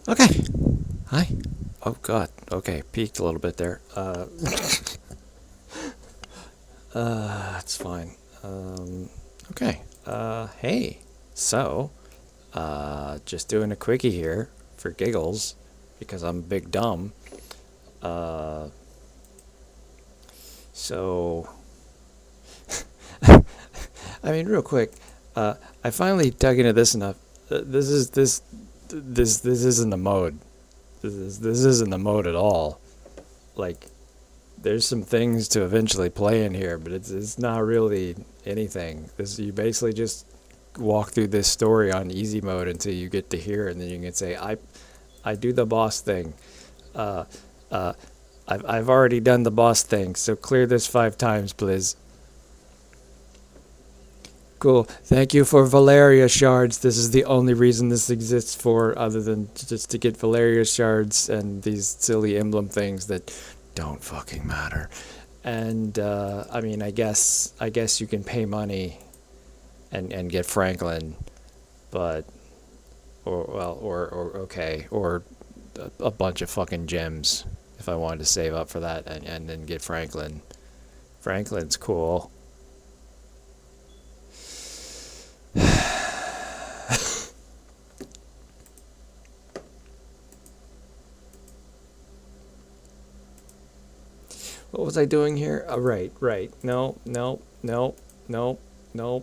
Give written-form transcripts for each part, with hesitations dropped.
Okay. Hi. Oh God. Okay, peaked a little bit there. It's fine. Okay. Hey. So, just doing a quickie here for giggles, because I'm big dumb. Uh, so, I mean, real quick. I finally dug into this enough. This isn't the mode. This isn't the mode at all. Like, there's some things to eventually play in here, but it's not really anything. This you basically just walk through this story on easy mode until you get to here, and then you can say, I do the boss thing. Uh, uh, I've already done the boss thing, so clear this 5 times, please. Cool. Thank you for Valeria shards. This is the only reason this exists for, other than just to get Valeria shards and these silly emblem things that don't fucking matter. And I mean, I guess you can pay money and get Franklin, but or okay, or a bunch of fucking gems if I wanted to save up for that and then get Franklin. Franklin's cool. What was I doing here? Right, right. No, no, no, no, no,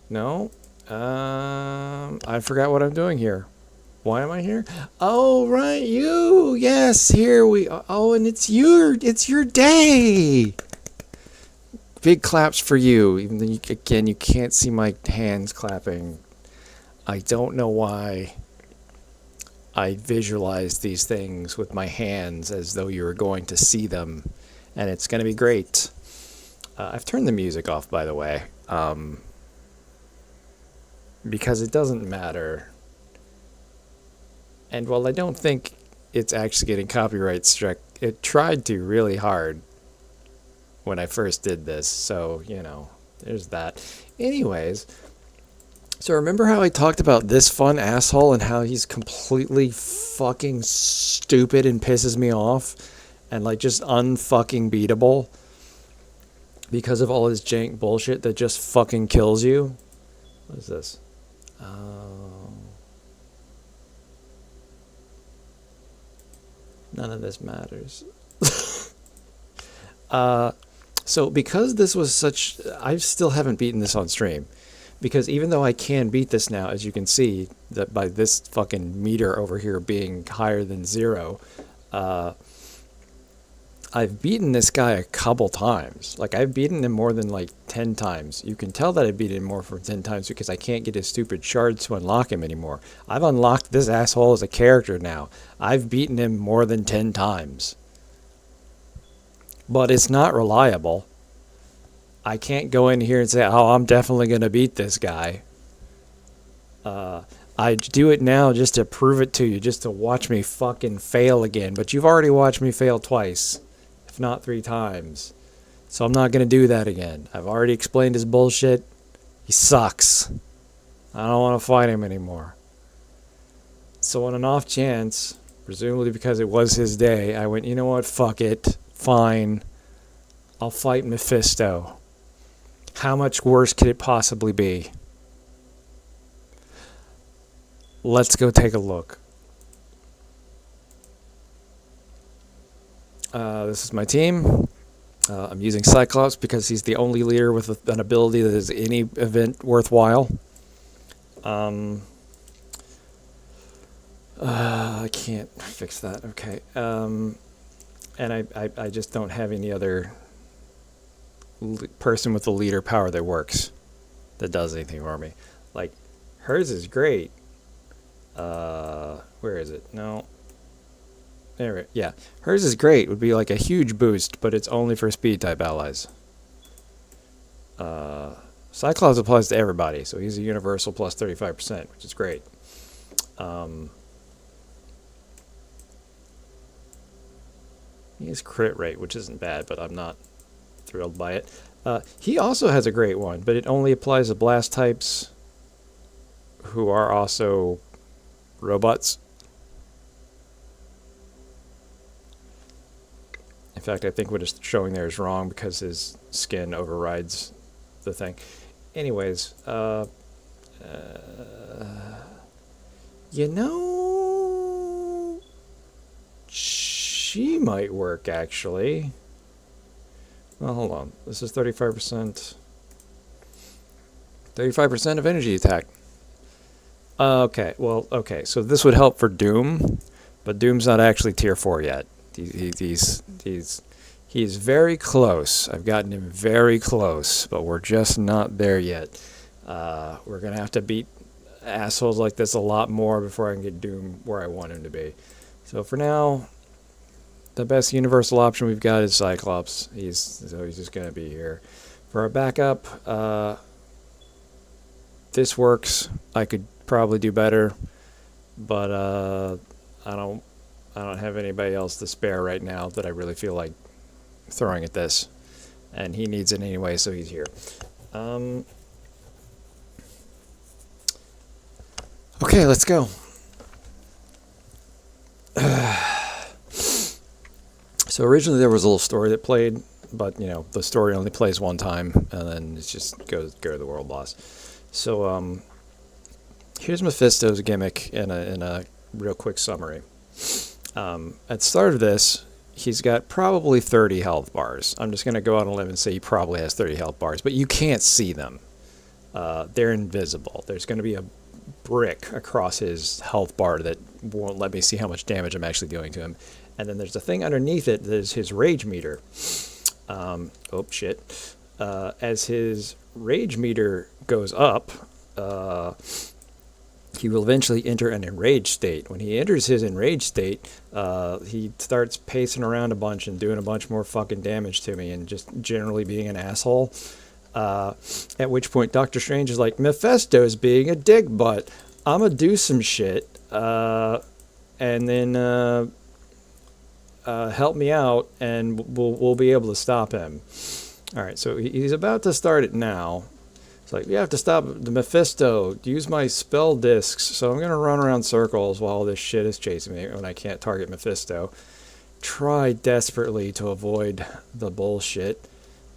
no. I forgot what I'm doing here. Why am I here? Oh, right, you. Yes, here we are. Oh, and it's your day. Big claps for you. Even though again, you can't see my hands clapping. I don't know why I visualize these things with my hands as though you were going to see them, and it's going to be great. I've turned the music off, by the way, because it doesn't matter. And while I don't think it's actually getting copyright struck, it tried to really hard when I first did this, so, there's that. Anyways, so remember how I talked about this fun asshole and how he's completely fucking stupid and pisses me off and like just unfucking beatable because of all his jank bullshit that just fucking kills you? What is this? Oh, none of this matters. uh, so because this was such, I still haven't beaten this on stream. Because even though I can beat this now, as you can see, that by this fucking meter over here being higher than 0, uh, I've beaten this guy a couple times. Like, I've beaten him more than like 10 times. You can tell that I beat him more than 10 times because I can't get his stupid shards to unlock him anymore. I've unlocked this asshole as a character now. I've beaten him more than 10 times. But it's not reliable. I can't go in here and say, oh, I'm definitely going to beat this guy. I do it now just to prove it to you, just to watch me fucking fail again. But you've already watched me fail twice, if not 3 times. So I'm not going to do that again. I've already explained his bullshit. He sucks. I don't want to fight him anymore. So on an off chance, presumably because it was his day, I went, you know what, fuck it. Fine. I'll fight Mephisto. How much worse could it possibly be? Let's go take a look. This is my team. I'm using Cyclops because he's the only leader with an ability that is any event worthwhile. I can't fix that. Okay. And I just don't have any other person with the leader power that works, that does anything for me. Like, hers is great. Where is it? No. There it. Yeah, hers is great. Would be like a huge boost, but it's only for speed type allies. Cyclops applies to everybody, so he's a universal plus 35%, which is great. He has crit rate, which isn't bad, but I'm not thrilled by it. He also has a great one, but it only applies to blast types who are also robots. In fact, I think what it's showing there is wrong because his skin overrides the thing. Anyways, you know, she might work actually. Well, hold on. This is 35%. 35% of energy attack. Okay, well, okay. So this would help for Doom, but Doom's not actually tier 4 yet. He's very close. I've gotten him very close, but we're just not there yet. We're going to have to beat assholes like this a lot more before I can get Doom where I want him to be. So for now, the best universal option we've got is Cyclops. He's just going to be here. For our backup, this works. I could probably do better, but I don't have anybody else to spare right now that I really feel like throwing at this, and he needs it anyway, so he's here. Okay, let's go. So originally there was a little story that played, but you know the story only plays one time, and then it just go to the world boss. So here's Mephisto's gimmick in a real quick summary. At the start of this, he's got probably 30 health bars. I'm just going to go out on a limb and say he probably has 30 health bars, but you can't see them. They're invisible. There's going to be a brick across his health bar that won't let me see how much damage I'm actually doing to him. And then there's a thing underneath it that is his rage meter. Oh, shit. As his rage meter goes up, he will eventually enter an enraged state. When he enters his enraged state, he starts pacing around a bunch and doing a bunch more fucking damage to me and just generally being an asshole. At which point Doctor Strange is like, Mephisto's being a dick butt. I'm gonna do some shit, and then help me out, and we'll be able to stop him. All right, so he's about to start it now. It's like, you have to stop the Mephisto. Use my spell discs. So I'm going to run around circles while this shit is chasing me when I can't target Mephisto. Try desperately to avoid the bullshit.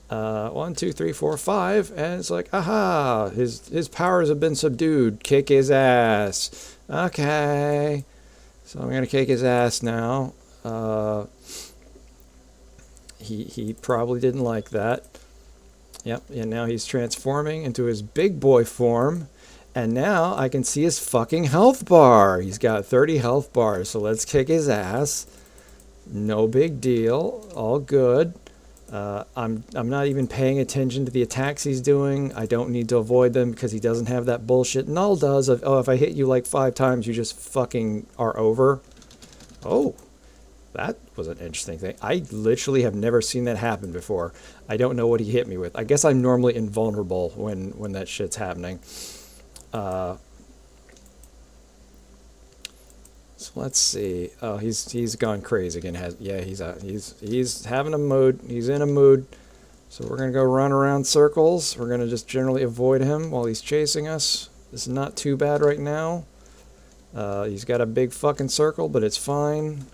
1, 2, 3, 4, 5. And it's like, aha, his powers have been subdued. Kick his ass. Okay. So I'm going to kick his ass now. He probably didn't like that. Yep, and now he's transforming into his big boy form, and now I can see his fucking health bar. He's got 30 health bars, so let's kick his ass. No big deal, all good. I'm not even paying attention to the attacks he's doing. I don't need to avoid them because he doesn't have that bullshit Null does of, oh, if I hit you like 5 times, you just fucking are over. Oh. That was an interesting thing. I literally have never seen that happen before. I don't know what he hit me with. I guess I'm normally invulnerable when that shit's happening. So let's see. Oh, he's gone crazy again. He's having a mood. He's in a mood. So we're gonna go run around circles. We're gonna just generally avoid him while he's chasing us. This is not too bad right now. He's got a big fucking circle, but it's fine.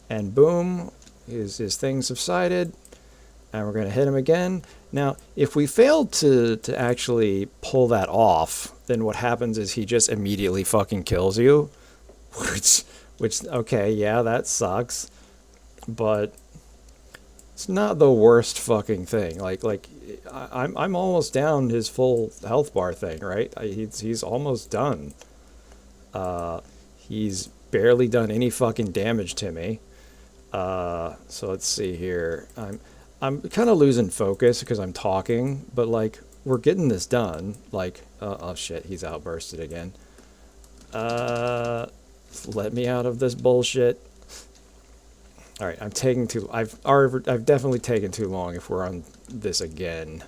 And boom, his thing subsided, and we're going to hit him again. Now, if we fail to actually pull that off, then what happens is he just immediately fucking kills you, which okay, yeah, that sucks, but it's not the worst fucking thing. Like I'm almost down his full health bar thing, right? He's almost done. He's barely done any fucking damage to me. So let's see here. I'm kind of losing focus because I'm talking, but like we're getting this done. Like, oh shit, he's outbursted again. Let me out of this bullshit. All right, I'm taking too. I've definitely taken too long if we're on this again.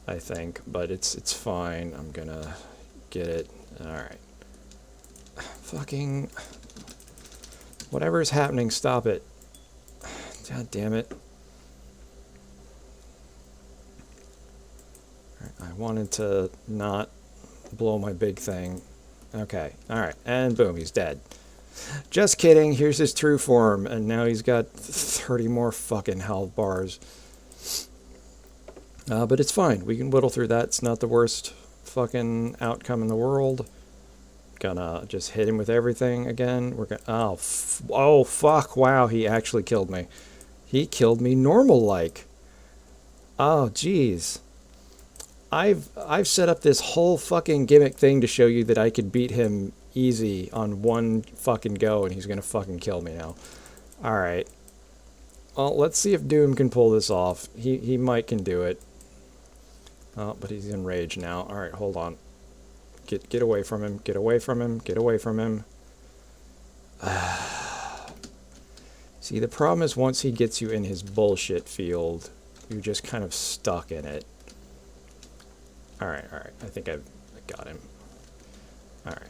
I think, but it's fine. I'm gonna get it. All right. Fucking. Whatever is happening, stop it. God damn it. I wanted to not blow my big thing. Okay, alright, and boom, he's dead. Just kidding, here's his true form, and now he's got 30 more fucking health bars. But it's fine, we can whittle through that. It's not the worst fucking outcome in the world. Gonna just hit him with everything again. We're gonna, oh fuck, wow, he actually killed me. He killed me normal-like. Oh, jeez. I've set up this whole fucking gimmick thing to show you that I could beat him easy on one fucking go, and he's gonna fucking kill me now. Alright. Well, let's see if Doom can pull this off. He might can do it. Oh, but he's enraged now. Alright, hold on. Get away from him. Get away from him. Get away from him. See, the problem is once he gets you in his bullshit field, you're just kind of stuck in it. Alright. I think I got him. Alright.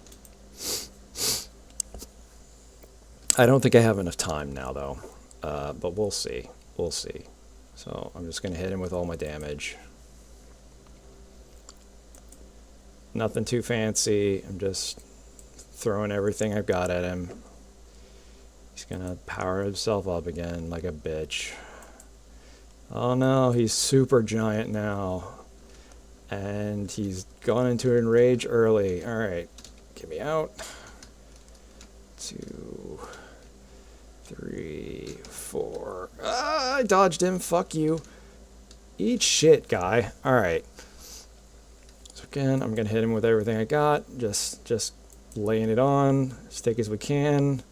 I don't think I have enough time now, though. But we'll see. We'll see. So I'm just going to hit him with all my damage. Nothing too fancy. I'm just throwing everything I've got at him. He's going to power himself up again like a bitch. Oh no, he's super giant now. And he's gone into enrage early. Alright, get me out. 2, 3, 4. Ah, I dodged him. Fuck you. Eat shit, guy. Alright. So again, I'm going to hit him with everything I got. Just laying it on as thick as we can.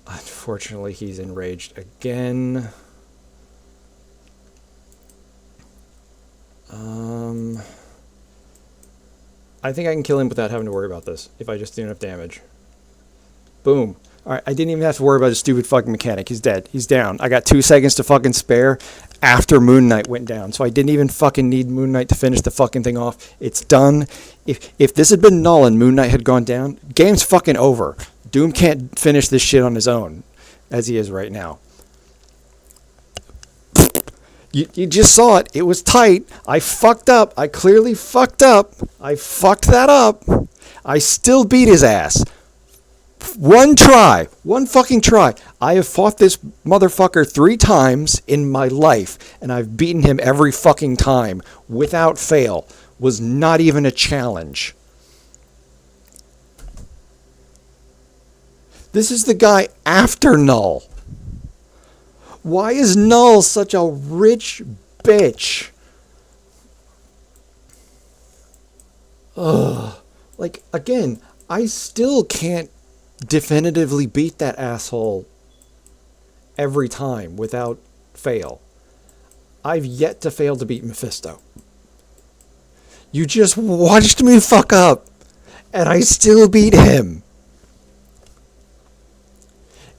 Unfortunately, he's enraged again. I think I can kill him without having to worry about this, if I just do enough damage. Boom. Alright, I didn't even have to worry about his stupid fucking mechanic. He's dead. He's down. I got 2 seconds to fucking spare after Moon Knight went down. So I didn't even fucking need Moon Knight to finish the fucking thing off. It's done. If this had been null and Moon Knight had gone down, game's fucking over. Doom can't finish this shit on his own, as he is right now. You just saw it. It was tight. I fucked up. I clearly fucked up. I fucked that up. I still beat his ass. One try. One fucking try. I have fought this motherfucker 3 times in my life, and I've beaten him every fucking time without fail. Was not even a challenge. This is the guy after Null. Why is Null such a rich bitch? Ugh. Like, again, I still can't definitively beat that asshole every time without fail. I've yet to fail to beat Mephisto. You just watched me fuck up, and I still beat him.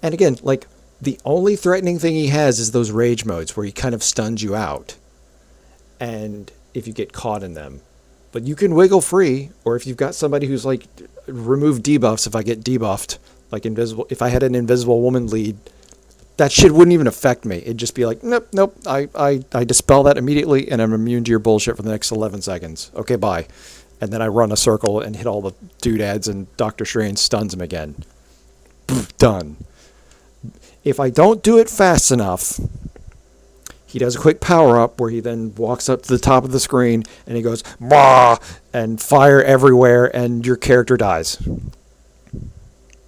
And again, like, the only threatening thing he has is those rage modes where he kind of stuns you out. And if you get caught in them. But you can wiggle free, or if you've got somebody who's like, remove debuffs if I get debuffed. Like invisible, if I had an invisible woman lead, that shit wouldn't even affect me. It'd just be like, nope, I dispel that immediately and I'm immune to your bullshit for the next 11 seconds. Okay, bye. And then I run a circle and hit all the doodads and Doctor Strange stuns him again. Done. If I don't do it fast enough, he does a quick power-up where he then walks up to the top of the screen and he goes, bah, and fire everywhere, and your character dies.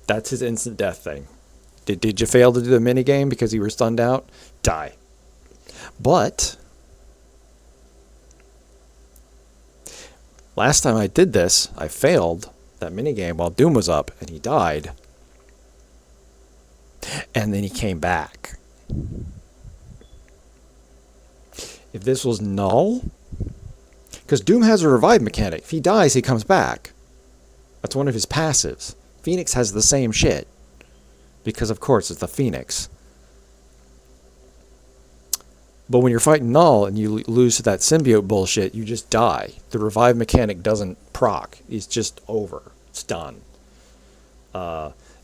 That's his instant death thing. Did you fail to do the minigame because you were stunned out? Die. But last time I did this, I failed that minigame while Doom was up, and he died. And then he came back. If this was Null, because Doom has a revive mechanic. If he dies, he comes back. That's one of his passives. Phoenix has the same shit. Because, of course, it's the Phoenix. But when you're fighting Null and you lose to that symbiote bullshit, you just die. The revive mechanic doesn't proc. It's just over. It's done.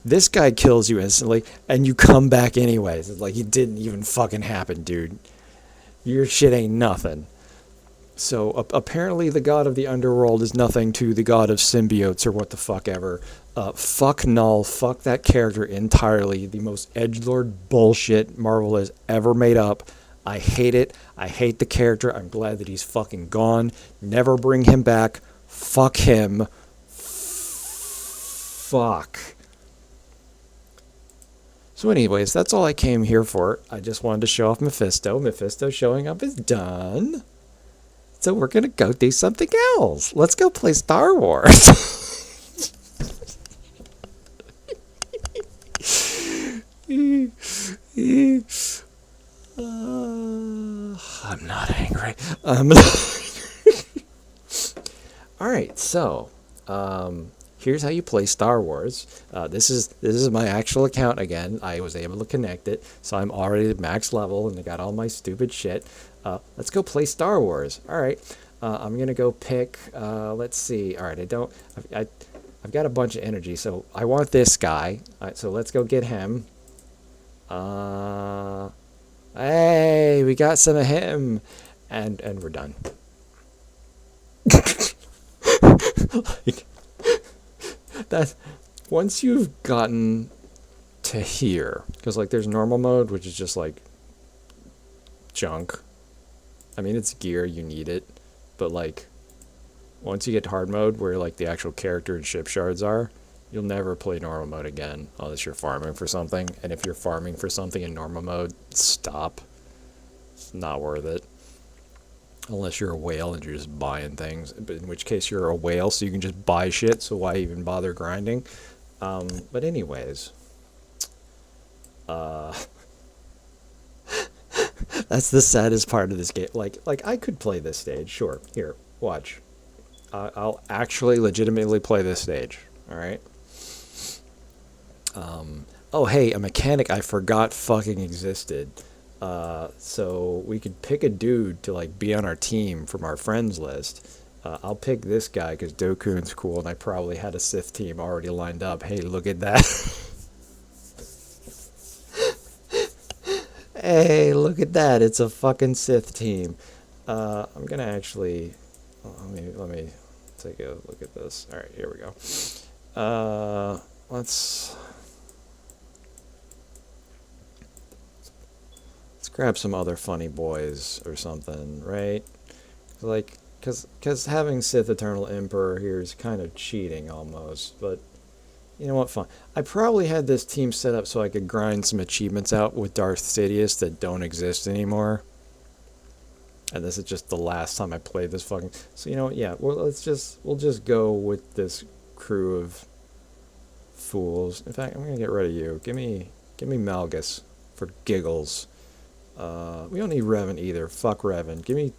This guy kills you instantly, and you come back anyways. It's like it didn't even fucking happen, dude. Your shit ain't nothing. So apparently the god of the underworld is nothing to the god of symbiotes or what the fuck ever. Fuck Null. Fuck that character entirely. The most edgelord bullshit Marvel has ever made up. I hate it. I hate the character. I'm glad that he's fucking gone. Never bring him back. Fuck him. Fuck. So anyways, that's all I came here for. I just wanted to show off Mephisto. Mephisto showing up is done. So we're going to go do something else. Let's go play Star Wars. I'm not angry. All right, so here's how you play Star Wars. This is my actual account again. I was able to connect it, so I'm already at max level and I got all my stupid shit. Let's go play Star Wars. All right, I'm gonna go pick. Let's see. All right, I've got a bunch of energy, so I want this guy. All right, so let's go get him. Hey, we got some of him, and we're done. Like, that once you've gotten to here, because like there's normal mode, which is just like junk. I mean, it's gear, you need it, but like once you get to hard mode, where like the actual character and ship shards are, you'll never play normal mode again unless you're farming for something. And if you're farming for something in normal mode, stop. It's not worth it. Unless you're a whale and you're just buying things, but in which case you're a whale, so you can just buy shit, so why even bother grinding? But anyways, that's the saddest part of this game. Like I could play this stage, sure. Here, watch. I'll actually legitimately play this stage, alright? Oh hey, a mechanic I forgot fucking existed. So we could pick a dude to like be on our team from our friends list. I'll pick this guy because Dokun's cool, and I probably had a Sith team already lined up. Hey, look at that. Hey, look at that. It's a fucking Sith team. I'm gonna actually let me take a look at this. All right, here we go. Let's grab some other funny boys or something, right? Like, cause having Sith Eternal Emperor here is kind of cheating almost, but you know what, fine. I probably had this team set up so I could grind some achievements out with Darth Sidious that don't exist anymore. And this is just the last time I played this fucking. So you know what? Yeah, well, we'll just go with this crew of fools. In fact, I'm gonna get rid of you. Give me Malgus for giggles. We don't need Revan either. Fuck Revan. Give me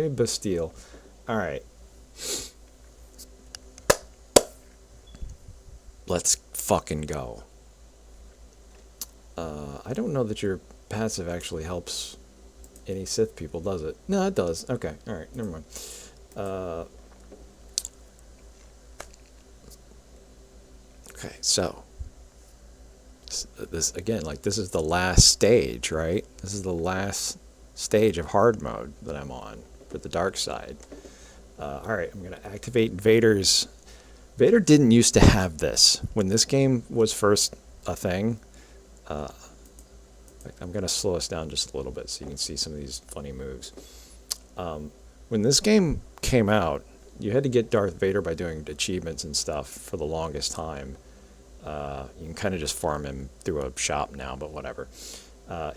Bastille. All right. Let's fucking go. I don't know that your passive actually helps any Sith people, does it? No, it does. Okay. All right. Never mind. Okay. So this again, like this is the last stage, right? This is the last stage of hard mode that I'm on for the dark side. All right. I'm gonna activate Vader's. Vader didn't used to have this when this game was first a thing. I'm going to slow us down just a little bit so you can see some of these funny moves. When this game came out, you had to get Darth Vader by doing achievements and stuff for the longest time. You can kind of just farm him through a shop now, but whatever.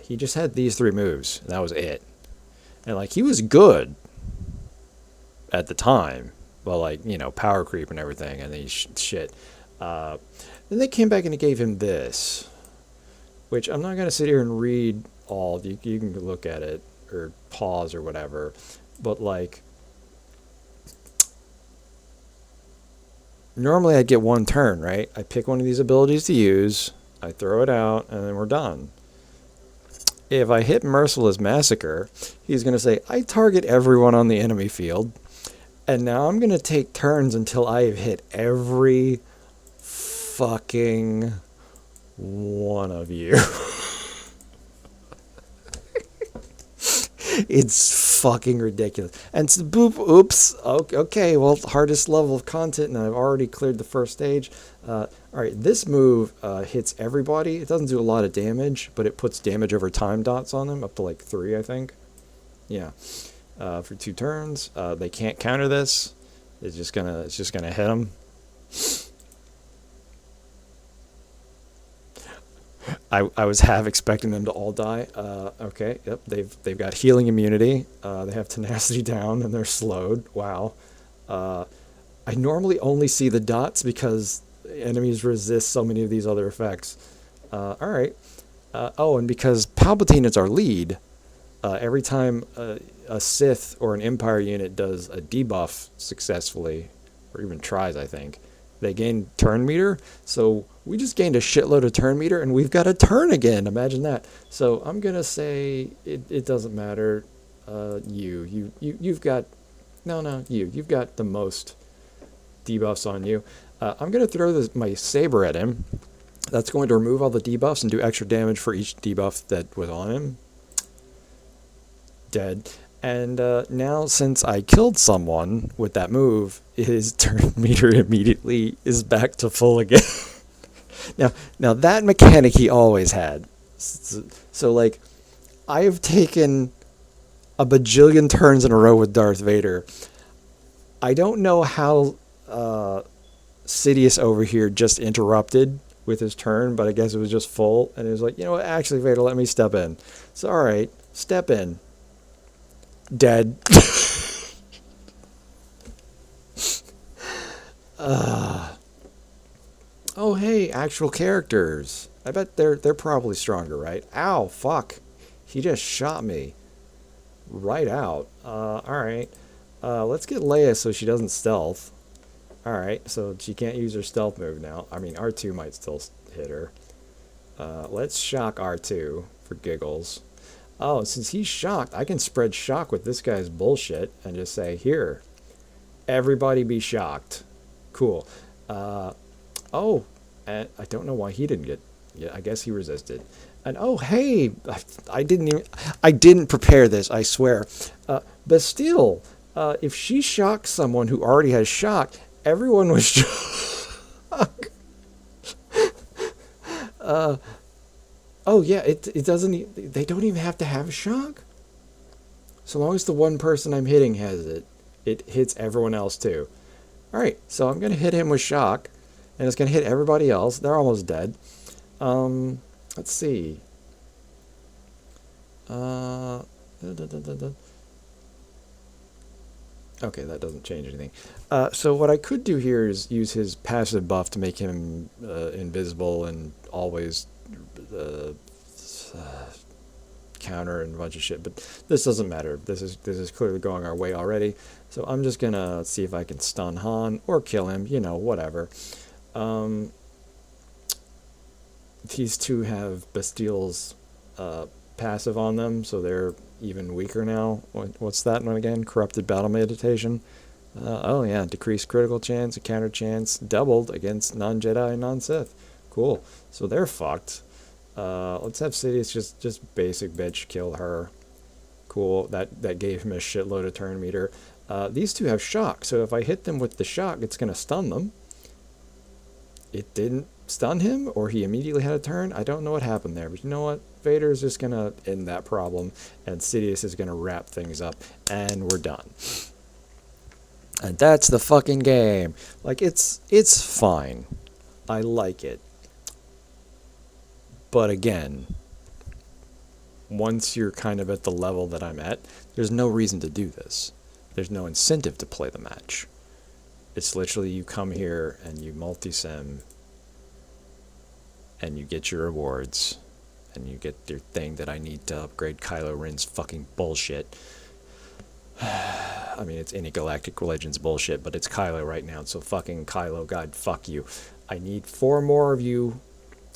He just had these 3 moves, and that was it. And like he was good at the time. Well, like, you know, power creep and everything, and then shit. Then they came back and they gave him this, which I'm not going to sit here and read all. You can look at it or pause or whatever. But, like, normally I'd get 1 turn, right? I pick one of these abilities to use, I throw it out, and then we're done. If I hit Merciless Massacre, he's going to say, I target everyone on the enemy field. And now I'm going to take turns until I have hit every fucking one of you. It's fucking ridiculous. And boop, oops. Okay, well, hardest level of content, and I've already cleared the first stage. All right, this move hits everybody. It doesn't do a lot of damage, but it puts damage over time dots on them, up to like 3, I think. Yeah, for 2 turns. They can't counter this. It's just gonna hit them. I was half expecting them to all die. Okay, yep, they've got healing immunity. They have tenacity down and they're slowed. Wow. I normally only see the dots because enemies resist so many of these other effects. All right. Oh, and because Palpatine is our lead, every time a Sith or an Empire unit does a debuff successfully, or even tries, I think, they gain turn meter. So we just gained a shitload of turn meter, and we've got a turn again. Imagine that. So I'm gonna say it doesn't matter. You've got you've got the most debuffs on you. I'm gonna throw my saber at him. That's going to remove all the debuffs and do extra damage for each debuff that was on him. Dead. And now, since I killed someone with that move, his turn meter immediately is back to full again. now that mechanic he always had. So like, I've taken a bajillion turns in a row with Darth Vader. I don't know how Sidious over here just interrupted with his turn, but I guess it was just full, and it was like, you know what, actually, Vader, let me step in. So, all right, step in. Dead. Oh, hey, actual characters. I bet they're probably stronger, right? Ow, fuck. He just shot me. Right out. Alright. Let's get Leia so she doesn't stealth. Alright, so she can't use her stealth move now. I mean, R2 might still hit her. Let's shock R2 for giggles. Oh, since he's shocked, I can spread shock with this guy's bullshit and just say, here, everybody be shocked. Cool. Oh, and I don't know why he didn't get, yeah, I guess he resisted. And oh, hey, I didn't prepare this, I swear. Bastille, if she shocks someone who already has shock, everyone was shocked. Oh yeah, it doesn't. They don't even have to have a shock. So long as the one person I'm hitting has it, it hits everyone else too. All right, so I'm gonna hit him with shock, and it's gonna hit everybody else. They're almost dead. Let's see. Okay, that doesn't change anything. So what I could do here is use his passive buff to make him invisible and always counter and a bunch of shit, but this doesn't matter. This is clearly going our way already. So I'm just gonna see if I can stun Han or kill him. You know, whatever. These two have Bastille's passive on them, so they're even weaker now. What's that one again? Corrupted battle meditation. Oh yeah, decreased critical chance, a counter chance, doubled against non-Jedi and non-Sith. Cool. So they're fucked. Let's have Sidious just basic bitch kill her. Cool. That gave him a shitload of turn meter. These two have shock, so if I hit them with the shock, it's gonna stun them. It didn't stun him, or he immediately had a turn. I don't know what happened there, but you know what? Vader's just gonna end that problem, and Sidious is gonna wrap things up, and we're done. And that's the fucking game. Like, it's fine. I like it. But again, once you're kind of at the level that I'm at, there's no reason to do this. There's no incentive to play the match. It's literally you come here and you multi-sim and you get your rewards and you get your thing that I need to upgrade Kylo Ren's fucking bullshit. I mean, it's intergalactic religions bullshit, but it's Kylo right now, so fucking Kylo, God, fuck you. I need 4 more of you,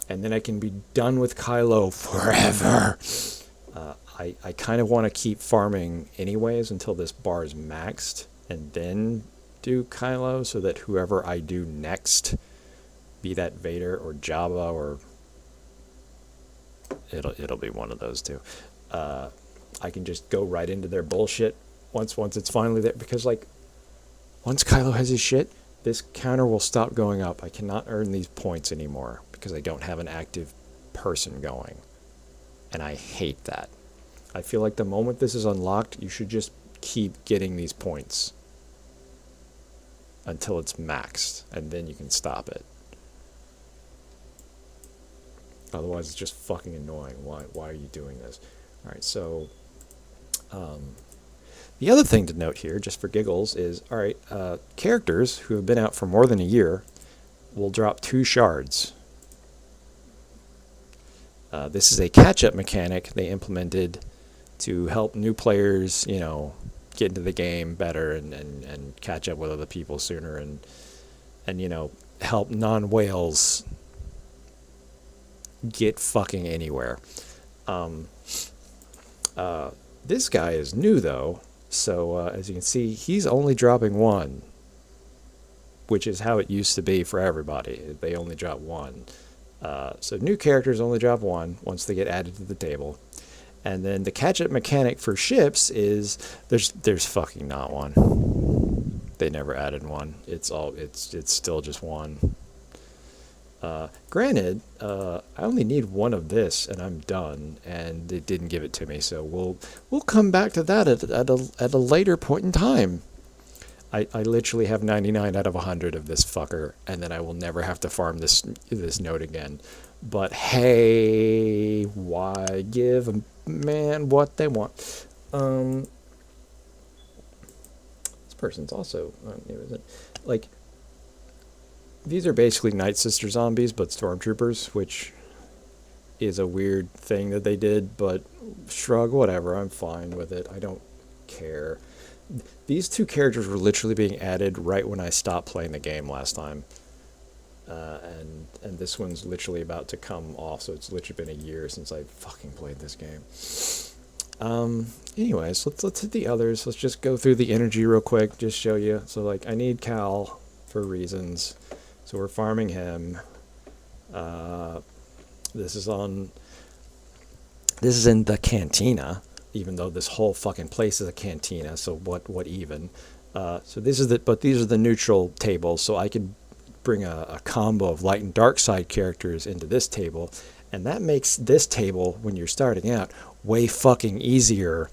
and then I can be done with Kylo forever. I kind of want to keep farming anyways until this bar is maxed, and then do Kylo, so that whoever I do next, be that Vader or Jabba, or it'll be one of those two. I can just go right into their bullshit once it's finally there. Because, like, once Kylo has his shit, this counter will stop going up. I cannot earn these points anymore because I don't have an active person going. And I hate that. I feel like the moment this is unlocked, you should just keep getting these points until it's maxed, and then you can stop it. Otherwise, it's just fucking annoying. Why are you doing this? All right, so the other thing to note here, just for giggles, is, all right, characters who have been out for more than a year will drop 2 shards. This is a catch-up mechanic they implemented to help new players, get into the game better and catch up with other people sooner and help non-whales get fucking anywhere. This guy is new, though, so as you can see, he's only dropping 1, which is how it used to be for everybody. They only drop 1. So new characters only drop 1 once they get added to the table. And then the catch-up mechanic for ships is there's fucking not 1. They never added 1. It's still just 1. Granted, I only need 1 of this and I'm done, and it didn't give it to me. So we'll come back to that at a later point in time. I literally have 99 out of 100 of this fucker, and then I will never have to farm this node again. But hey, why give a man what they want? This person's also new, isn't it? Like, these are basically Night Sister zombies, but stormtroopers, which is a weird thing that they did, but shrug, whatever, I'm fine with it. I don't care. These 2 characters were literally being added right when I stopped playing the game last time. And this one's literally about to come off, so it's literally been a year since I fucking played this game. Anyways, let's hit the others. Let's just go through the energy real quick, just show you. So, like, I need Cal for reasons, so we're farming him. This is in the cantina, even though this whole fucking place is a cantina, so what even? So these are the neutral tables, so I could bring a combo of light and dark side characters into this table, and that makes this table, when you're starting out, way fucking easier,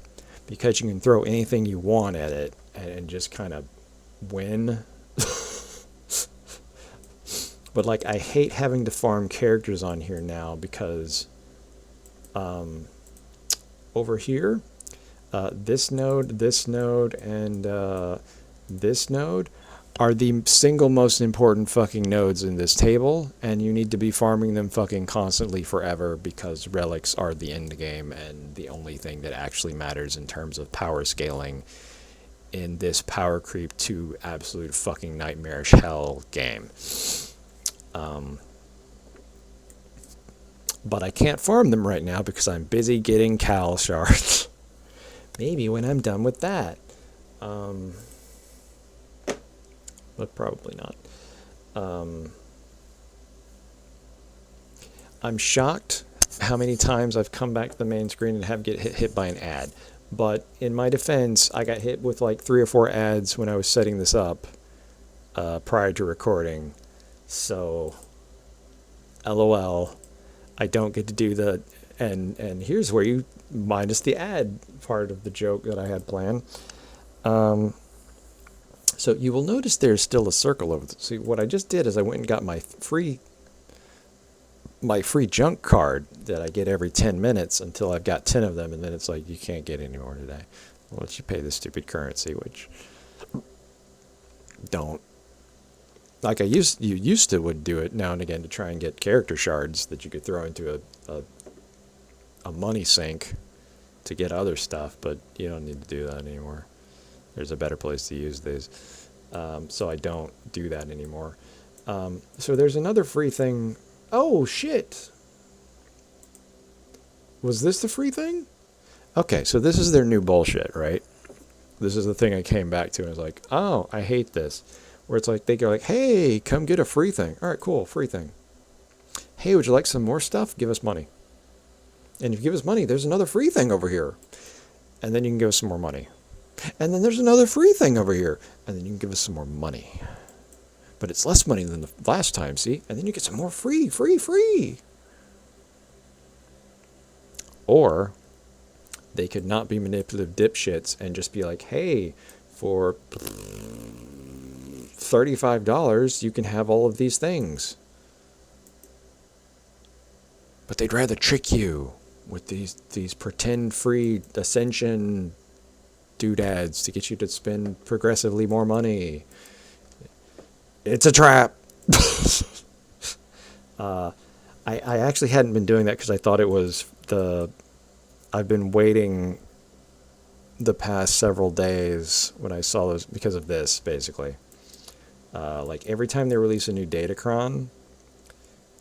because you can throw anything you want at it and just kind of win. But, like, I hate having to farm characters on here now because over here, this node, and this node are the single most important fucking nodes in this table, and you need to be farming them fucking constantly forever, because relics are the end game and the only thing that actually matters in terms of power scaling in this power creep to absolute fucking nightmarish hell game. But I can't farm them right now because I'm busy getting Cal shards. Maybe when I'm done with that. But probably not. I'm shocked how many times I've come back to the main screen and have get hit by an ad. But in my defense, I got hit with like 3 or 4 ads when I was setting this up prior to recording. So, LOL, I don't get to do the... And here's where you minus the ad part of the joke that I had planned. So you will notice there's still a circle over there. See, what I just did is I went and got my free junk card that I get every 10 minutes until I've got 10 of them, and then it's like, you can't get any more today. Well, let you pay this stupid currency, which don't. Like you used to would do it now and again to try and get character shards that you could throw into a money sink to get other stuff, but you don't need to do that anymore. There's a better place to use these. So I don't do that anymore. So there's another free thing. Oh, shit. Was this the free thing? Okay, so this is their new bullshit, right? This is the thing I came back to and I was like, oh, I hate this. Where it's like, they go like, hey, come get a free thing. All right, cool, free thing. Hey, would you like some more stuff? Give us money. And if you give us money, there's another free thing over here. And then you can give us some more money. And then there's another free thing over here. And then you can give us some more money. But it's less money than the last time, see? And then you get some more free. Or they could not be manipulative dipshits and just be like, hey, for $35, you can have all of these things. But they'd rather trick you with these pretend free Ascension doodads to get you to spend progressively more money. It's a trap. I actually hadn't been doing that because I thought it was I've been waiting the past several days when I saw those because of this, basically. Like every time they release a new Datacron,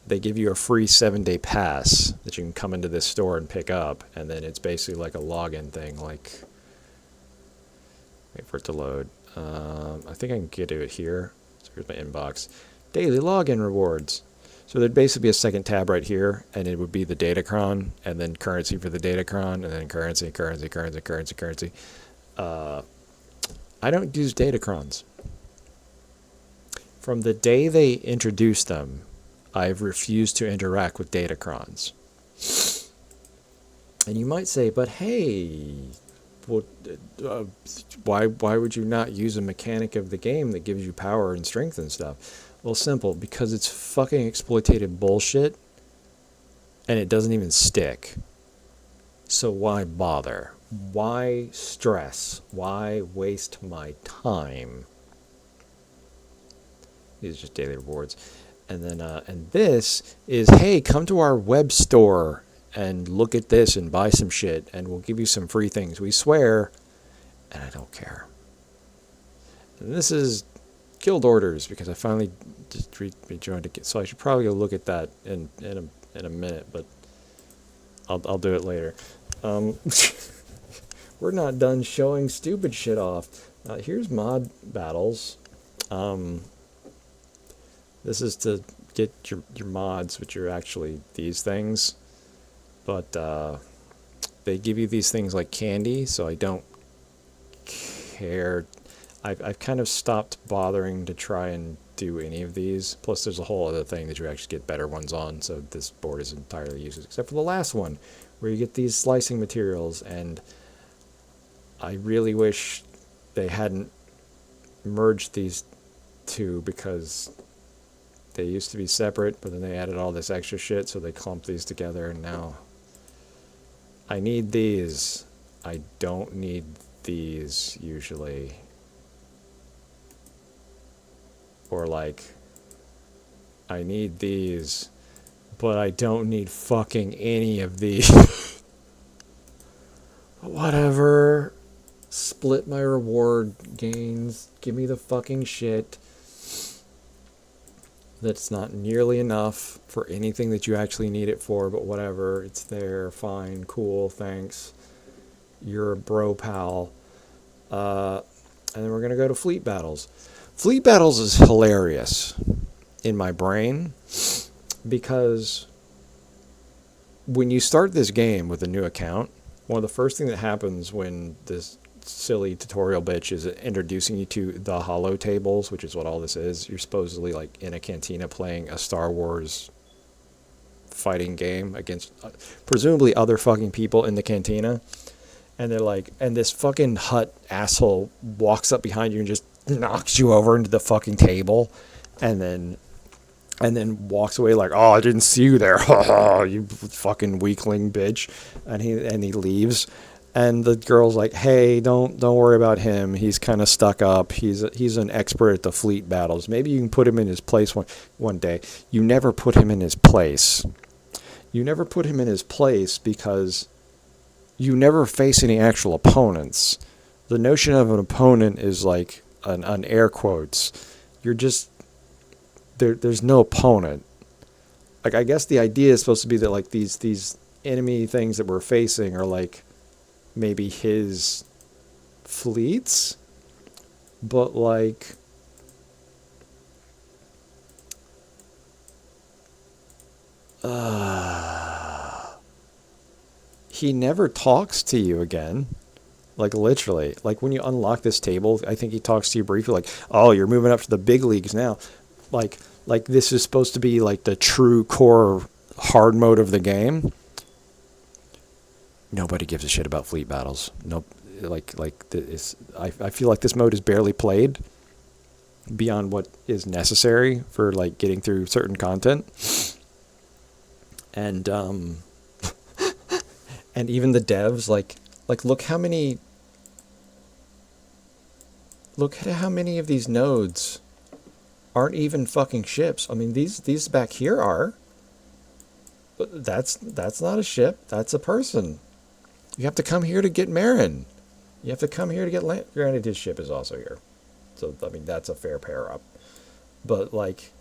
they give you a free 7-day pass that you can come into this store and pick up, and then it's basically like a login thing. Like, wait for it to load. I think I can get to it here. So here's my inbox. Daily login rewards. So there'd basically be a second tab right here, and it would be the Datacron, and then currency for the Datacron, and then currency. I don't use Datacrons. From the day they introduced them, I've refused to interact with Datacrons. And you might say, but hey, well, why would you not use a mechanic of the game that gives you power and strength and stuff? Well, simple, because it's fucking exploitative bullshit, and it doesn't even stick. So why bother? Why stress? Why waste my time? These are just daily rewards. And then, and this is, hey, come to our web store and look at this and buy some shit, and we'll give you some free things. We swear, and I don't care. And this is guild orders, because I finally just rejoined it, so I should probably go look at that in a minute, but I'll do it later. We're not done showing stupid shit off. Here's mod battles. This is to get your mods, which are actually these things, but they give you these things like candy, so I don't care. I've kind of stopped bothering to try and do any of these. Plus, there's a whole other thing that you actually get better ones on, so this board is entirely useless, except for the last one, where you get these slicing materials, and I really wish they hadn't merged these two, because they used to be separate, but then they added all this extra shit, so they clumped these together, and now I need these. I don't need these, usually. Or like, I need these, but I don't need fucking any of these. Whatever. Split my reward gains. Give me the fucking shit. That's not nearly enough for anything that you actually need it for, but whatever. It's there. Fine. Cool. Thanks. You're a bro pal. And then we're going to go to fleet battles. Fleet battles is hilarious in my brain, because when you start this game with a new account, one of the first things that happens when this silly tutorial bitch is introducing you to the holo tables, which is what all this is. You're supposedly like in a cantina playing a Star Wars fighting game against presumably other fucking people in the cantina. And they're like, and this fucking hut asshole walks up behind you and just knocks you over into the fucking table, and then walks away like, oh, I didn't see you there, you fucking weakling bitch, and he leaves. And the girl's like, hey, don't worry about him. He's kind of stuck up. He's an expert at the fleet battles. Maybe you can put him in his place one day. You never put him in his place. You never put him in his place because you never face any actual opponents. The notion of an opponent is like an air quotes. You're just there's no opponent. Like, I guess the idea is supposed to be that like these enemy things that we're facing are like maybe his fleets, but like he never talks to you again. Like literally, like when you unlock this table, I think he talks to you briefly, like, "Oh, you're moving up to the big leagues now." Like, like this is supposed to be like the true core hard mode of the game. Nobody gives a shit about fleet battles. Nope. I feel like this mode is barely played beyond what is necessary for like getting through certain content, and and even the devs like look at how many of these nodes aren't even fucking ships. I mean, these back here are, but that's not a ship. That's a person. You have to come here to get Marin. You have to come here to get land. Granted, his ship is also here, so I mean that's a fair pair up. But like,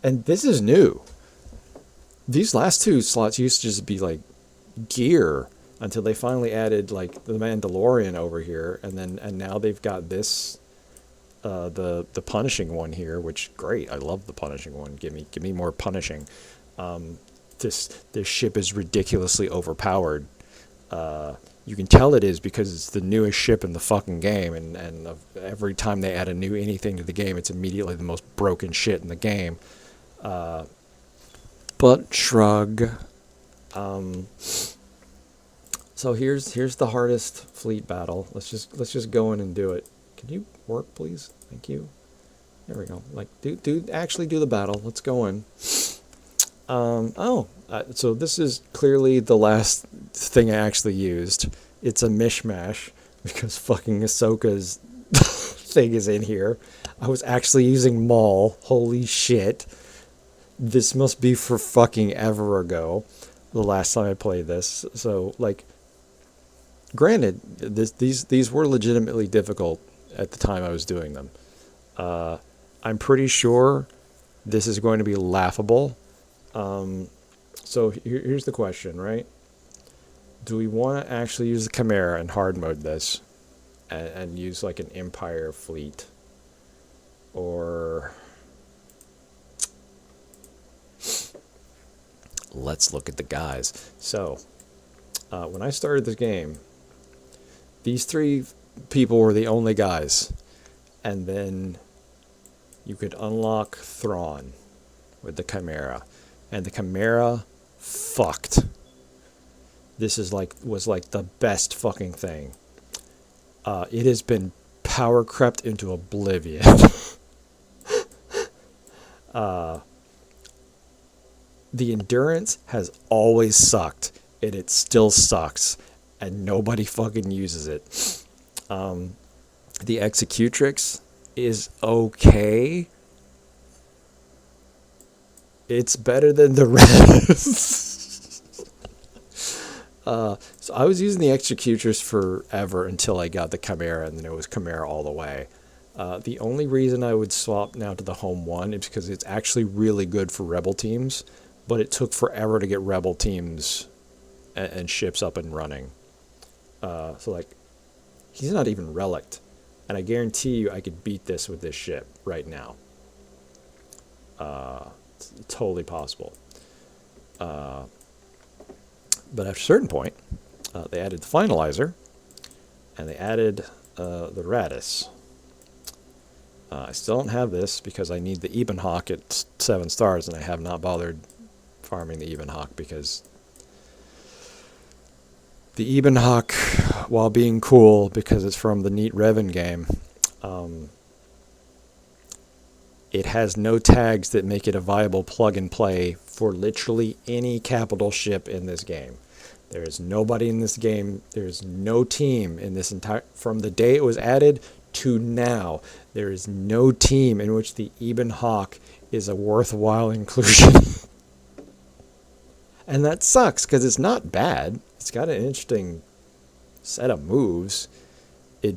and this is new. These last two slots used to just be like gear until they finally added like the Mandalorian over here, and now they've got this the punishing one here, which great. I love the punishing one. Give me more punishing. This ship is ridiculously overpowered. You can tell it is because it's the newest ship in the fucking game, and every time they add a new anything to the game, it's immediately the most broken shit in the game. But shrug. So here's the hardest fleet battle. Let's just go in and do it. Can you work, please? Thank you. There we go. Like, actually do the battle. Let's go in. So this is clearly the last thing I actually used. It's a mishmash because fucking Ahsoka's thing is in here. I was actually using Maul. Holy shit. This must be for fucking ever ago. The last time I played this. So, like, granted, these were legitimately difficult at the time I was doing them. I'm pretty sure this is going to be laughable. So here's the question, right? Do we want to actually use the Chimera and hard mode this and use like an Empire fleet? Or let's look at the guys. So when I started this game, these three people were the only guys. And then you could unlock Thrawn with the Chimera. And the Chimera fucked. This was like the best fucking thing. It has been power crept into oblivion. The endurance has always sucked, and it still sucks, and nobody fucking uses it. The Executrix is okay. It's better than the rest. So I was using the Executrix forever until I got the Chimera, and then it was Chimera all the way. The only reason I would swap now to the Home One is because it's actually really good for Rebel teams, but it took forever to get Rebel teams and ships up and running. So like, he's not even relicked, and I guarantee you I could beat this with this ship right now. It's totally possible. But at a certain point, they added the Finalizer, and they added the Radis. I still don't have this because I need the Ebenhawk at 7 stars, and I have not bothered farming the Ebenhawk because the Ebenhawk, while being cool because it's from the Neat Revan game, it has no tags that make it a viable plug and play for literally any capital ship in this game. There is nobody in this game. There's no team in this entire, from the day it was added to now, there is no team in which the Ebenhawk is a worthwhile inclusion. And that sucks because it's not bad. It's got an interesting set of moves. It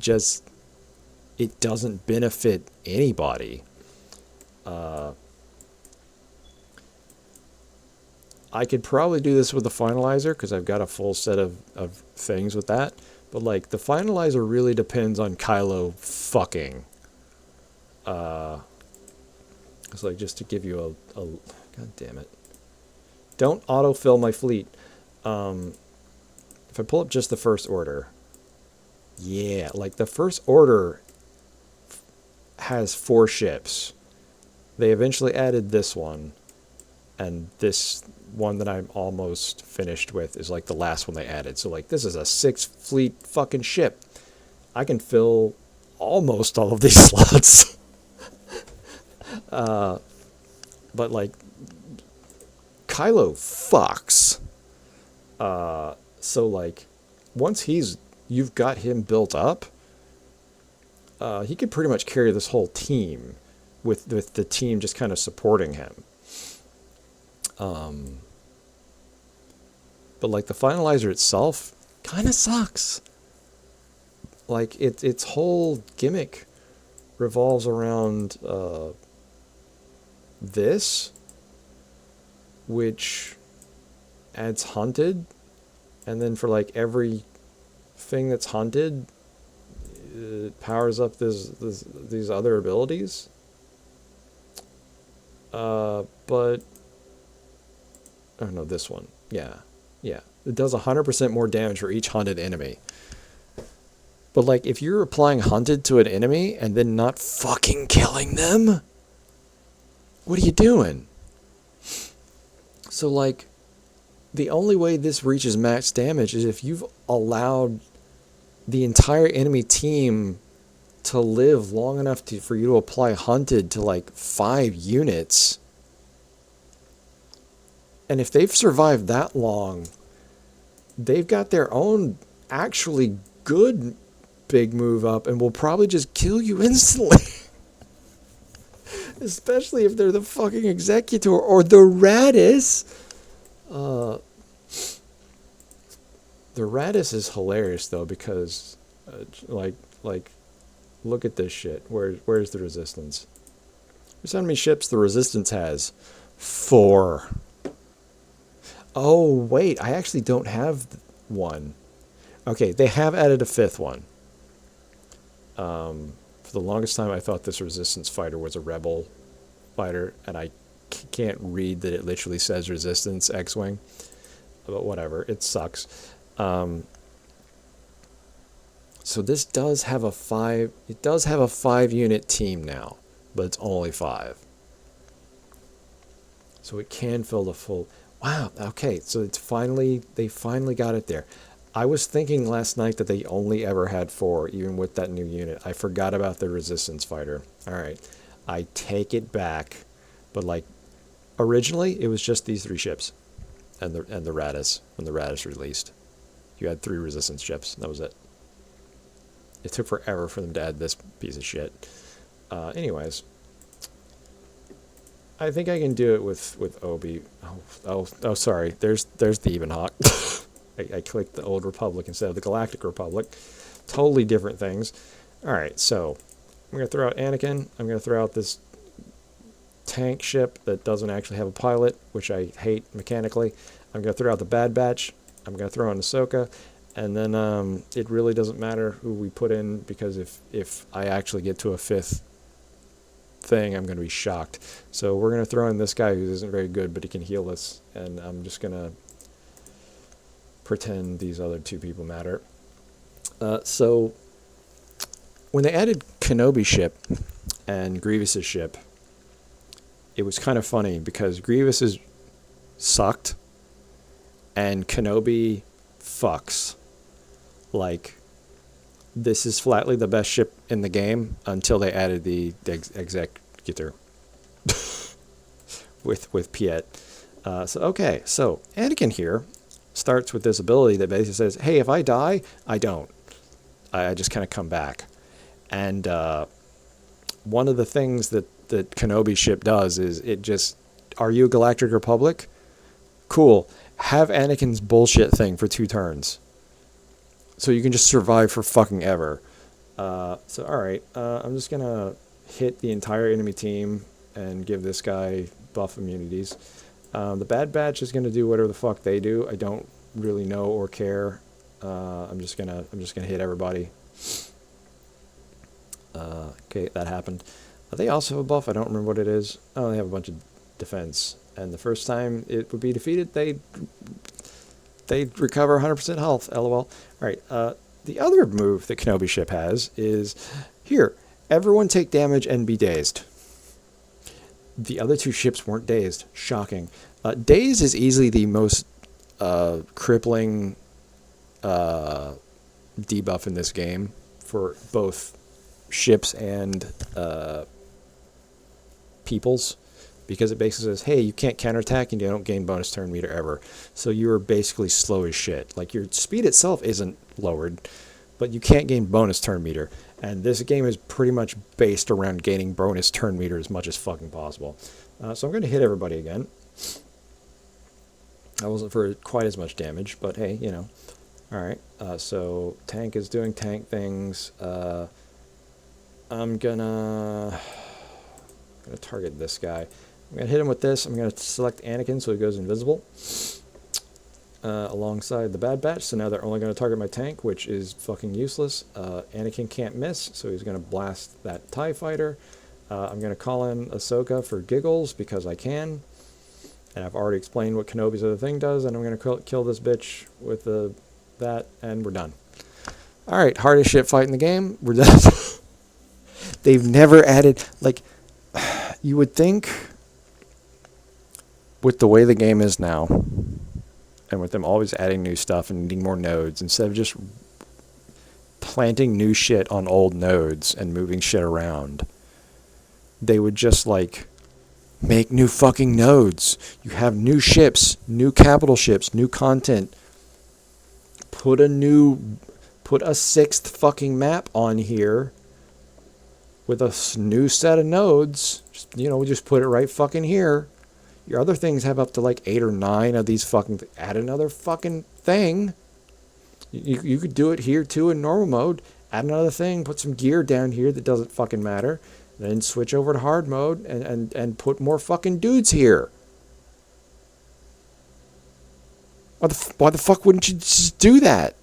doesn't benefit anybody. I could probably do this with the Finalizer because I've got a full set of things with that. But like the Finalizer really depends on Kylo fucking. It's like just to give you a God damn it. Don't autofill my fleet. If I pull up just the First Order, yeah, like the First Order has 4 ships. They eventually added this one, and this one that I'm almost finished with is like the last one they added. So like this is a 6 fleet fucking ship. I can fill almost all of these slots. But like Kylo fucks. So like once you've got him built up, he could pretty much carry this whole team with the team just kind of supporting him. But like the finalizer itself kind of sucks. Like its whole gimmick revolves around this, which adds hunted, and then for like every thing that's hunted, it powers up these other abilities. But oh no, this one, yeah, it does 100% more damage for each hunted enemy. But like, if you're applying hunted to an enemy and then not fucking killing them, what are you doing? So like, the only way this reaches max damage is if you've allowed the entire enemy team to live long enough for you to apply hunted to like 5 units. And if they've survived that long, they've got their own actually good big move up and will probably just kill you instantly. Especially if they're the fucking Executor or the Radis. The Radis is hilarious though, because like look at this shit. Where's the resistance? There's how many ships the resistance has? 4. Oh wait, I actually don't have one. Okay, they have added a 5th one. For the longest time, I thought this resistance fighter was a rebel fighter, and I can't read that it literally says resistance X-wing. But whatever, it sucks. So this does have a 5. It does have a 5-unit team now, but it's only 5. So it can fill the full. Wow. Okay. So they finally got it there. I was thinking last night that they only ever had 4, even with that new unit. I forgot about the resistance fighter. All right, I take it back. But like, originally it was just these 3 ships, and the Radis when the Radis released. You had 3 resistance ships. That was it. It took forever for them to add this piece of shit. Anyways, I think I can do it with Obi. Oh, sorry. There's the Evenhawk. I clicked the Old Republic instead of the Galactic Republic. Totally different things. All right, so I'm going to throw out Anakin. I'm going to throw out this tank ship that doesn't actually have a pilot, which I hate mechanically. I'm going to throw out the Bad Batch. I'm going to throw in Ahsoka. And then it really doesn't matter who we put in, because if I actually get to a 5th thing, I'm going to be shocked. So we're going to throw in this guy who isn't very good, but he can heal us. And I'm just going to pretend these other 2 people matter. So when they added Kenobi's ship and Grievous's ship, it was kind of funny because Grievous's sucked and Kenobi fucks. Like, this is flatly the best ship in the game until they added the Executor with Piet. So Anakin here starts with this ability that basically says, hey, if I die, I don't. I just kind of come back. And one of the things that Kenobi's ship does is it just, are you a Galactic Republic? Cool. Have Anakin's bullshit thing for 2 turns. So you can just survive for fucking ever. So alright, I'm just going to hit the entire enemy team and give this guy buff immunities. The Bad Batch is going to do whatever the fuck they do. I don't really know or care. I'm just gonna hit everybody. Okay, that happened. They also have a buff. I don't remember what it is. Oh, they have a bunch of defense. And the first time it would be defeated, they'd recover 100% health. LOL. All right. The other move that Kenobi ship has is, here, everyone take damage and be dazed. The other two ships weren't dazed. Shocking. Daze is easily the most crippling debuff in this game for both ships and peoples, because it basically says, hey, you can't counterattack and you don't gain bonus turn meter ever. So you're basically slow as shit. Like, your speed itself isn't lowered, but you can't gain bonus turn meter. And this game is pretty much based around gaining bonus turn meter as much as fucking possible. So I'm going to hit everybody again. That wasn't for quite as much damage, but hey, you know. Alright, so tank is doing tank things. I'm gonna target this guy. I'm going to hit him with this. I'm going to select Anakin so he goes invisible alongside the Bad Batch. So now they're only going to target my tank, which is fucking useless. Anakin can't miss, so he's going to blast that TIE fighter. I'm going to call in Ahsoka for giggles because I can. And I've already explained what Kenobi's other thing does, and I'm going to kill this bitch with that, and we're done. Alright, hardest shit fight in the game. We're done. They've never added, like, you would think with the way the game is now, and with them always adding new stuff and needing more nodes, instead of just planting new shit on old nodes and moving shit around, they would just, like, make new fucking nodes. You have new ships, new capital ships, new content. Put a sixth fucking map on here with a new set of nodes. Just put it right fucking here. Your other things have up to like 8 or 9 of these fucking... Add another fucking thing. You could do it here too in normal mode. Add another thing. Put some gear down here that doesn't fucking matter. Then switch over to hard mode and put more fucking dudes here. Why the fuck wouldn't you just do that?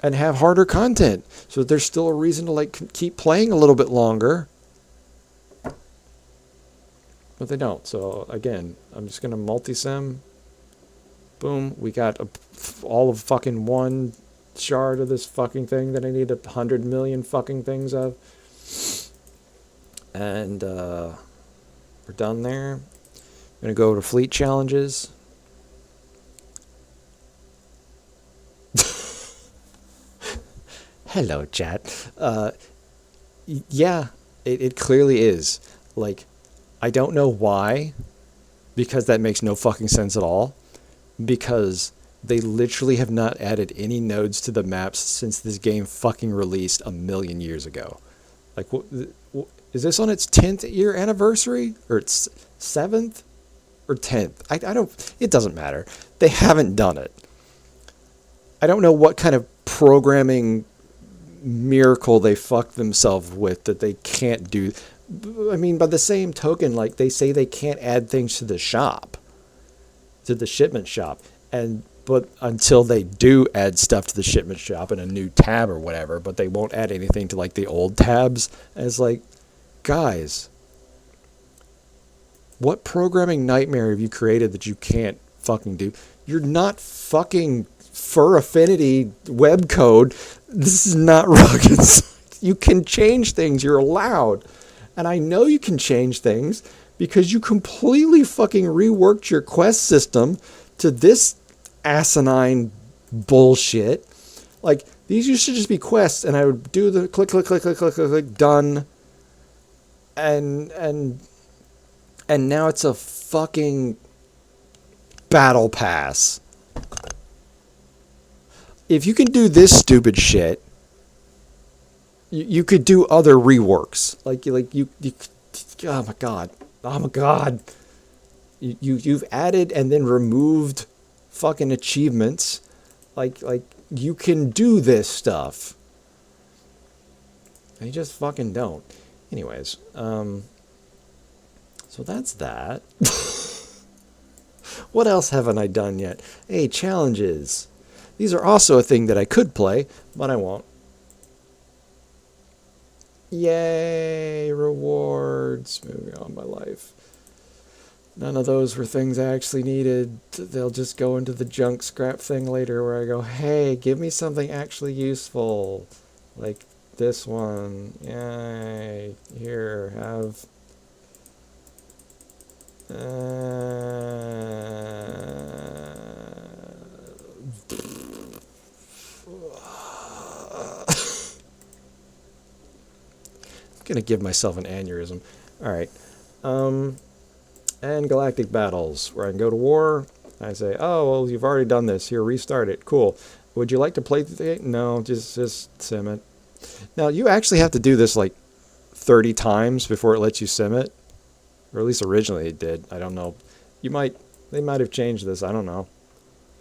And have harder content so that there's still a reason to like keep playing a little bit longer. But they don't. So again, I'm just going to multi-sim. Boom. We got all of fucking one shard of this fucking thing that I need 100 million fucking things of. And we're done there. I'm going to go to fleet challenges. Hello, chat. Yeah, it clearly is. Like, I don't know why, because that makes no fucking sense at all. Because they literally have not added any nodes to the maps since this game fucking released 1 million years ago. Like, is this on its 10th year anniversary? Or its 7th? Or 10th? I don't... It doesn't matter. They haven't done it. I don't know what kind of programming miracle they fucked themselves with that they can't do. I mean, by the same token, like, they say they can't add things to the shop, to the shipment shop, but until they do add stuff to the shipment shop in a new tab or whatever, but they won't add anything to like the old tabs. And it's like, guys, what programming nightmare have you created that you can't fucking do? You're not fucking Fur Affinity web code. This is not rocket science. You can change things. You're allowed. And I know you can change things because you completely fucking reworked your quest system to this asinine bullshit. Like, these used to just be quests, and I would do the click, click, click, click, click, click, click, done. And now it's a fucking battle pass. If you can do this stupid shit, you could do other reworks. Like you oh my god. You've added and then removed fucking achievements. Like you can do this stuff. They just fucking don't. Anyways, so that's that. What else haven't I done yet? Hey, challenges. These are also a thing that I could play, but I won't. Yay, rewards. Moving on my life. None of those were things I actually needed. They'll just go into the junk scrap thing later where I go, hey, give me something actually useful. Like this one. Yay. Here, have... I'm gonna give myself an aneurysm. Alright. And galactic battles, where I can go to war. I say, oh, well, you've already done this. Here, restart it. Cool. Would you like to play the game? No, just sim it. Now, you actually have to do this like 30 times before it lets you sim it. Or at least originally it did. I don't know. They might have changed this. I don't know.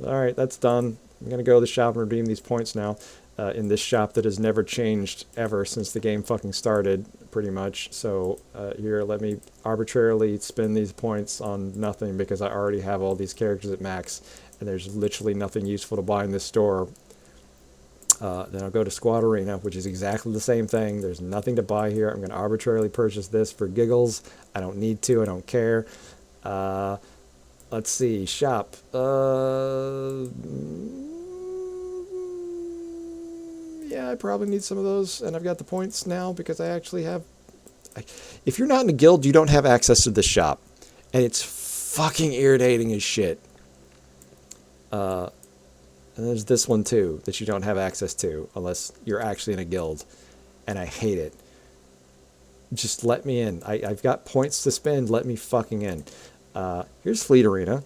Alright, that's done. I'm going to go to the shop and redeem these points now. In this shop that has never changed ever since the game fucking started, pretty much. So here, let me arbitrarily spend these points on nothing because I already have all these characters at max, and there's literally nothing useful to buy in this store. Then I'll go to Squad Arena, which is exactly the same thing. There's nothing to buy here. I'm going to arbitrarily purchase this for giggles. I don't need to. I don't care. Let's see. Shop. Yeah, I probably need some of those, and I've got the points now because I actually have... If you're not in a guild, you don't have access to this shop, and it's fucking irritating as shit. And there's this one, too, that you don't have access to unless you're actually in a guild, and I hate it. Just let me in. I've got points to spend. Let me fucking in. Here's Fleet Arena.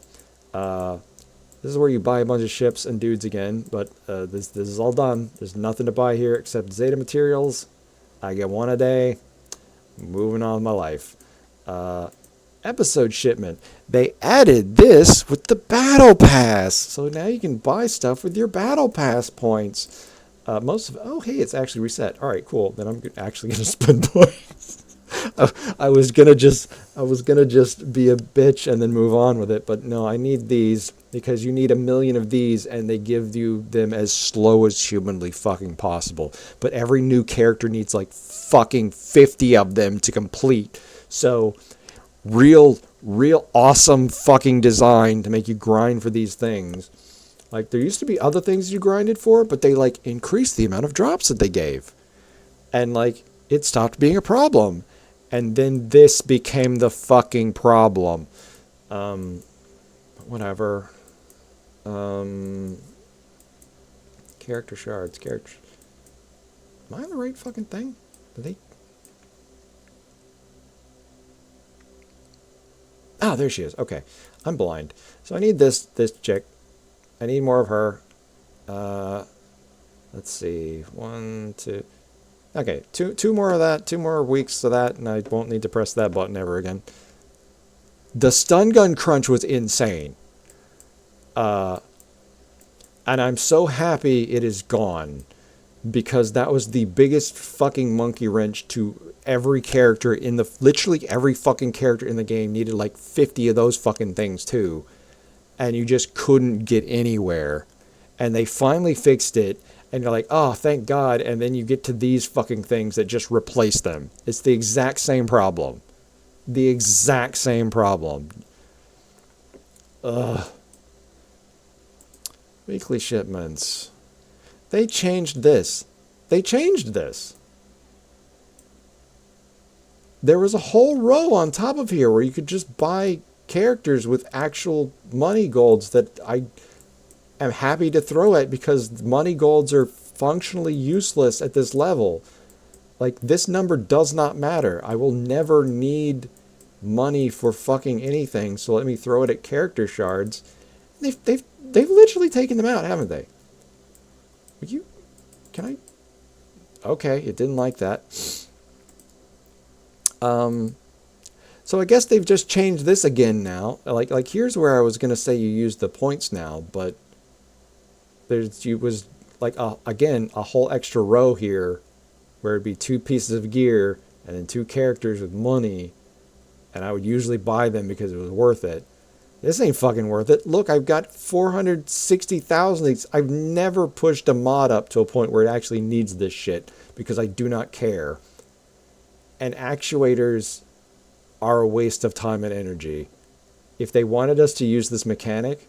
This is where you buy a bunch of ships and dudes again, but this is all done. There's nothing to buy here except Zeta materials. I get one a day. Moving on with my life. Episode shipment. They added this with the Battle Pass, so now you can buy stuff with your Battle Pass points. Oh, hey, it's actually reset. All right, cool. Then I'm actually gonna spend points. I was gonna just be a bitch and then move on with it, but no, I need these because you need 1 million of these, and they give you them as slow as humanly fucking possible. But every new character needs like fucking 50 of them to complete. So, real awesome fucking design to make you grind for these things. Like there used to be other things you grinded for, but they like increased the amount of drops that they gave, and like it stopped being a problem. And then this became the fucking problem. Whatever. Character shards. Am I on the right fucking thing? Ah, there she is. Okay. I'm blind. So I need this chick. I need more of her. Let's see. 1, 2... Okay, two more of that, 2 more weeks of that, and I won't need to press that button ever again. The stun gun crunch was insane. And I'm so happy it is gone, because that was the biggest fucking monkey wrench to every character in the... Literally every fucking character in the game needed like 50 of those fucking things too. And you just couldn't get anywhere. And they finally fixed it. And you're like, oh, thank God. And then you get to these fucking things that just replace them. It's the exact same problem. The exact same problem. Ugh. Weekly shipments. They changed this. There was a whole row on top of here where you could just buy characters with actual money golds that I... I'm happy to throw at because money golds are functionally useless at this level. Like, this number does not matter. I will never need money for fucking anything, so let me throw it at character shards. They've literally taken them out, haven't they? Can I? Okay, it didn't like that. So I guess they've just changed this again now. Like here's where I was gonna say you use the points now, but was like again a whole extra row here where it'd be 2 pieces of gear and then 2 characters with money, and I would usually buy them because it was worth it. This ain't fucking worth it. Look, I've got 460,000. I've never pushed a mod up to a point where it actually needs this shit because I do not care. And actuators are a waste of time and energy. if they wanted us to use this mechanic,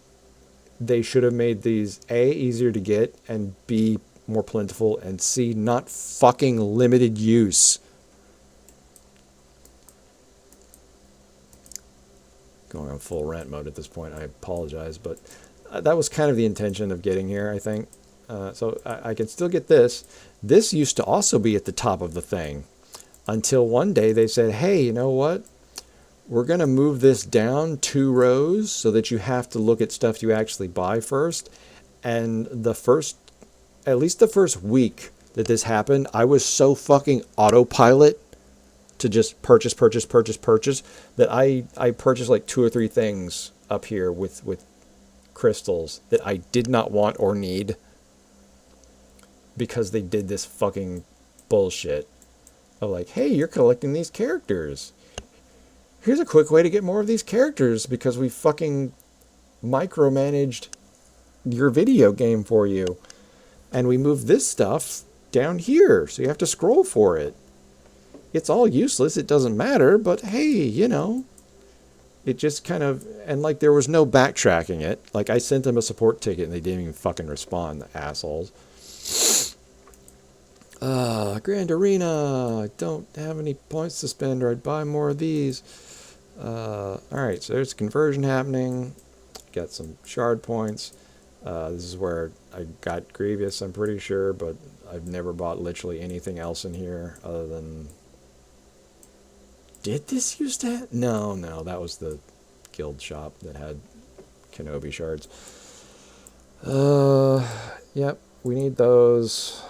they should have made these A, easier to get, and B, more plentiful, and C, not fucking limited use. Going on full rant mode at this point, I apologize, but that was kind of the intention of getting here, I think. So I can still get this. This used to also be at the top of the thing until one day they said, hey, you know what? We're going to move this down 2 rows so that you have to look at stuff you actually buy first. And at least the first week that this happened, I was so fucking autopilot to just purchase that I purchased like 2 or 3 things up here with crystals that I did not want or need because they did this fucking bullshit of like, hey, you're collecting these characters. Here's a quick way to get more of these characters because we fucking micromanaged your video game for you. And we moved this stuff down here, so you have to scroll for it. It's all useless, it doesn't matter, but hey, you know, it just kind of, and like there was no backtracking it. Like I sent them a support ticket and they didn't even fucking respond, the assholes. Grand Arena, I don't have any points to spend or I'd buy more of these. Alright, so there's conversion happening. Got some shard points. This is where I got Grievous, I'm pretty sure, but I've never bought literally anything else in here other than... Did this used to have... No, that was the guild shop that had Kenobi shards. Yep, we need those.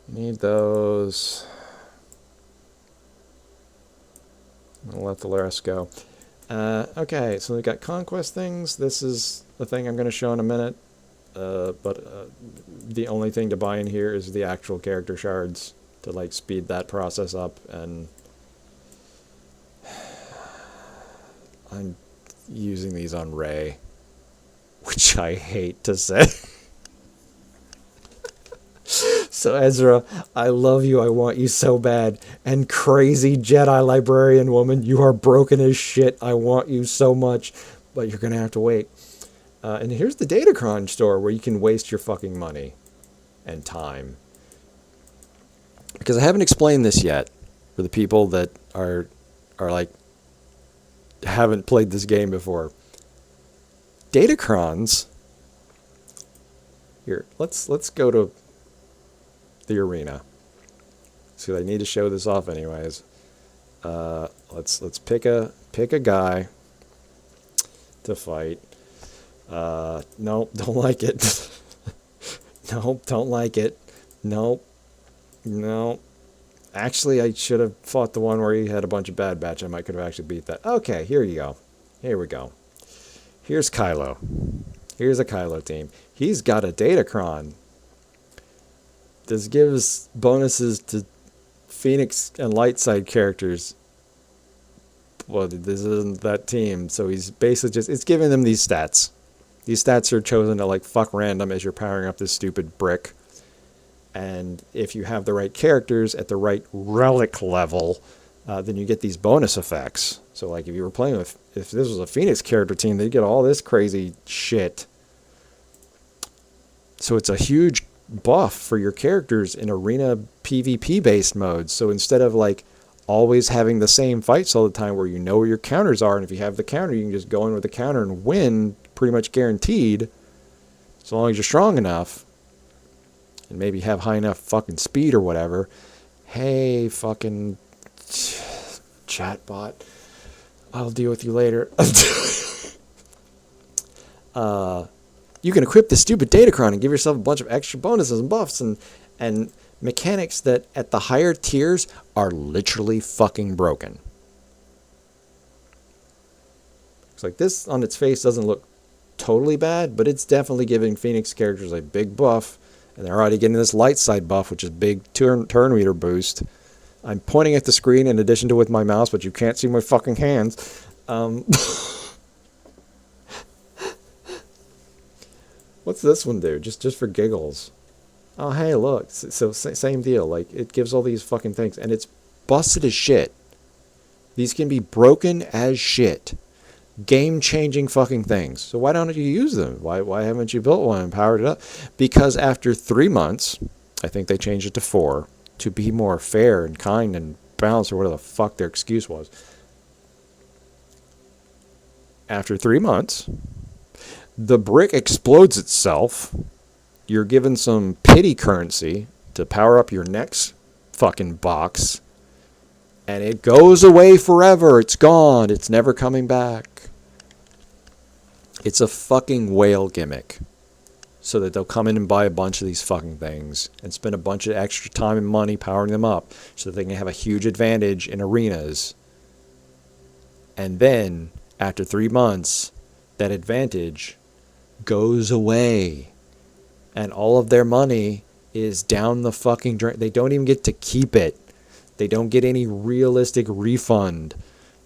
Need those. I'll let the rest go. Okay, so we've got conquest things. This is the thing I'm going to show in a minute. But the only thing to buy in here is the actual character shards to like speed that process up. And I'm using these on Rey, which I hate to say. So Ezra, I love you, I want you so bad. And crazy Jedi librarian woman, you are broken as shit. I want you so much, but you're gonna have to wait. And here's the Datacron store where you can waste your fucking money and time. Because I haven't explained this yet for the people that are like haven't played this game before. Datacrons. Here, let's go to the arena. So I need to show this off anyways. Let's pick a guy to fight. Nope, don't like it. Nope, don't like it. Nope. No. Actually, I should have fought the one where he had a bunch of bad batch. I might could have actually beat that. Okay, here you go. Here we go. Here's Kylo. Here's a Kylo team. He's got a Datacron. This gives bonuses to Phoenix and Lightside characters. Well, this isn't that team, so he's basically just... It's giving them these stats. These stats are chosen to, like, fuck random as you're powering up this stupid brick. And if you have the right characters at the right relic level, then you get these bonus effects. So, like, if you were playing with... If this was a Phoenix character team, they'd get all this crazy shit. So it's a huge buff for your characters in arena PvP based modes. So instead of like always having the same fights all the time where you know where your counters are, and if you have the counter you can just go in with the counter and win pretty much guaranteed, as long as you're strong enough and maybe have high enough fucking speed or whatever. Hey fucking chatbot, I'll deal with you later. You can equip this stupid Datacron and give yourself a bunch of extra bonuses and buffs and mechanics that at the higher tiers are literally fucking broken. It's like this on its face doesn't look totally bad, but it's definitely giving Phoenix characters a big buff, and they're already getting this light side buff, which is big turn meter boost. I'm pointing at the screen in addition to with my mouse, but you can't see my fucking hands. What's this one do? Just for giggles. Oh, hey, look. So same deal. Like, it gives all these fucking things. And it's busted as shit. These can be broken as shit. Game-changing fucking things. So why don't you use them? Why haven't you built one and powered it up? Because after 3 months, I think they changed it to 4, to be more fair and kind and balanced, or whatever the fuck their excuse was. After 3 months, the brick explodes itself. You're given some pity currency to power up your next fucking box. And it goes away forever. It's gone. It's never coming back. It's a fucking whale gimmick. So that they'll come in and buy a bunch of these fucking things and spend a bunch of extra time and money powering them up so that they can have a huge advantage in arenas. And then, after 3 months, that advantage goes away. And all of their money is down the fucking drain. They don't even get to keep it. They don't get any realistic refund.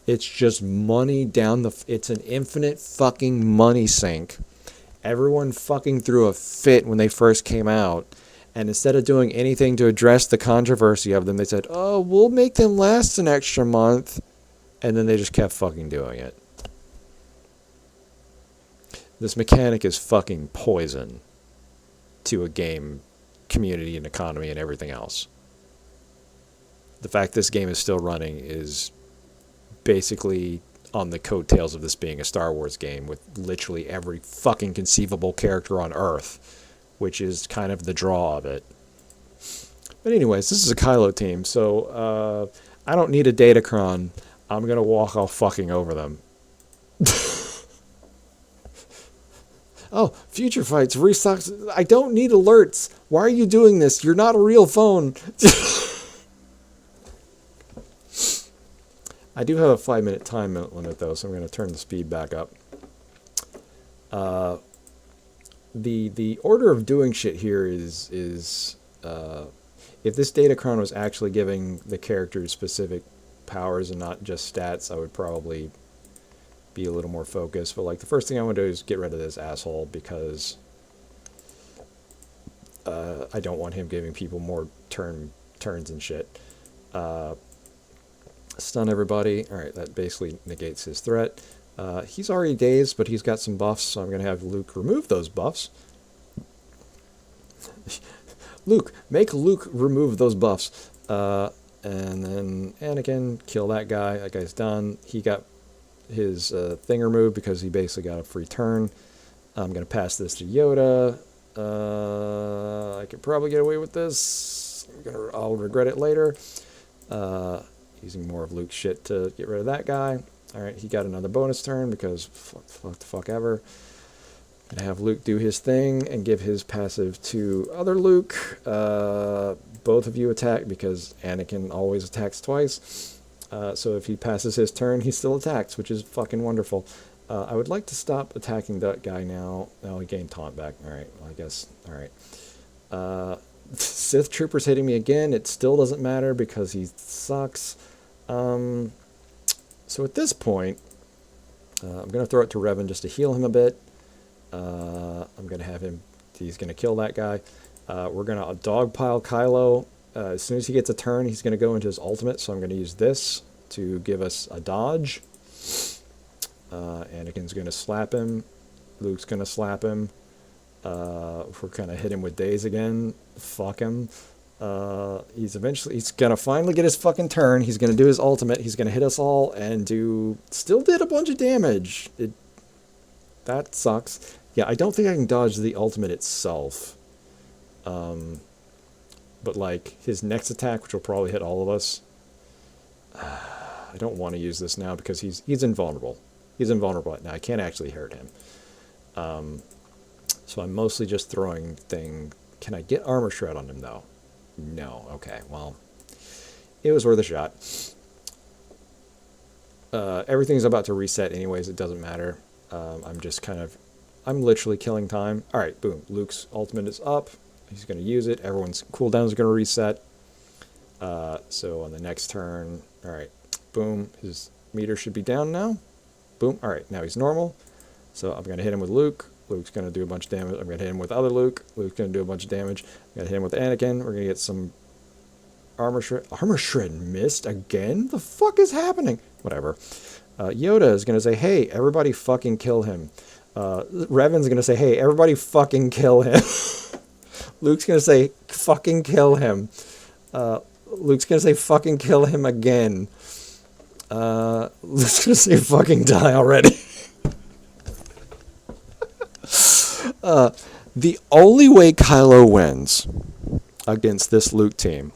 It's just money down the... It's an infinite fucking money sink. Everyone fucking threw a fit when they first came out. And instead of doing anything to address the controversy of them, they said, oh, we'll make them last an extra month. And then they just kept fucking doing it. This mechanic is fucking poison to a game community and economy and everything else. The fact this game is still running is basically on the coattails of this being a Star Wars game with literally every fucking conceivable character on Earth, which is kind of the draw of it. But anyways, this is a Kylo team, so I don't need a Datacron. I'm going to walk all fucking over them. Oh, Future Fights, restocks. I don't need alerts. Why are you doing this? You're not a real phone. I do have a 5-minute time limit, though, so I'm going to turn the speed back up. The order of doing shit here is if this Datacron was actually giving the characters specific powers and not just stats, I would probably be a little more focused. But like the first thing I want to do is get rid of this asshole because I don't want him giving people more turns and shit. Stun everybody. Alright, that basically negates his threat. He's already dazed, but he's got some buffs, so I'm going to have Luke remove those buffs. Luke, make Luke remove those buffs. And then Anakin, kill that guy. That guy's done. He got his thing removed because he basically got a free turn. I'm going to pass this to Yoda. I could probably get away with this. I'll regret it later. Using more of Luke's shit to get rid of that guy. Alright, he got another bonus turn because fuck the fuck ever. Gonna have Luke do his thing and give his passive to other Luke. Both of you attack because Anakin always attacks twice. So if he passes his turn, he still attacks, which is fucking wonderful. I would like to stop attacking that guy now. Oh, he gained taunt back. Alright, well, I guess. Alright. Sith Trooper's hitting me again. It still doesn't matter because he sucks. So at this point, I'm going to throw it to Revan just to heal him a bit. I'm going to have him, he's going to kill that guy. We're going to dogpile Kylo. As soon as he gets a turn, he's going to go into his ultimate, so I'm going to use this to give us a dodge. Anakin's going to slap him. Luke's going to slap him. We're going to hit him with daze again. Fuck him. He's going to finally get his fucking turn. He's going to do his ultimate. He's going to hit us all and still did a bunch of damage. That sucks. Yeah, I don't think I can dodge the ultimate itself. But like his next attack, which will probably hit all of us. I don't want to use this now because he's invulnerable. He's invulnerable now. I can't actually hurt him. So I'm mostly just throwing thing. Can I get armor shred on him though? No. Okay. Well, it was worth a shot. Everything's about to reset anyways. It doesn't matter. I'm literally killing time. All right. Boom. Luke's ultimate is up. He's going to use it. Everyone's cooldown is going to reset. So on the next turn, all right. Boom. His meter should be down now. Boom. All right. Now he's normal. So I'm going to hit him with Luke. Luke's going to do a bunch of damage. I'm going to hit him with other Luke. Luke's going to do a bunch of damage. I'm going to hit him with Anakin. We're going to get some armor shred. Armor shred missed again? The fuck is happening? whatever. Yoda is going to say, hey, everybody fucking kill him. Revan's going to say, hey, everybody fucking kill him. Luke's going to say, fucking kill him. Luke's going to say, fucking kill him again. Luke's going to say, fucking die already. The only way Kylo wins against this Luke team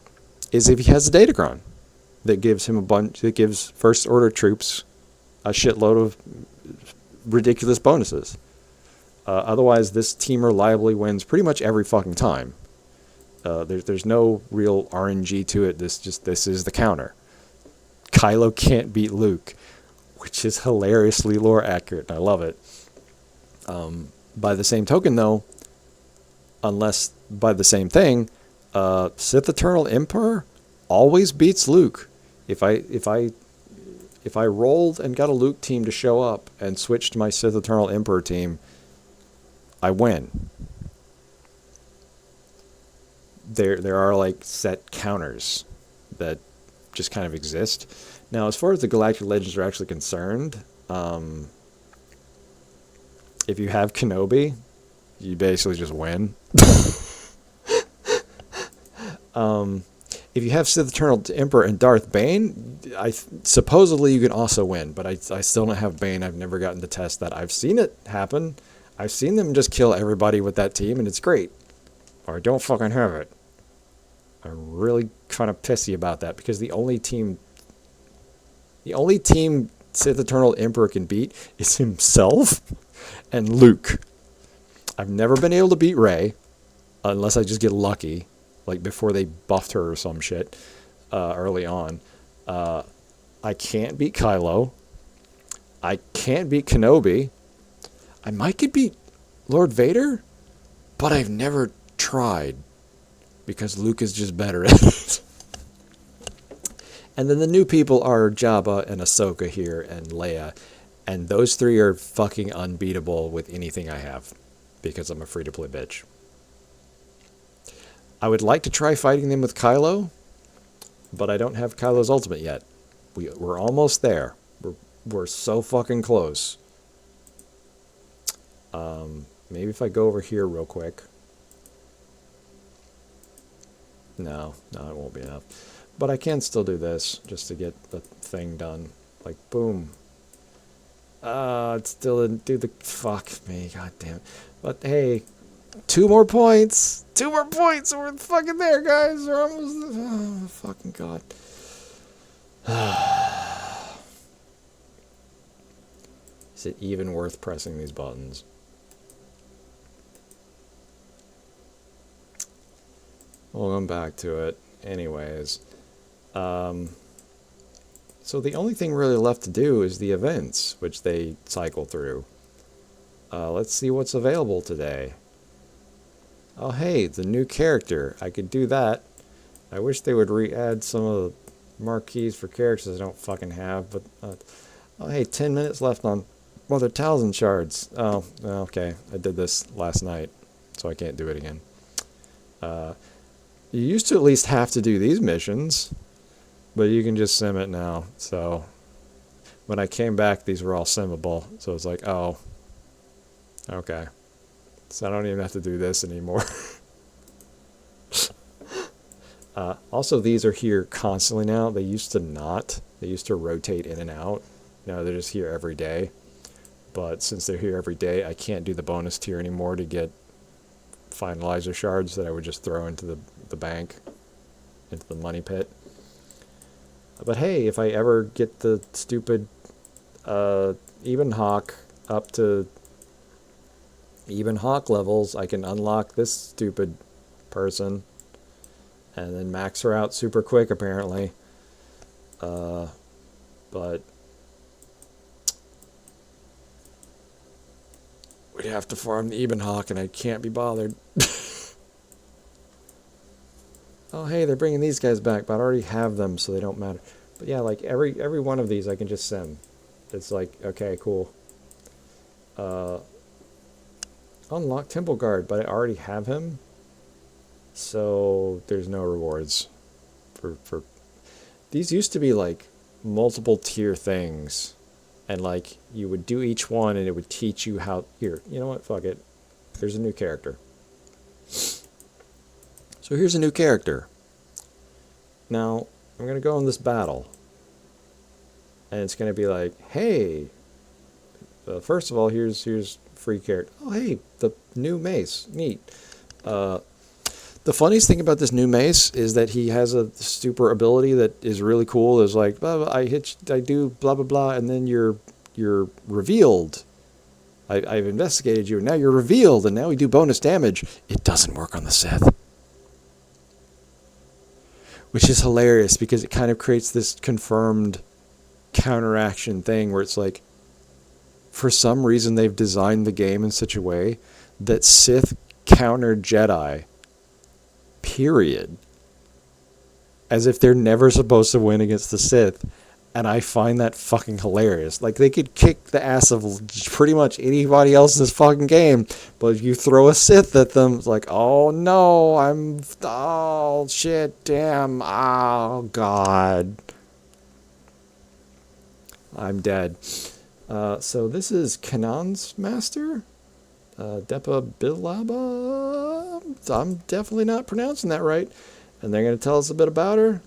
is if he has a Datacron that gives him that gives First Order troops a shitload of ridiculous bonuses. Otherwise, this team reliably wins pretty much every fucking time. There's no real RNG to it. This is the counter. Kylo can't beat Luke, which is hilariously lore accurate, and I love it. By the same token, though, unless by the same thing, Sith Eternal Emperor always beats Luke. If I rolled and got a Luke team to show up and switched to my Sith Eternal Emperor team, I win. There are like set counters that just kind of exist. Now, as far as the Galactic Legends are actually concerned, if you have Kenobi, you basically just win. If you have Sith Eternal Emperor and Darth Bane, supposedly you can also win, but I still don't have Bane. I've never gotten to test that. I've seen it happen. I've seen them just kill everybody with that team, and it's great. Or I don't fucking have it. I'm really kind of pissy about that, because the only team Sith Eternal Emperor can beat is himself and Luke. I've never been able to beat Rey, unless I just get lucky, like before they buffed her or some shit early on. I can't beat Kylo. I can't beat Kenobi. I might could beat Lord Vader, but I've never tried, because Luke is just better at it. And then the new people are Jabba and Ahsoka here and Leia, and those three are fucking unbeatable with anything I have, because I'm a free-to-play bitch. I would like to try fighting them with Kylo, but I don't have Kylo's ultimate yet. We're almost there. We're so fucking close. Maybe if I go over here real quick. No, it won't be enough. But I can still do this, just to get the thing done. Like, boom. It still didn't do the... Fuck me, god damn it. But hey, 2 more points! 2 more points, and we're fucking there, guys! We're almost... Oh, fucking god. Is it even worth pressing these buttons? We'll come back to it. Anyways. So the only thing really left to do is the events, which they cycle through. Let's see what's available today. Oh, hey, the new character. I could do that. I wish they would re-add some of the marquees for characters I don't fucking have. But oh, hey, 10 minutes left on Mother Talzin shards. Oh, okay. I did this last night, so I can't do it again. You used to at least have to do these missions, but you can just sim it now. So when I came back, these were all simmable. So it's like, oh, okay. So I don't even have to do this anymore. Also, these are here constantly now. They used to not. They used to rotate in and out. Now they're just here every day. But since they're here every day, I can't do the bonus tier anymore to get finalizer shards that I would just throw into the bank, into the money pit. But hey, if I ever get the stupid even hawk up to even hawk levels, I can unlock this stupid person and then max her out super quick, apparently. But we'd have to farm the even hawk, and I can't be bothered. Oh, hey, they're bringing these guys back, but I already have them, so they don't matter. But yeah, like every one of these I can just sim. It's like, okay, cool. Unlock Temple Guard, but I already have him, so there's no rewards for these. Used to be like multiple tier things, and like you would do each one, and it would teach you how. Here, you know what? Fuck it. Here's a new character. So here's a new character. Now I'm gonna go in this battle, and it's gonna be like, hey. First of all, here's free character. Oh, hey, the new mace. Neat. The funniest thing about this new mace is that he has a super ability that is really cool. It's like, blah, blah, I do blah blah blah, and then you're revealed. I've investigated you, and now you're revealed, and now we do bonus damage. It doesn't work on the Sith, which is hilarious because it kind of creates this confirmed counteraction thing where it's like, for some reason they've designed the game in such a way that Sith counter Jedi. Period. As if they're never supposed to win against the Sith. And I find that fucking hilarious. Like, they could kick the ass of pretty much anybody else in this fucking game, but if you throw a Sith at them, it's like, oh no, oh shit, damn, oh god. I'm dead. So this is Kanan's master? Depa Bilaba? I'm definitely not pronouncing that right. And they're going to tell us a bit about her.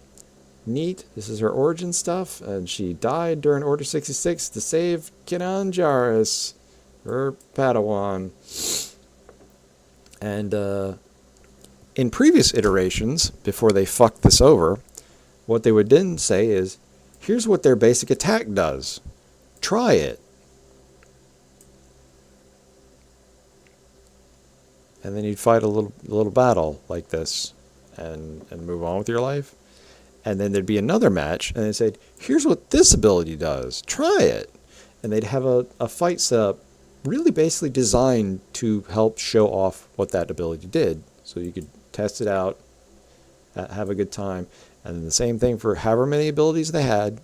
Neat. This is her origin stuff. And she died during Order 66 to save Kanan Jarrus, her Padawan. And in previous iterations, before they fucked this over, what they would then say is, here's what their basic attack does. Try it. And then you'd fight a little battle like this and move on with your life. And then there'd be another match, and they'd say, here's what this ability does. Try it. And they'd have a fight set up really basically designed to help show off what that ability did. So you could test it out, have a good time. And then the same thing for however many abilities they had.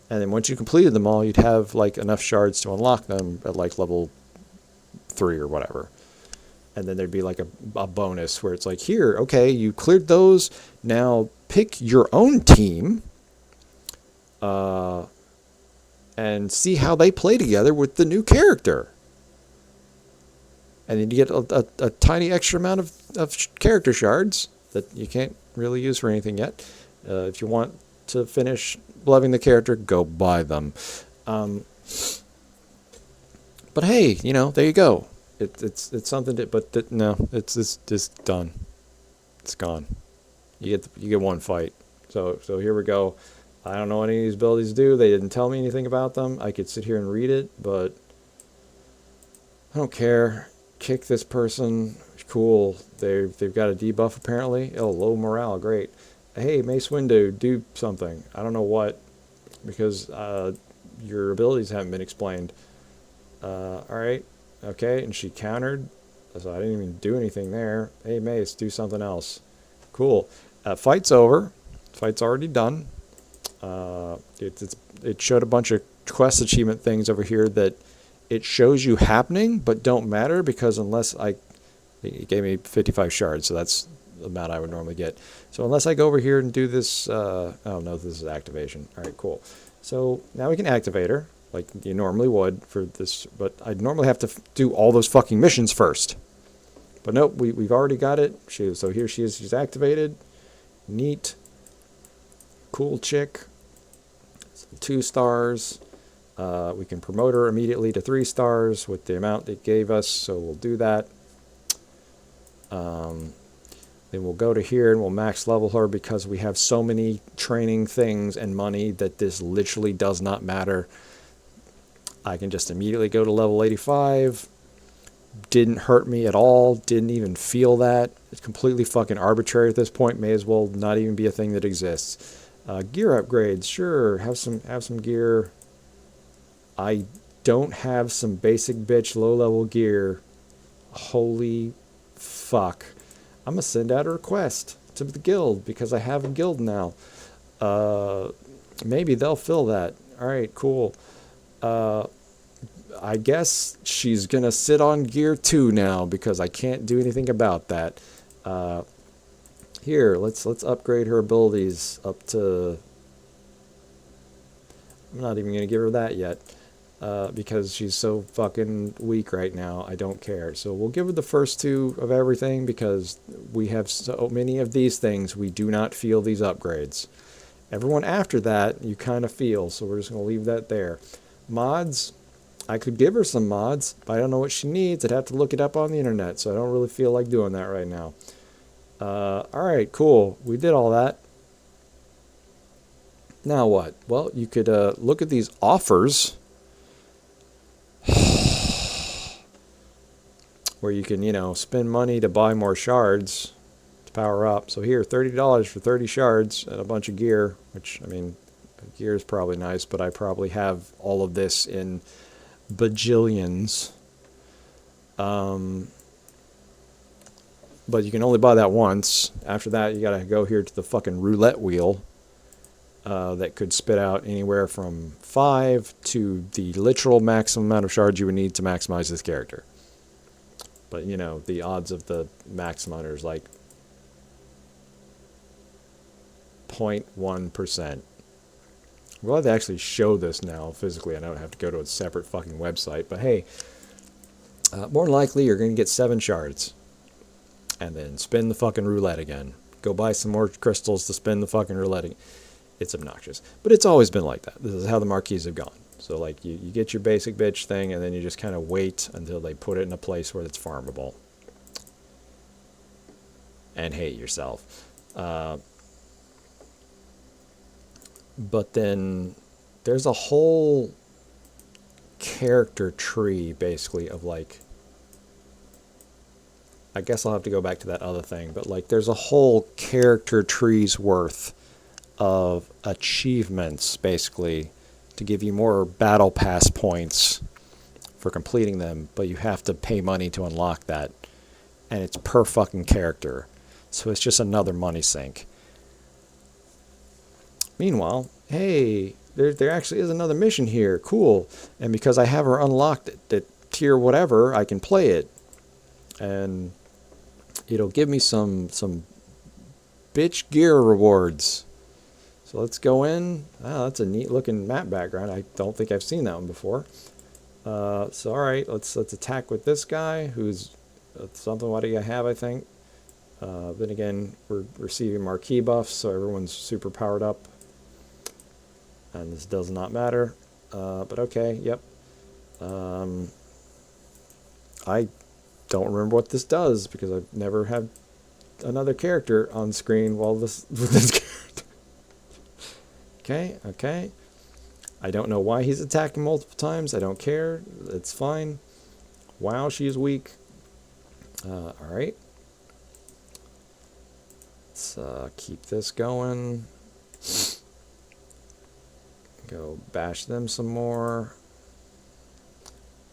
And then once you completed them all, you'd have like enough shards to unlock them at like level 3 or whatever. And then there'd be like a bonus where it's like, here, okay, you cleared those. Now pick your own team and see how they play together with the new character. And then you get a tiny extra amount of character shards that you can't really use for anything yet. If you want to finish loving the character, go buy them. But hey, you know, there you go. It's something to, but no, it's just done. It's gone. You get one fight. So here we go. I don't know what any of these abilities do. They didn't tell me anything about them. I could sit here and read it, but I don't care. Kick this person. Cool. They've got a debuff apparently. Oh, low morale. Great. Hey, Mace Windu, do something. I don't know what, because your abilities haven't been explained. All right. Okay, and she countered, so I didn't even do anything there. Hey, Mace, do something else. Cool. Fight's over. Fight's already done. It showed a bunch of quest achievement things over here that it shows you happening, but don't matter, because unless it gave me 55 shards, so that's the amount I would normally get. So unless I go over here and do this, oh no, this is activation. All right, cool. So now we can activate her, like you normally would for this, but I'd normally have to do all those fucking missions first. But nope, we've already got it. So here she is, she's activated. Neat. Cool chick. 2 stars. We can promote her immediately to 3 stars with the amount it gave us, so we'll do that. Then we'll go to here and we'll max level her, because we have so many training things and money that this literally does not matter. I can just immediately go to level 85. Didn't hurt me at all. Didn't even feel that. It's completely fucking arbitrary at this point. May as well not even be a thing that exists. Gear upgrades, sure. Have some gear. I don't have some basic bitch low level gear. Holy fuck. I'm gonna send out a request to the guild, because I have a guild now. Maybe they'll fill that. Alright, cool. I guess she's gonna sit on gear 2 now, because I can't do anything about that. Here, let's upgrade her abilities up to I'm not even going to give her that yet. Because she's so fucking weak right now, I don't care. So we'll give her the first 2 of everything because we have so many of these things, we do not feel these upgrades. Everyone after that, you kind of feel, so we're just going to leave that there. Mods, I could give her some mods, but I don't know what she needs. I'd have to look it up on the internet, so I don't really feel like doing that right now. Alright, cool. We did all that. Now what? Well, you could look at these offers where you can, spend money to buy more shards to power up. So here, $30 for 30 shards and a bunch of gear, which, I mean, gear is probably nice, but I probably have all of this in bajillions. But you can only buy that once. After that, you gotta go here to the fucking roulette wheel that could spit out anywhere from 5 to the literal maximum amount of shards you would need to maximize this character. But, the odds of the maximum is like 0.1%. I'm glad they actually show this now physically. I don't have to go to a separate fucking website. But hey, more than likely you're going to get 7 shards. And then spin the fucking roulette again. Go buy some more crystals to spin the fucking roulette again. It's obnoxious. But it's always been like that. This is how the marquees have gone. So, like, you get your basic bitch thing, and then you just kind of wait until they put it in a place where it's farmable. And hate yourself. But then there's a whole character tree, basically, of, like... I guess I'll have to go back to that other thing. But, like, there's a whole character tree's worth of achievements, basically, to give you more battle pass points for completing them, but you have to pay money to unlock that, and it's per fucking character, so it's just another money sink. Meanwhile, hey, there actually is another mission here, cool, and because I have her unlocked at tier whatever, I can play it, and it'll give me some bitch gear rewards. So let's go in. Oh, that's a neat looking map background. I don't think I've seen that one before. So all right, let's attack with this guy who's something. What do you have? I think. Then again, we're receiving marquee buffs, so everyone's super powered up, and this does not matter. But okay, yep. I don't remember what this does because I've never had another character on screen while with this character. Okay. I don't know why he's attacking multiple times. I don't care. It's fine. Wow, she's weak. Alright. Let's keep this going. Go bash them some more.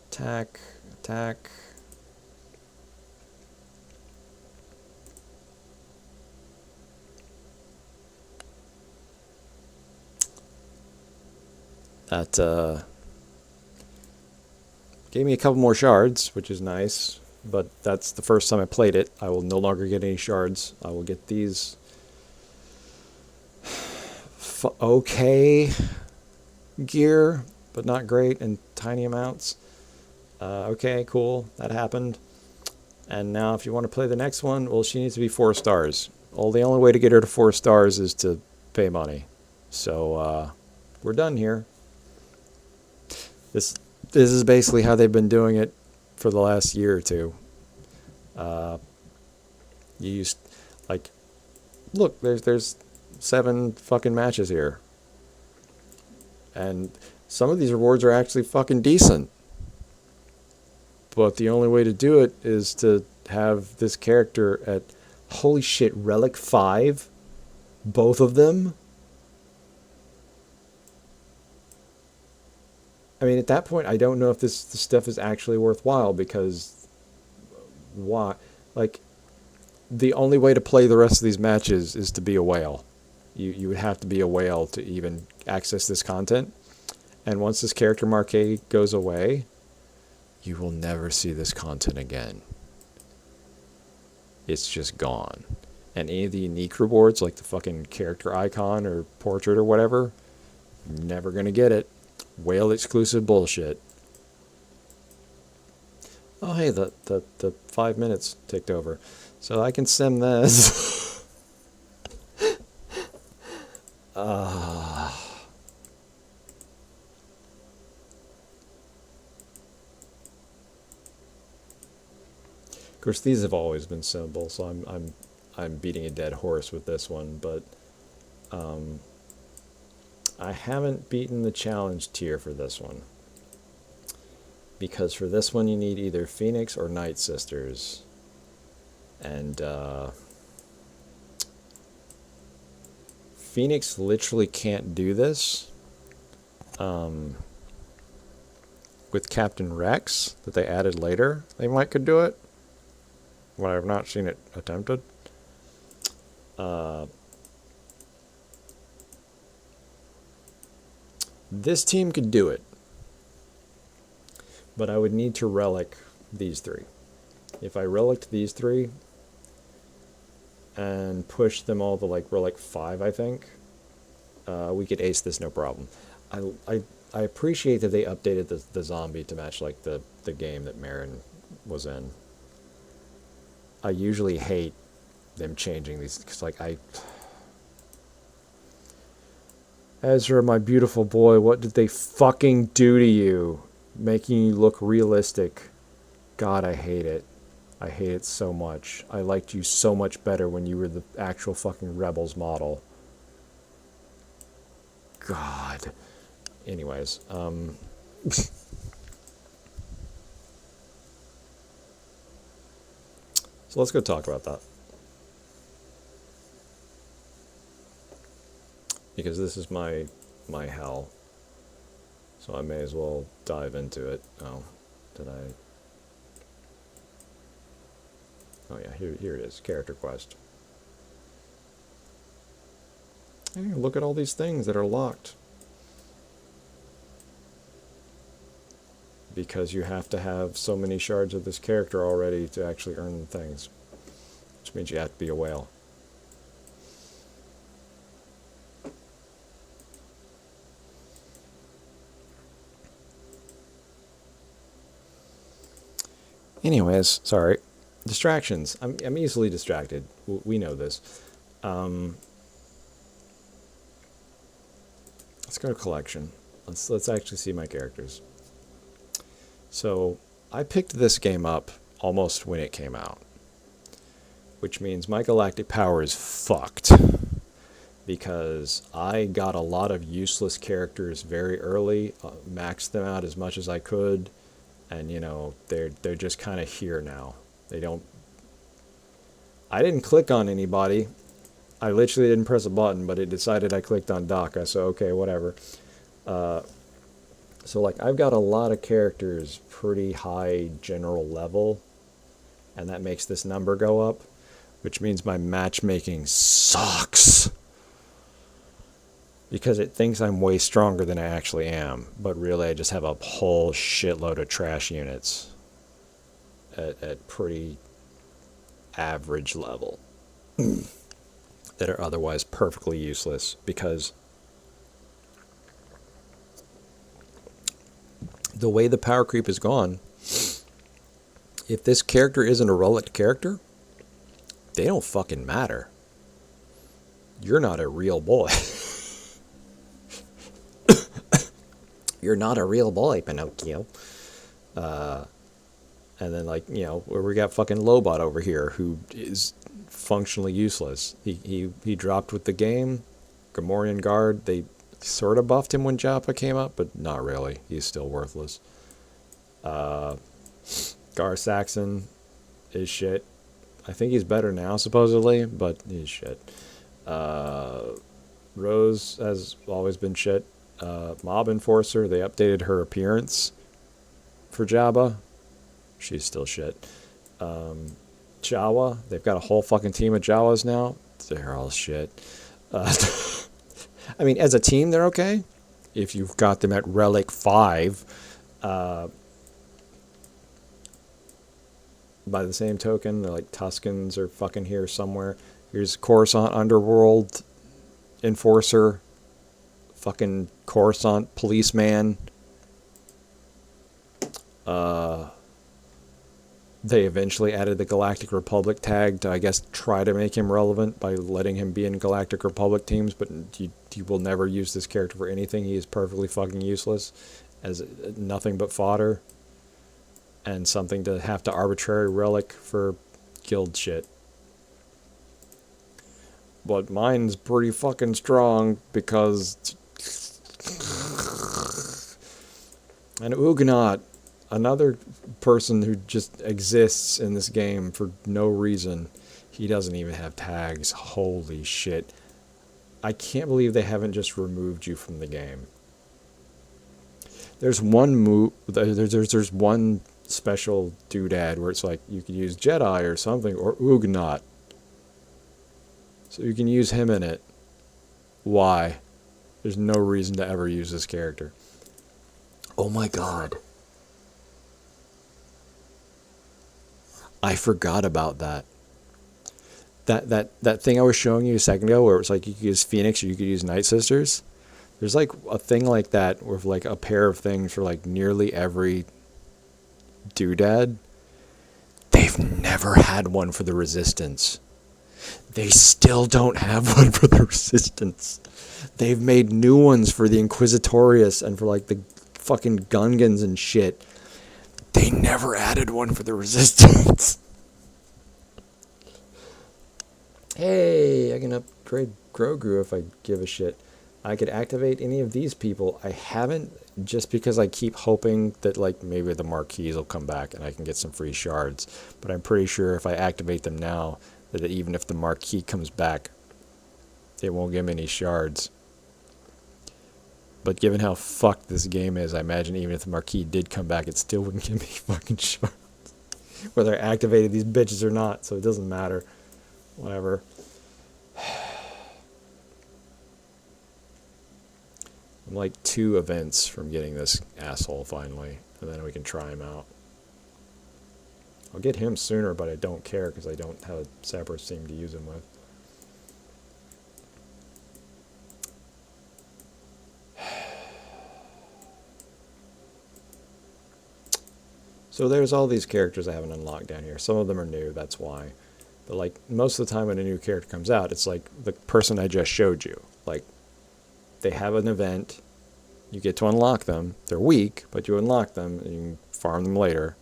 Attack. That gave me a couple more shards, which is nice, but that's the first time I played it. I will no longer get any shards. I will get these okay gear, but not great in tiny amounts. Okay, cool, that happened. And now if you want to play the next one, well, she needs to be 4 stars. Well, the only way to get her to 4 stars is to pay money. So we're done here. This is basically how they've been doing it for the last year or two. You used, like, look, there's 7 fucking matches here. And some of these rewards are actually fucking decent. But the only way to do it is to have this character at, holy shit, Relic 5? Both of them? I mean, at that point, I don't know if this stuff is actually worthwhile, because why? Like, the only way to play the rest of these matches is to be a whale. You would have to be a whale to even access this content. And once this character marquee goes away, you will never see this content again. It's just gone. And any of the unique rewards, like the fucking character icon or portrait or whatever, Never gonna get it. Whale exclusive bullshit. Oh, hey, the 5 minutes ticked over. So I can sim this. Of course, these have always been simple, so I'm beating a dead horse with this one, but I haven't beaten the challenge tier for this one. Because for this one you need either Phoenix or Night Sisters. And Phoenix literally can't do this. With Captain Rex that they added later, they might could do it. But I've not seen it attempted. This team could do it. But I would need to relic these three. If I relicked these three and pushed them all to like relic 5, I think, we could ace this no problem. I appreciate that they updated the zombie to match like the game that Marin was in. I usually hate them changing these because like Ezra, my beautiful boy, what did they fucking do to you? Making you look realistic. God, I hate it. I hate it so much. I liked you so much better when you were the actual fucking Rebels model. God. Anyways, so let's go talk about that. Because this is my hell. So I may as well dive into it. Oh, did I? Oh yeah, here it is, character quest. Hey, look at all these things that are locked. Because you have to have so many shards of this character already to actually earn the things. Which means you have to be a whale. Anyways, sorry. Distractions. I'm easily distracted. We know this. Let's go to collection. Let's actually see my characters. So I picked this game up almost when it came out, which means my galactic power is fucked because I got a lot of useless characters very early, maxed them out as much as I could. And you know, they're just kind of here now. They don't. I didn't click on anybody. I literally didn't press a button, but it decided I clicked on Doc. I said, okay, whatever. So like I've got a lot of characters pretty high general level, and that makes this number go up, which means my matchmaking sucks. Because it thinks I'm way stronger than I actually am, but really I just have a whole shitload of trash units at pretty average level that are otherwise perfectly useless because the way the power creep is gone, if this character isn't a relic character, they don't fucking matter. You're not a real boy. You're not a real boy, Pinocchio. And then, like, you know, we got fucking Lobot over here, who is functionally useless. He dropped with the game. Gamorrean Guard, they sort of buffed him when Joppa came up, but not really. He's still worthless. Gar Saxon is shit. I think he's better now, supposedly, but he's shit. Rose has always been shit. Mob Enforcer, they updated her appearance for Jabba. She's still shit. Jawa, they've got a whole fucking team of Jawas now. They're all shit. I mean, as a team, they're okay. If you've got them at Relic 5, by the same token, they're like Tuscans are fucking here somewhere. Here's Coruscant Underworld Enforcer. Fucking Coruscant policeman. They eventually added the Galactic Republic tag to, I guess, try to make him relevant by letting him be in Galactic Republic teams, but you will never use this character for anything. He is perfectly fucking useless as nothing but fodder and something to have to arbitrary relic for guild shit. But mine's pretty fucking strong because... And Ugnaught, another person who just exists in this game for no reason. He doesn't even have tags. Holy shit. I can't believe they haven't just removed you from the game. There's one move, there's one special doodad where it's like you could use Jedi or something, or Ugnaught. So you can use him in it. Why? There's no reason to ever use this character. Oh my god. I forgot about that. That thing I was showing you a second ago where it was like you could use Phoenix or you could use Night Sisters. There's like a thing like that with like a pair of things for like nearly every doodad. They've never had one for the Resistance. They still don't have one for the Resistance. They've made new ones for the Inquisitorius and for like the fucking Gungans and shit. They never added one for the Resistance. Hey, I can upgrade Grogu if I give a shit. I could activate any of these people. I haven't, just because I keep hoping that like maybe the Marquis will come back and I can get some free shards. But I'm pretty sure if I activate them now, that even if the Marquis comes back, it won't give me any shards. But given how fucked this game is, I imagine even if the Marquis did come back, it still wouldn't give me fucking shards. Whether I activated these bitches or not, so it doesn't matter. Whatever. I'm like 2 events from getting this asshole finally, and then we can try him out. I'll get him sooner, but I don't care because I don't have a separate team to use him with. So there's all these characters I haven't unlocked down here. Some of them are new, that's why. But like most of the time when a new character comes out, it's like the person I just showed you. Like they have an event, you get to unlock them. They're weak, but you unlock them and you can farm them later.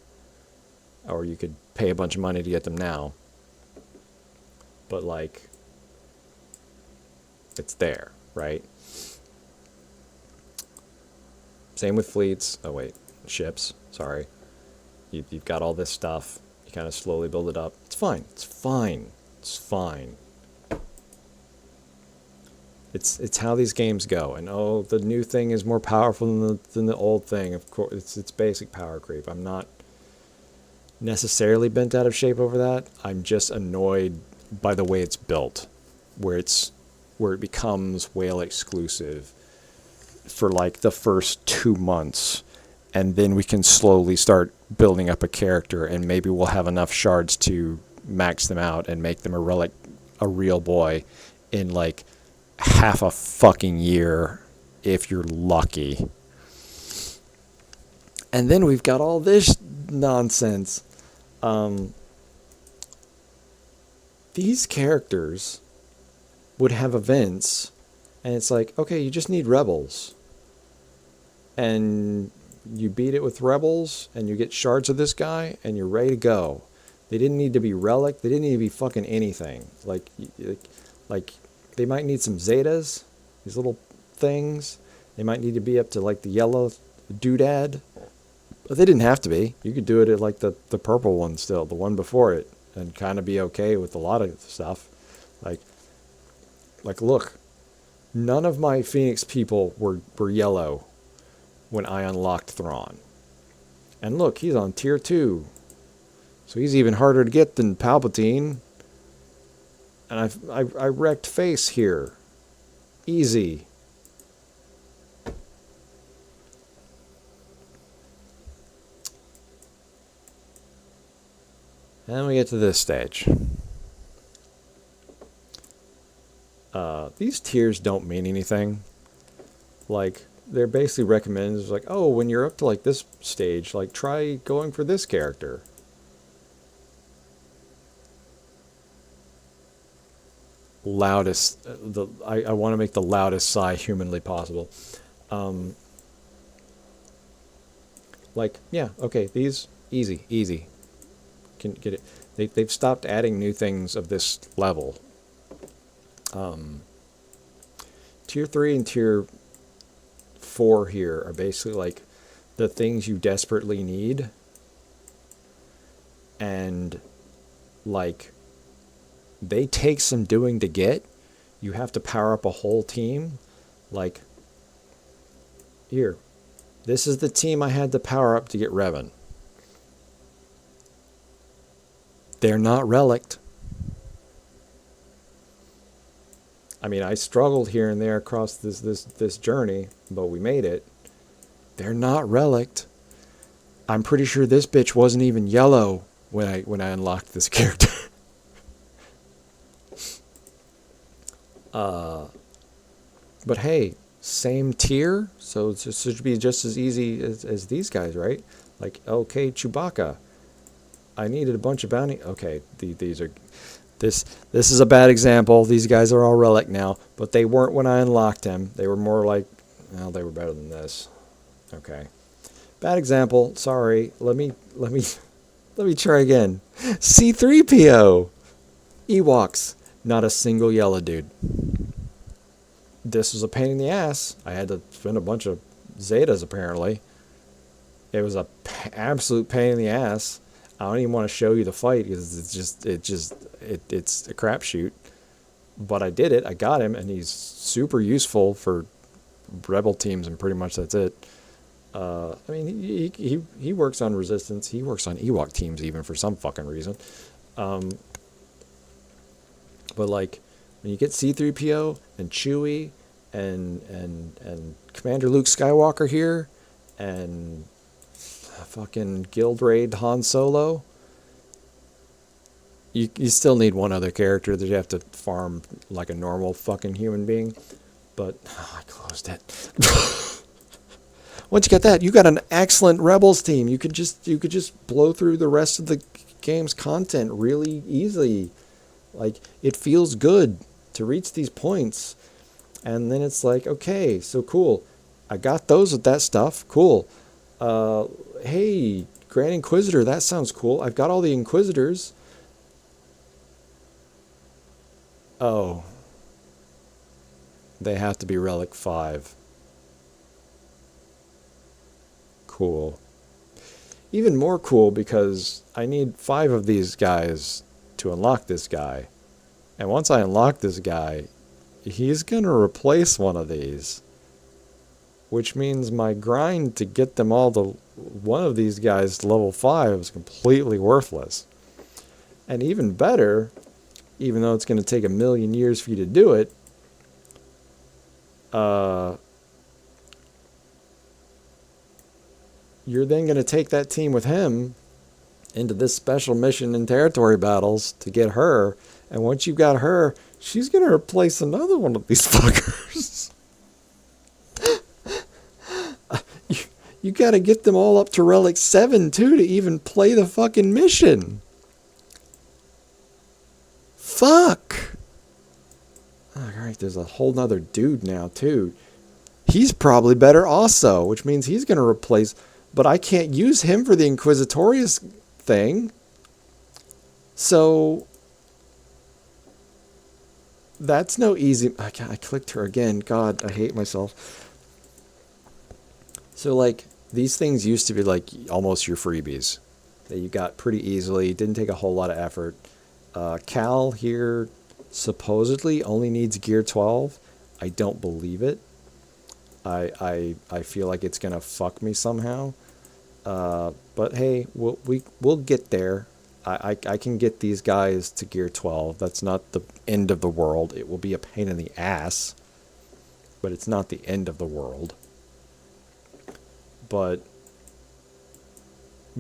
Or you could pay a bunch of money to get them now. But like it's there, right? Same with fleets. Oh wait, ships, sorry. You've got all this stuff. You kind of slowly build it up. It's fine. It's fine. It's fine. It's how these games go. And oh, the new thing is more powerful than the old thing. Of course, it's basic power creep. I'm not necessarily bent out of shape over that. I'm just annoyed by the way it's built, where it becomes whale exclusive for like the first 2 months. And then we can slowly start building up a character, and maybe we'll have enough shards to max them out and make them a real boy in like half a fucking year, if you're lucky. And then we've got all this nonsense. These characters would have events, and it's like, okay, you just need rebels. And you beat it with rebels, and you get shards of this guy, and you're ready to go. They didn't need to be relic. They didn't need to be fucking anything. Like they might need some Zetas, these little things. They might need to be up to like the yellow doodad. But they didn't have to be. You could do it at like the purple one still, the one before it, and kind of be okay with a lot of stuff. Like look, none of my Phoenix people were yellow when I unlocked Thrawn. And look, he's on tier 2. So he's even harder to get than Palpatine. And I wrecked face here. Easy. And then we get to this stage. These tiers don't mean anything. Like, they're basically recommending is like, oh, when you're up to like this stage, like try going for this character. Loudest, I want to make the loudest sigh humanly possible. Um, like, yeah, okay, these easy, can get it. They've stopped adding new things of this level. Um, tier 3 and tier 4 here are basically like the things you desperately need, and like they take some doing to get. You have to power up a whole team. Like, here, this is the team I had to power up to get Revan. They're not relicked. I mean, I struggled here and there across this journey, but we made it. They're not relicked. I'm pretty sure this bitch wasn't even yellow when I unlocked this character. But hey, same tier, so it should be just as easy as these guys, right? Like, okay, Chewbacca. I needed a bunch of bounty. Okay, these are... This is a bad example. These guys are all relic now, but they weren't when I unlocked him. They were more like... Well, they were better than this. Okay. Bad example. Sorry. Let me try again. C-3PO. Ewoks. Not a single yellow dude. This was a pain in the ass. I had to spend a bunch of Zetas, apparently. It was a absolute pain in the ass. I don't even want to show you the fight because it's a crapshoot. But I did it. I got him, and he's super useful for rebel teams, and pretty much that's it. I mean, he works on resistance. He works on Ewok teams even for some fucking reason. But like, when you get C-3PO and Chewie and Commander Luke Skywalker here and fucking Guild Raid Han Solo, you still need one other character that you have to farm like a normal fucking human being. But I closed it. Once you get that, you got an excellent Rebels team. You could just blow through the rest of the game's content really easily. Like, it feels good to reach these points. And then it's like, okay, so cool. I got those with that stuff. Cool. Hey, Grand Inquisitor, that sounds cool. I've got all the Inquisitors. Oh. They have to be Relic 5. Cool. Even more cool because I need 5 of these guys to unlock this guy. And once I unlock this guy, he's going to replace one of these. Which means my grind to get them all to one of these guys to level 5 is completely worthless. And even better, even though it's going to take 1,000,000 years for you to do it, you're then going to take that team with him into this special mission in territory battles to get her. And once you've got her, she's going to replace another one of these fuckers. You got to get them all up to Relic 7, too, to even play the fucking mission. Fuck. Alright, there's a whole nother dude now, too. He's probably better also, which means he's going to replace... But I can't use him for the Inquisitorius thing. So... That's no easy... I clicked her again. God, I hate myself. So, like, these things used to be, like, almost your freebies. That you got pretty easily. Didn't take a whole lot of effort. Cal here supposedly only needs Gear 12. I don't believe it. I feel like it's going to fuck me somehow. But hey, we'll get there. I can get these guys to Gear 12. That's not the end of the world. It will be a pain in the ass, but it's not the end of the world. But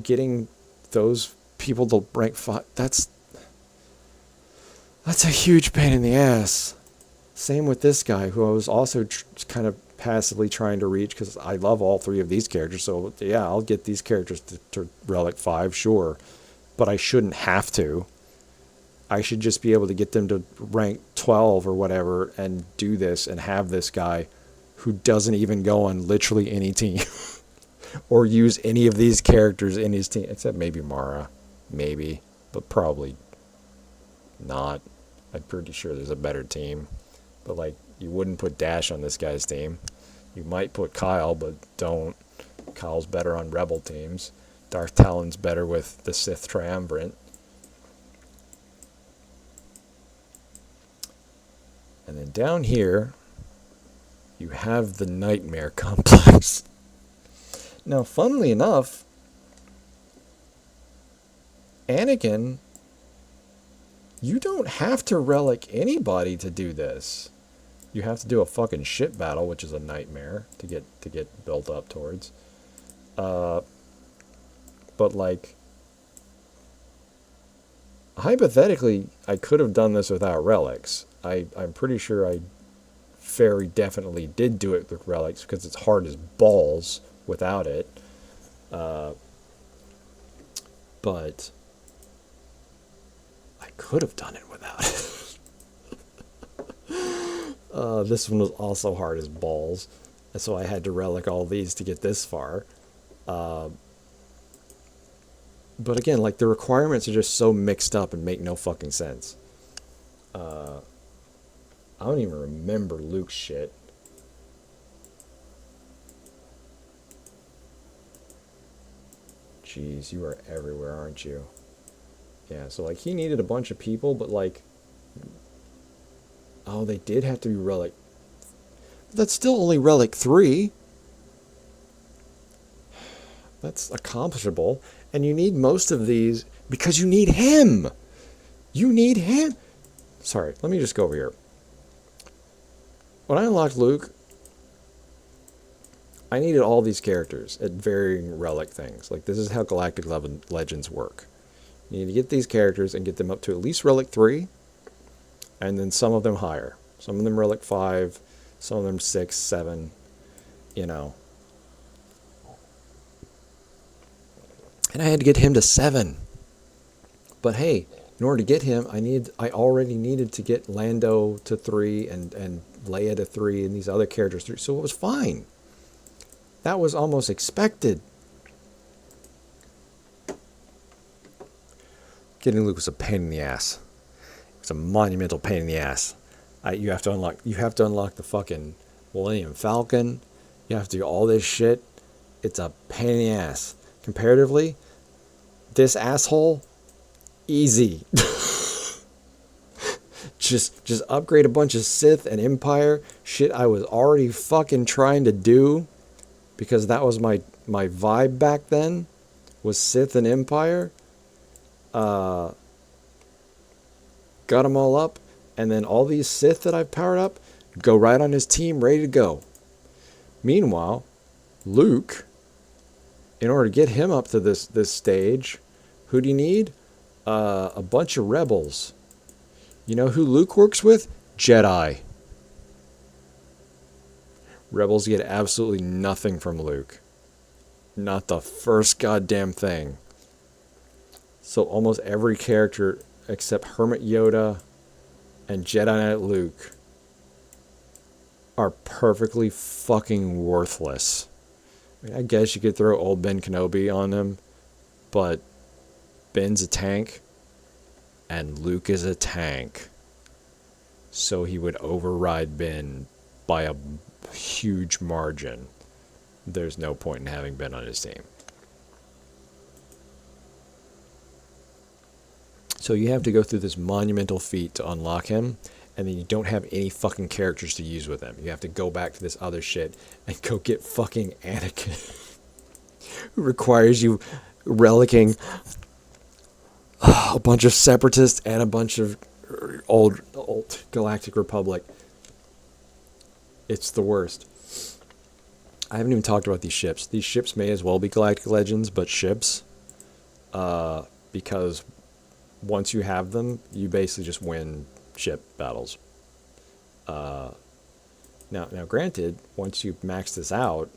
getting those people to rank 5, that's a huge pain in the ass. Same with this guy, who I was also kind of passively trying to reach, because I love all three of these characters. So yeah, I'll get these characters to Relic 5, sure. But I shouldn't have to. I should just be able to get them to rank 12 or whatever and do this and have this guy who doesn't even go on literally any team or use any of these characters in his team, except maybe Mara. Maybe, but probably not. I'm pretty sure there's a better team. But, like, you wouldn't put Dash on this guy's team. You might put Kyle, but don't. Kyle's better on Rebel teams. Darth Talon's better with the Sith Triumvirate. And then down here, you have the Nightmare Complex. Now, funnily enough, Anakin, you don't have to relic anybody to do this. You have to do a fucking ship battle, which is a nightmare to get built up towards. But like, hypothetically, I could have done this without relics. I'm pretty sure I very definitely did do it with relics because it's hard as balls without it. But I could have done it without it. This one was also hard as balls, and so I had to relic all these to get this far. But again, like, the requirements are just so mixed up and make no fucking sense. I don't even remember Luke's shit. Jeez, you are everywhere, aren't you? Yeah, so, like, he needed a bunch of people, but, like, oh, they did have to be relic. That's still only relic 3. That's accomplishable. And you need most of these because you need him. You need him. Sorry, let me just go over here. When I unlocked Luke, I needed all these characters at varying relic things. Like, this is how Galactic Legends work. You need to get these characters and get them up to at least relic 3, and then some of them higher. Some of them relic 5, some of them 6, 7, you know. And I had to get him to 7. But hey, in order to get him, I already needed to get Lando to 3 and Leia to 3 and these other characters 3. So it was fine. That was almost expected. Getting Luke was a pain in the ass. It's a monumental pain in the ass. You have to unlock the fucking Millennium Falcon. You have to do all this shit. It's a pain in the ass. Comparatively, this asshole, easy. just upgrade a bunch of Sith and Empire shit I was already fucking trying to do, because that was my vibe back then, was Sith and Empire. Got them all up, and then all these Sith that I've powered up go right on his team, ready to go. Meanwhile, Luke, in order to get him up to this stage, who do you need? A bunch of rebels. You know who Luke works with? Jedi. Rebels get absolutely nothing from Luke. Not the first goddamn thing. So almost every character except Hermit Yoda and Jedi Knight Luke are perfectly fucking worthless. I mean, I guess you could throw old Ben Kenobi on him, but Ben's a tank and Luke is a tank. So he would override Ben by a huge margin. There's no point in having Ben on his team. So you have to go through this monumental feat to unlock him, and then you don't have any fucking characters to use with him. You have to go back to this other shit and go get fucking Anakin. Who requires you relicking a bunch of Separatists and a bunch of old Galactic Republic. It's the worst. I haven't even talked about these ships. These ships may as well be Galactic Legends, but ships. Because once you have them, you basically just win ship battles. Now, granted, once you max this out,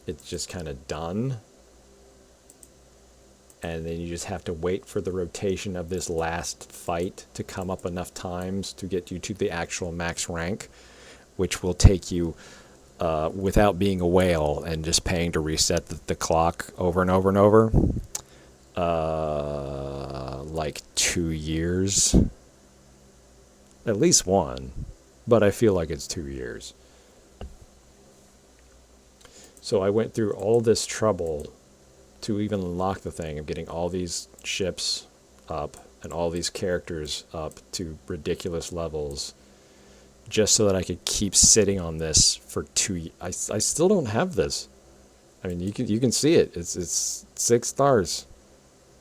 it's just kind of done. And then you just have to wait for the rotation of this last fight to come up enough times to get you to the actual max rank, which will take you, without being a whale and just paying to reset the clock over and over and over, like 2 years. At least one, but I feel like it's 2 years. So I went through all this trouble to even unlock the thing of getting all these ships up and all these characters up to ridiculous levels, just so that I could keep sitting on this for 2 years. I still don't have this. I mean, you can see it. It's 6 stars,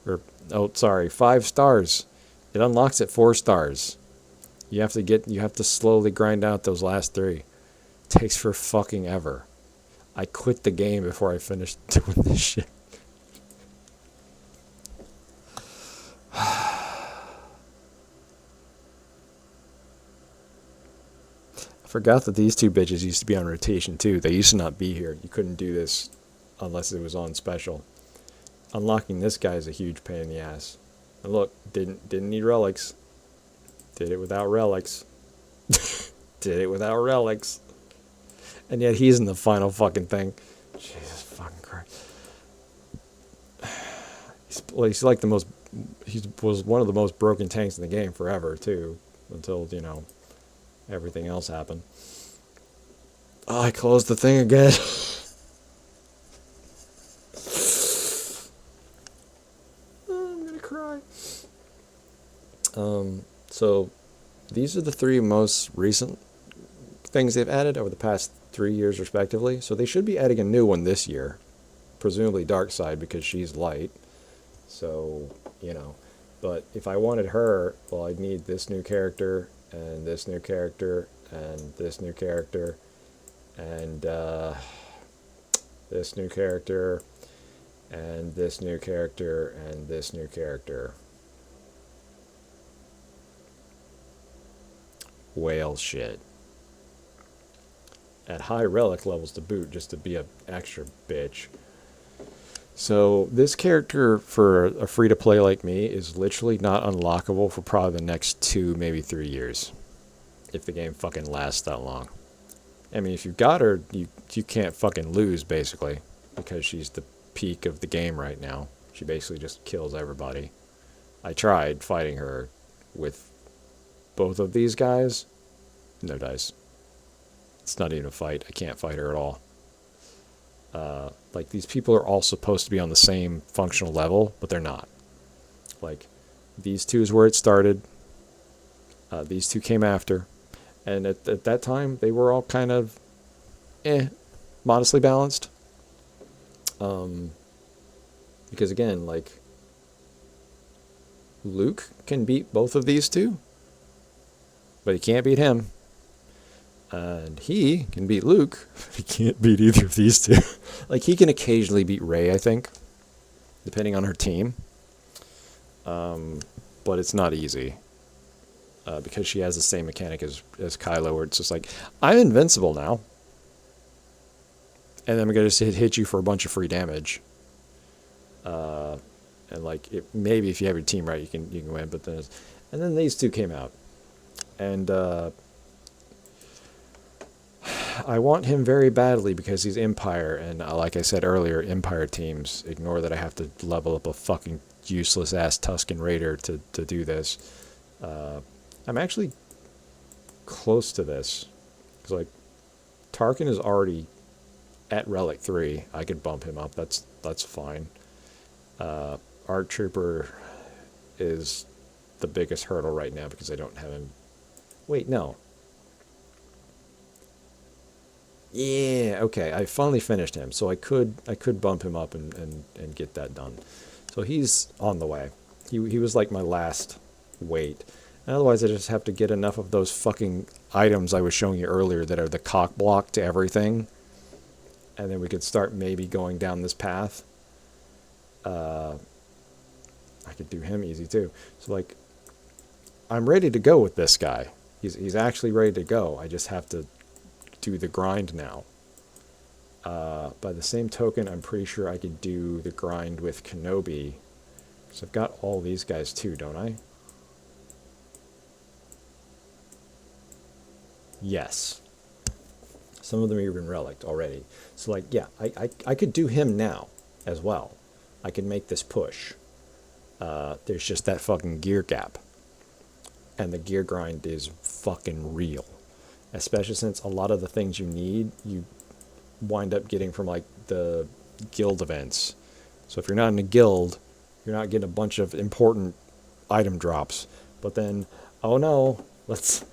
or 5 stars. It unlocks at 4 stars. You have to slowly grind out those last 3. It takes for fucking ever. I quit the game before I finished doing this shit. I forgot that these 2 bitches used to be on rotation too. They used to not be here. You couldn't do this unless it was on special. Unlocking this guy is a huge pain in the ass. And look, didn't need relics. Did it without relics. Did it without relics. And yet he's in the final fucking thing. Jesus fucking Christ. He's like he was one of the most broken tanks in the game forever too. Until, everything else happened. Oh, I closed the thing again. Oh, I'm gonna cry. So these are the 3 most recent things they've added over the past 3 years respectively. So they should be adding a new one this year. Presumably Darkside, because she's light. So, But if I wanted her, well, I'd need this new character, and this new character, and this new character, and this new character, and this new character, and this new character. Whale shit. At high relic levels to boot, just to be an extra bitch. So this character for a free-to-play like me is literally not unlockable for probably the next 2, maybe 3 years. If the game fucking lasts that long. I mean, if you've got her, you can't fucking lose, basically. Because she's the peak of the game right now. She basically just kills everybody. I tried fighting her with both of these guys. No dice. It's not even a fight. I can't fight her at all. Like, these people are all supposed to be on the same functional level, but they're not. Like, these 2 is where it started. These 2 came after. And at that time, they were all kind of, modestly balanced. Because again, like, Luke can beat both of these 2, but he can't beat him. And he can beat Luke, but he can't beat either of these 2. Like, he can occasionally beat Rey, I think, depending on her team. But it's not easy. Because she has the same mechanic as Kylo, where it's just like, I'm invincible now. And then I'm going to hit you for a bunch of free damage. And like, maybe if you have your team right, you can win. But then these 2 came out. And I want him very badly because he's Empire, and like I said earlier, Empire teams ignore that I have to level up a fucking useless ass Tusken Raider to do this. I'm actually close to this, because like Tarkin is already at Relic 3. I could bump him up. That's fine. Art Trooper is the biggest hurdle right now because I don't have him. Wait, no. Yeah, okay. I finally finished him, so I could bump him up and get that done. So he's on the way. He was like my last wait. And otherwise, I just have to get enough of those fucking items I was showing you earlier that are the cock block to everything, and then we could start maybe going down this path. I could do him easy too. So like, I'm ready to go with this guy. He's actually ready to go. I just have to do the grind now. By the same token, I'm pretty sure I could do the grind with Kenobi. So I've got all these guys too, don't I? Yes. Some of them are even relicked already. So like, yeah, I could do him now as well. I can make this push. There's just that fucking gear gap. And the gear grind is fucking real. Especially since a lot of the things you need, you wind up getting from like the guild events. So if you're not in a guild, you're not getting a bunch of important item drops. But then, oh no, let's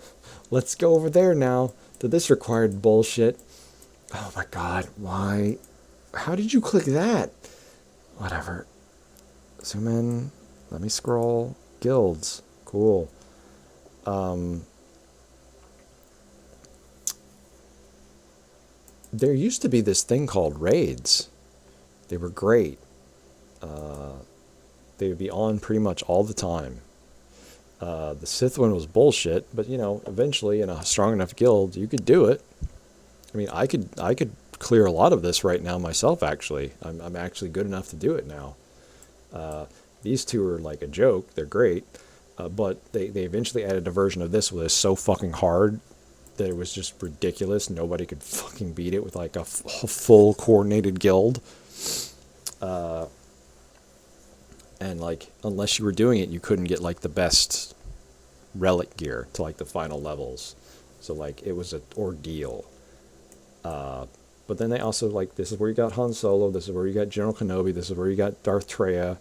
go over there now to this required bullshit. Oh my god, why? How did you click that? Whatever. Zoom in. Let me scroll. Guilds. Cool. There used to be this thing called raids. They were great. They would be on pretty much all the time. The Sith one was bullshit, but you know, eventually in a strong enough guild, you could do it. I mean, I could clear a lot of this right now myself. Actually, I'm actually good enough to do it now. These two are like a joke. They're great, but they eventually added a version of this that was so fucking hard that it was just ridiculous. Nobody could fucking beat it with like a full coordinated guild. And like, unless you were doing it, you couldn't get like the best relic gear to like the final levels. So like, it was an ordeal. But then they also like, this is where you got Han Solo, this is where you got General Kenobi, this is where you got Darth Traya,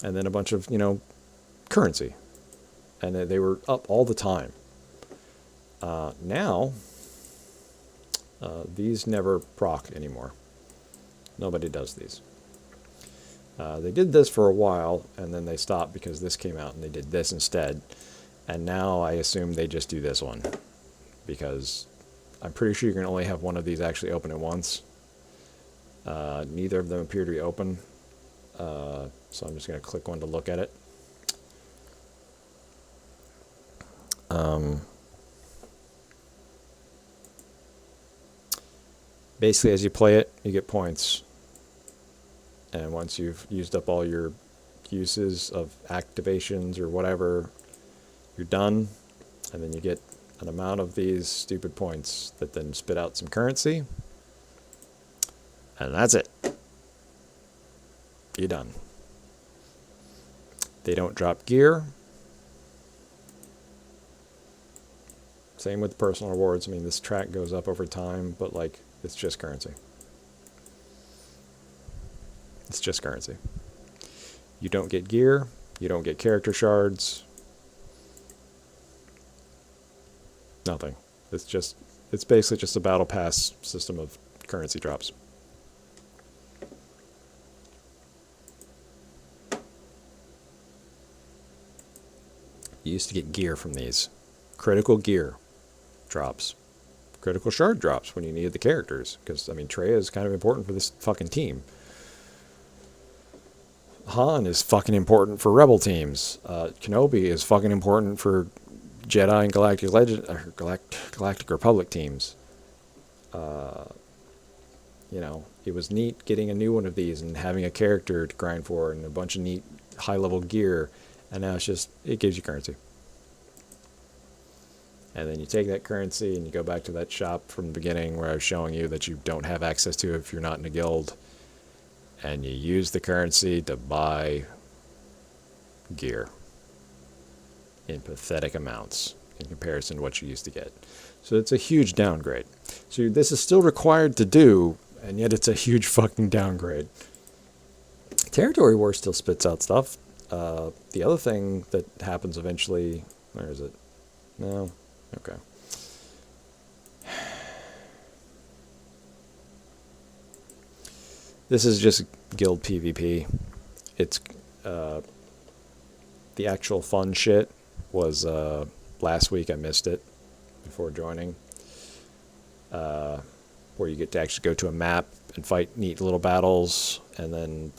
and then a bunch of, you know, currency. And they were up all the time. Now, these never proc anymore. Nobody does these. They did this for a while, and then they stopped because this came out, and they did this instead. And now I assume they just do this one, because I'm pretty sure you can only have one of these actually open at once. Neither of them appear to be open, so I'm just going to click one to look at it. Basically, as you play it, you get points. And once you've used up all your uses of activations or whatever, you're done. And then you get an amount of these stupid points that then spit out some currency. And that's it. You're done. They don't drop gear. Same with personal rewards. I mean, this track goes up over time, but like, it's just currency. It's just currency. You don't get gear. You don't get character shards. Nothing. It's basically just a battle pass system of currency drops. You used to get gear from these. Critical gear drops. Critical shard drops when you needed the characters. Because, I mean, Traya is kind of important for this fucking team. Han is fucking important for Rebel teams. Kenobi is fucking important for Jedi and Galactic Republic teams. You know, it was neat getting a new one of these and having a character to grind for and a bunch of neat high-level gear. And now it's just, it gives you currency. And then you take that currency and you go back to that shop from the beginning where I was showing you that you don't have access to if you're not in a guild. And you use the currency to buy gear in pathetic amounts in comparison to what you used to get. So it's a huge downgrade. So this is still required to do, and yet it's a huge fucking downgrade. Territory War still spits out stuff. The other thing that happens eventually, where is it? No? Okay. This is just guild PvP. It's the actual fun shit was last week. I missed it before joining. Where you get to actually go to a map and fight neat little battles, and then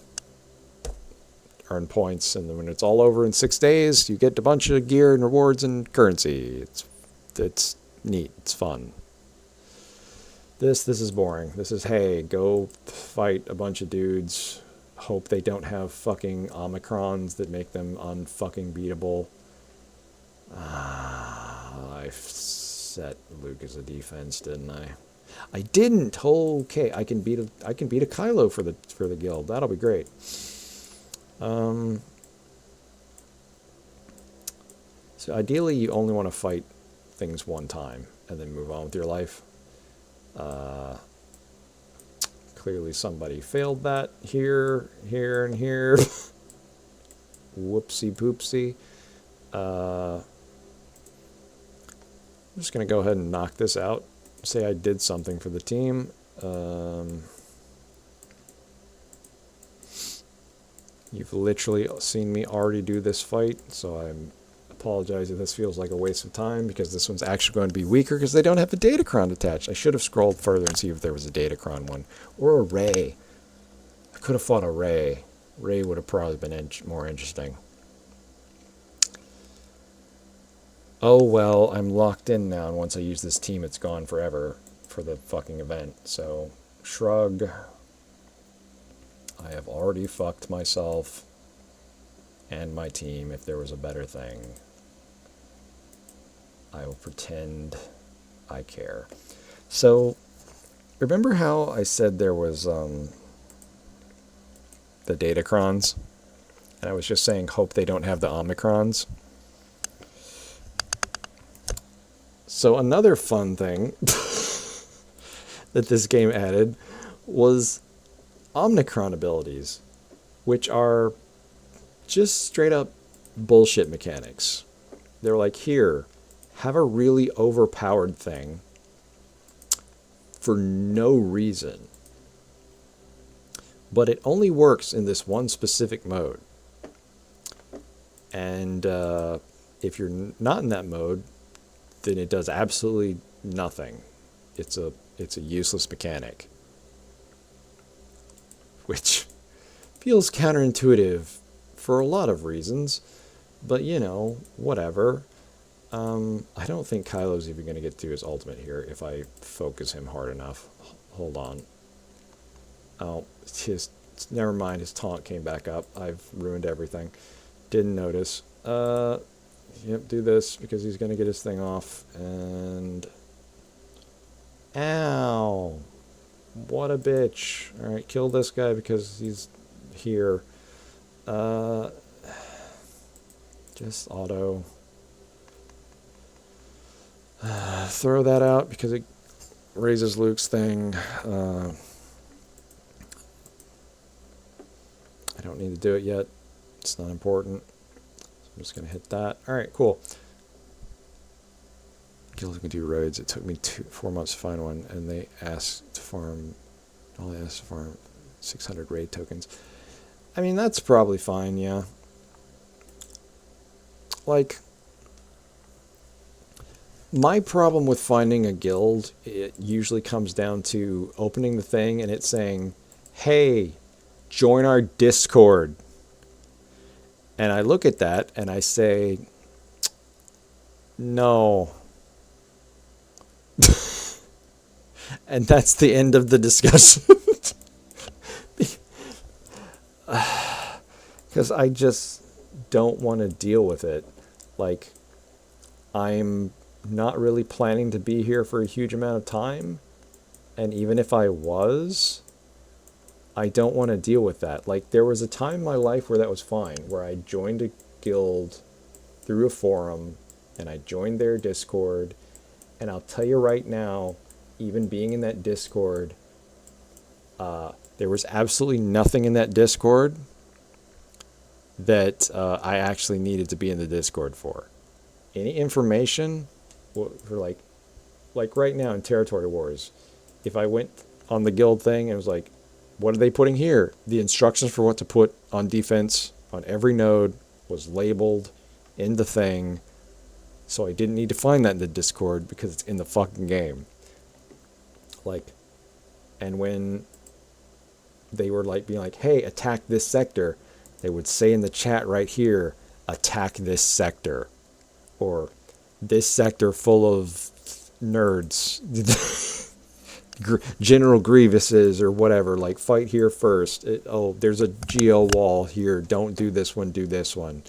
earn points, and then when it's all over in 6 days, you get a bunch of gear and rewards and currency. It's neat. It's fun. This is boring. This is, hey, go fight a bunch of dudes. Hope they don't have fucking Omicrons that make them unfucking beatable. I set Luke as a defense, didn't I? I didn't. Okay, I can beat a Kylo for the guild. That'll be great. So ideally, you only want to fight things one time and then move on with your life. Clearly, somebody failed that here, and here. Whoopsie poopsie. I'm just going to go ahead and knock this out. Say I did something for the team. You've literally seen me already do this fight, so I apologize if this feels like a waste of time, because this one's actually going to be weaker because they don't have a Datacron attached. I should have scrolled further and see if there was a Datacron one. Or a Ray. I could have fought a Ray. Ray would have probably been more interesting. Oh well, I'm locked in now, and once I use this team, it's gone forever for the fucking event. So, shrug. I have already fucked myself and my team. If there was a better thing, I will pretend I care. So, remember how I said there was the Datacrons? And I was just saying, hope they don't have the Omicrons. So another fun thing that this game added was Omicron abilities, which are just straight up bullshit mechanics. They're like, here, have a really overpowered thing for no reason. But it only works in this one specific mode. And if you're not in that mode, then it does absolutely nothing. It's a useless mechanic. Which feels counterintuitive for a lot of reasons, but whatever. I don't think Kylo's even going to get to his ultimate here if I focus him hard enough. Hold on. Oh, never mind, his taunt came back up. I've ruined everything. Didn't notice. Yep, do this because he's going to get his thing off. And ow. What a bitch. Alright, kill this guy because he's here. Just auto. Throw that out because it raises Luke's thing. I don't need to do it yet. It's not important. So I'm just going to hit that. Alright, cool. Guilds can do raids. It took me 4 months to find one, and they asked to farm. All they asked to farm 600 raid tokens. I mean, that's probably fine, yeah. Like, my problem with finding a guild, it usually comes down to opening the thing and it saying, "Hey, join our Discord." And I look at that and I say, no. And that's the end of the discussion. Because I just don't want to deal with it. Like, I'm not really planning to be here for a huge amount of time. And even if I was, I don't want to deal with that. Like, there was a time in my life where that was fine, where I joined a guild through a forum, and I joined their Discord, and I'll tell you right now, even being in that Discord, there was absolutely nothing in that Discord that I actually needed to be in the Discord for. Any information for like right now in Territory Wars, if I went on the guild thing and was like, what are they putting here? The instructions for what to put on defense on every node was labeled in the thing, so I didn't need to find that in the Discord because it's in the fucking game. Like, and when they were like being like, hey, attack this sector, They would say in the chat right here, attack this sector. Or this sector full of nerds. General Grievuses or whatever. Like, fight here first. There's a geo wall here. Don't do this one, do this one.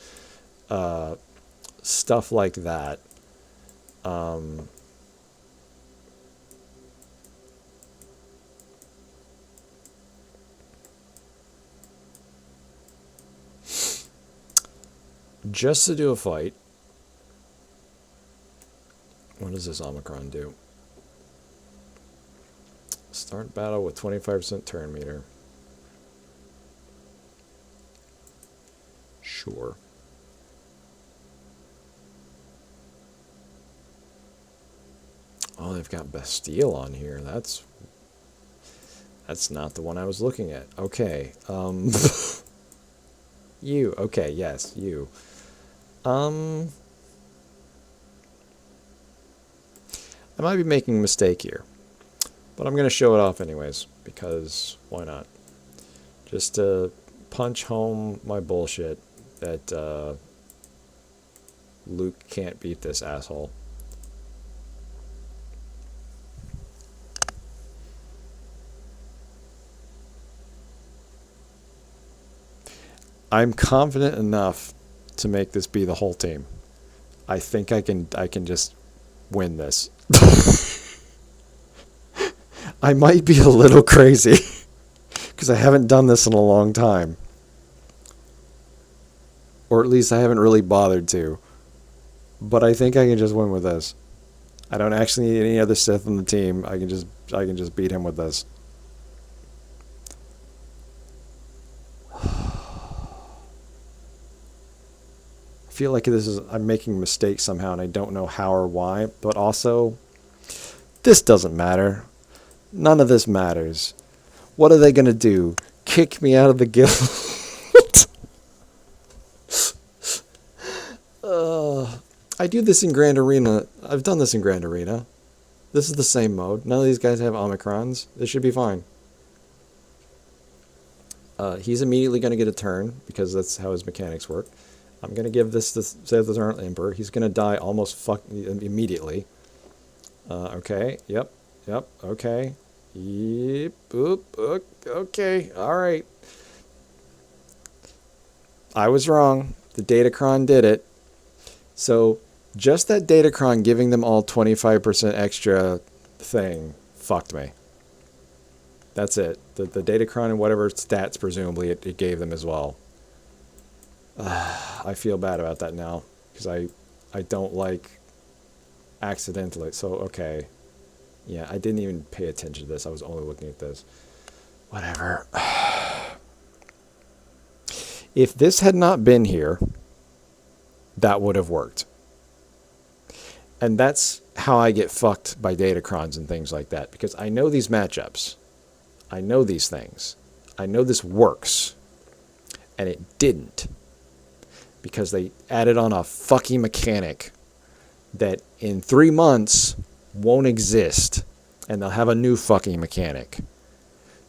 Stuff like that. Just to do a fight. What does this Omicron do? Start battle with 25% turn meter. Sure. Oh, they've got Bastille on here. That's not the one I was looking at. Okay. You. Okay, yes, you. I might be making a mistake here, but I'm going to show it off anyways, because why not? Just to punch home my bullshit that Luke can't beat this asshole. I'm confident enough to make this be the whole team. I think I can just win this. I might be a little crazy because I haven't done this in a long time. Or at least I haven't really bothered to. But I think I can just win with this. I don't actually need any other Sith on the team. I can just beat him with this. I feel like I'm making mistakes somehow and I don't know how or why, but also this doesn't matter. None of this matters. What are they going to do? Kick me out of the guild? I do this in Grand Arena. I've done this in Grand Arena. This is the same mode. None of these guys have Omicrons. This should be fine. He's immediately going to get a turn because that's how his mechanics work. I'm going to give this to Save the Eternal Emperor. He's going to die almost immediately. Okay. Yep. Okay. Yep. Oop. Okay. All right. I was wrong. The Datacron did it. So just that Datacron giving them all 25% extra thing fucked me. That's it. The Datacron and whatever stats presumably it gave them as well. I feel bad about that now because I don't like accidentally. So, okay. Yeah, I didn't even pay attention to this. I was only looking at this. Whatever. If this had not been here, that would have worked. And that's how I get fucked by Datacrons and things like that. Because I know these matchups. I know these things. I know this works. And it didn't. Because they added on a fucking mechanic that in 3 months won't exist. And they'll have a new fucking mechanic.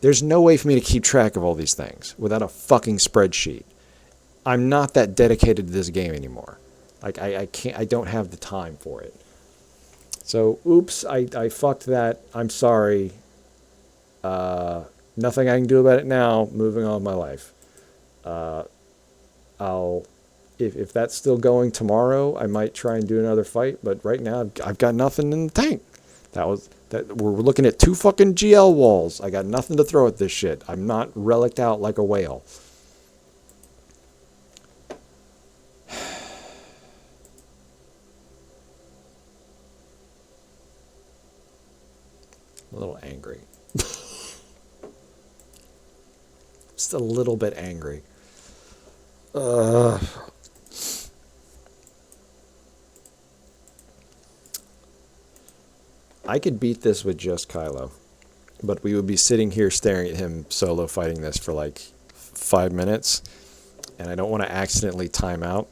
There's no way for me to keep track of all these things without a fucking spreadsheet. I'm not that dedicated to this game anymore. Like, I can't, I don't have the time for it. So, oops, I fucked that. I'm sorry. Nothing I can do about it now. Moving on with my life. If that's still going tomorrow, I might try and do another fight. But right now, I've got nothing in the tank. We're looking at 2 fucking GL walls. I got nothing to throw at this shit. I'm not relicked out like a whale. A little angry. Just a little bit angry. I could beat this with just Kylo, but we would be sitting here staring at him solo fighting this for like 5 minutes, and I don't want to accidentally time out,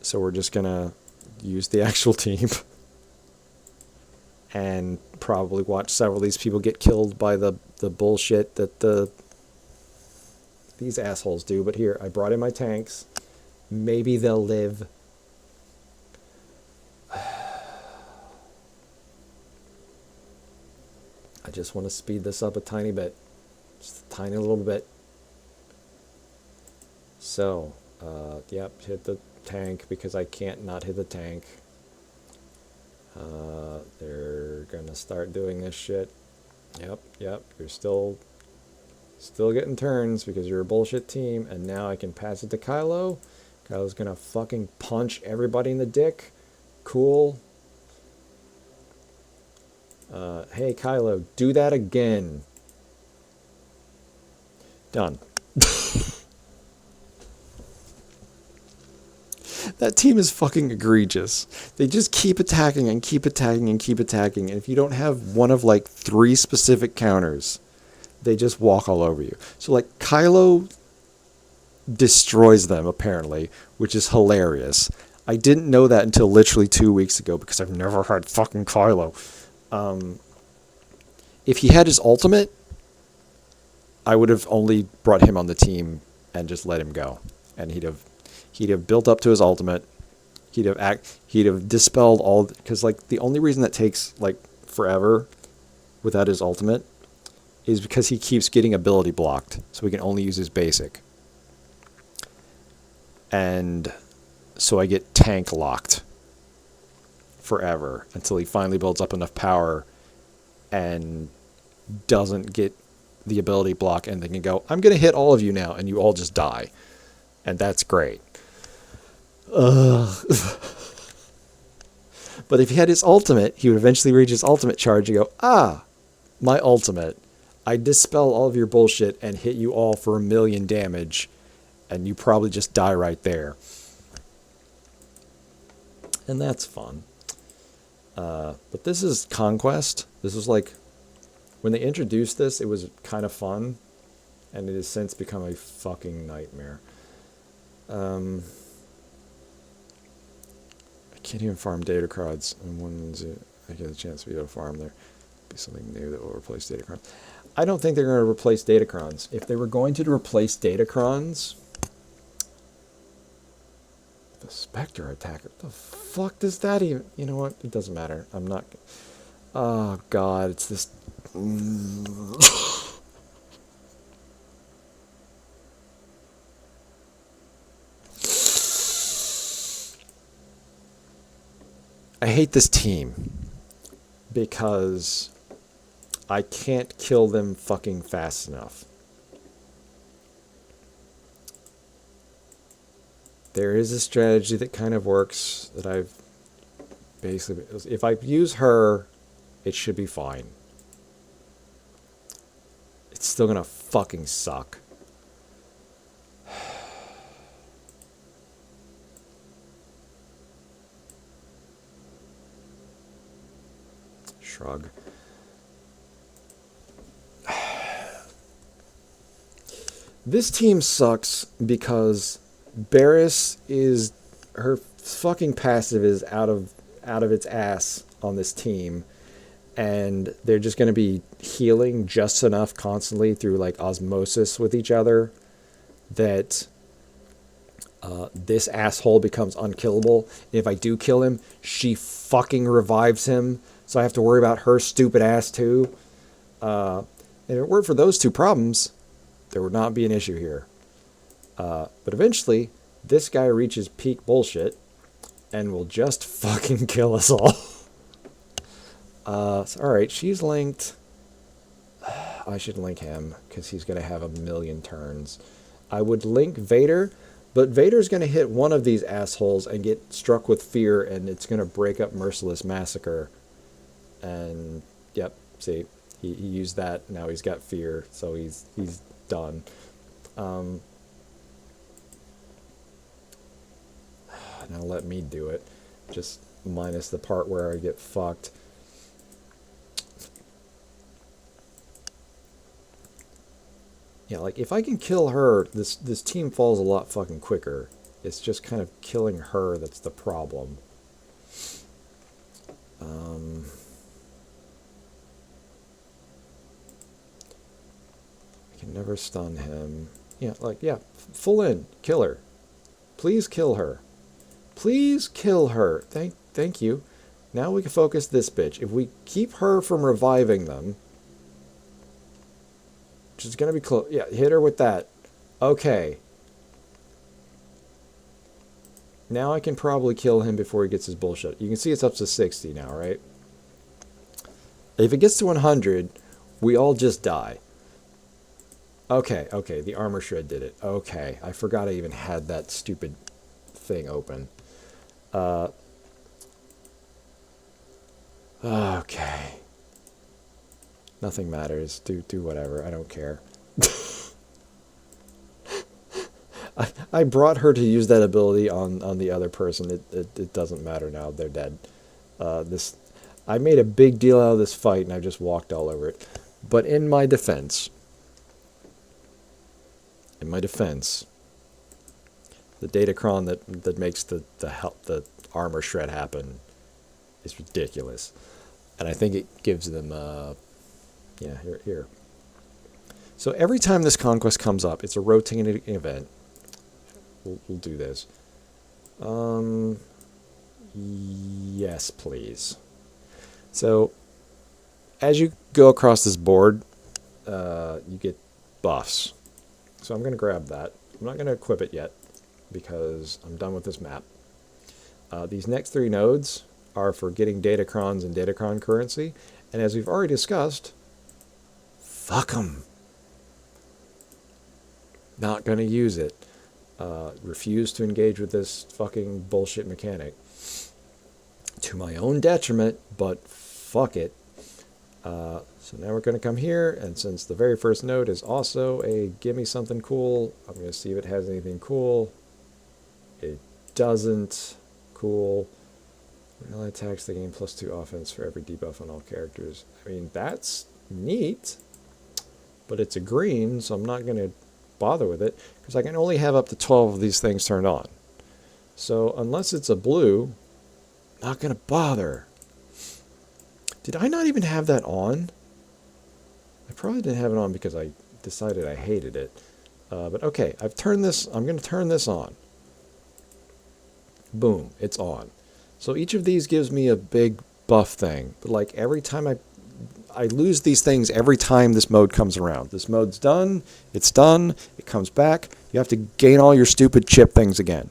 so we're just gonna use the actual team and probably watch several of these people get killed by the bullshit that the these assholes do. But here, I brought in my tanks. Maybe they'll live. I just want to speed this up a tiny bit. Just a tiny little bit. So, yep, hit the tank because I can't not hit the tank. They're gonna start doing this shit. Yep, you're still getting turns because you're a bullshit team, and now I can pass it to Kylo. Kylo's gonna fucking punch everybody in the dick. Cool. Hey Kylo, do that again. Done. That team is fucking egregious. They just keep attacking and keep attacking and keep attacking. And if you don't have one of like 3 specific counters, they just walk all over you. So like Kylo destroys them apparently, which is hilarious. I didn't know that until literally 2 weeks ago because I've never had fucking Kylo. If he had his ultimate, I would have only brought him on the team and just let him go. And he'd have built up to his ultimate. He'd have dispelled all, because like the only reason that takes like forever without his ultimate is because he keeps getting ability blocked, so he can only use his basic. And so I get tank locked forever until he finally builds up enough power and doesn't get the ability block, and they can go, I'm going to hit all of you now, and you all just die. And that's great. But if he had his ultimate, he would eventually reach his ultimate charge and go, my ultimate. I dispel all of your bullshit and hit you all for 1,000,000 damage, and you probably just die right there. And that's fun. But this is Conquest. This was like, when they introduced this, it was kind of fun, and it has since become a fucking nightmare. I can't even farm Datacrods, and when I get a chance to be able to farm there, be something new that will replace Datacrons. I don't think they're going to replace Datacrons. If they were going to replace Datacrons, the Spectre attacker, the fuck does that even? You know what? It doesn't matter. I'm not. Oh God, it's this. I hate this team because I can't kill them fucking fast enough. There is a strategy that kind of works that I've basically, if I use her, it should be fine. It's still gonna fucking suck. Shrug. This team sucks because Barriss is, her fucking passive is out of its ass on this team, and they're just going to be healing just enough constantly through like osmosis with each other that this asshole becomes unkillable. If I do kill him, she fucking revives him, so I have to worry about her stupid ass too. And if it weren't for those two problems, there would not be an issue here. But eventually, this guy reaches peak bullshit and will just fucking kill us all. Alright, she's linked. I should link him, because he's going to have 1,000,000 turns. I would link Vader, but Vader's going to hit one of these assholes and get struck with fear, and it's going to break up Merciless Massacre. And, yep, see, he used that, now he's got fear, so he's done. Now let me do it, just minus the part where I get fucked. Yeah, like if I can kill her, this team falls a lot fucking quicker. It's just kind of killing her that's the problem. I can never stun him. Yeah, like, yeah, full in. Kill her. Please kill her. Please kill her. Thank you. Now we can focus this bitch. If we keep her from reviving them, which is going to be close. Yeah, hit her with that. Okay. Now I can probably kill him before he gets his bullshit. You can see it's up to 60 now, right? If it gets to 100, we all just die. Okay, the armor shred did it. Okay, I forgot I even had that stupid thing open. Okay. Nothing matters. Do whatever. I don't care. I brought her to use that ability on the other person. It doesn't matter now. They're dead. I made a big deal out of this fight, and I just walked all over it. But in my defense, the Datacron that makes the armor shred happen is ridiculous, and I think it gives them here. So every time this conquest comes up, it's a rotating event. We'll do this. Yes, please. So as you go across this board, you get buffs. So I'm going to grab that. I'm not going to equip it yet because I'm done with this map. These next 3 nodes are for getting Datacrons and Datacron currency. And as we've already discussed, fuck them. Not going to use it. Refuse to engage with this fucking bullshit mechanic. To my own detriment, but fuck it. So now we're going to come here, and since the very first node is also a give me something cool, I'm going to see if it has anything cool. It doesn't. Cool. Melee attacks the game +2 offense for every debuff on all characters. I mean, that's neat, but it's a green, so I'm not going to bother with it, because I can only have up to 12 of these things turned on. So unless it's a blue, not going to bother. Did I not even have that on? I probably didn't have it on because I decided I hated it. But okay, I've turned this. I'm going to turn this on. Boom, it's on. So each of these gives me a big buff thing. But like every time I lose these things every time this mode comes around. This mode's done. It's done. It comes back. You have to gain all your stupid chip things again.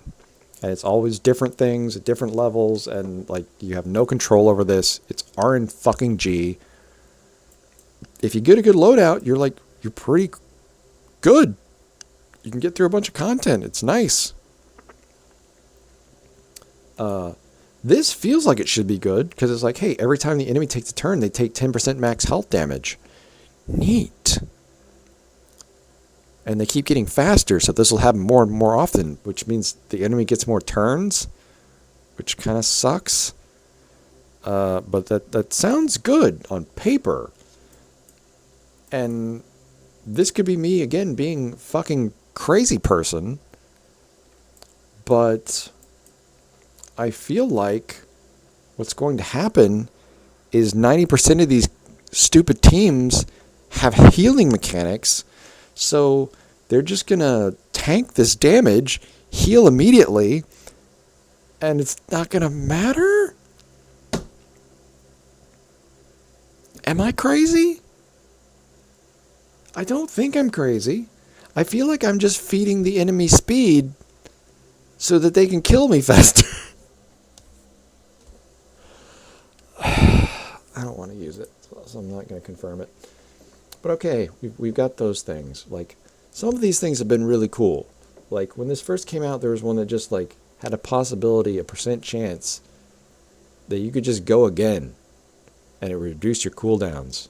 And it's always different things at different levels, and like you have no control over this. It's RNG. If you get a good loadout, you're pretty good. You can get through a bunch of content. It's nice. This feels like it should be good because it's like, hey, every time the enemy takes a turn, they take 10% max health damage. Neat. And they keep getting faster, so this will happen more and more often, which means the enemy gets more turns, which kind of sucks. But that sounds good on paper. And this could be me, again, being fucking crazy person. But I feel like what's going to happen is 90% of these stupid teams have healing mechanics. So they're just going to tank this damage, heal immediately, and it's not going to matter? Am I crazy? I don't think I'm crazy. I feel like I'm just feeding the enemy speed so that they can kill me faster. I don't want to use it, so I'm not going to confirm it. But okay, we've got those things. Like, some of these things have been really cool. Like, when this first came out, there was one that just, like, had a possibility, a % chance that you could just go again, and it reduced your cooldowns.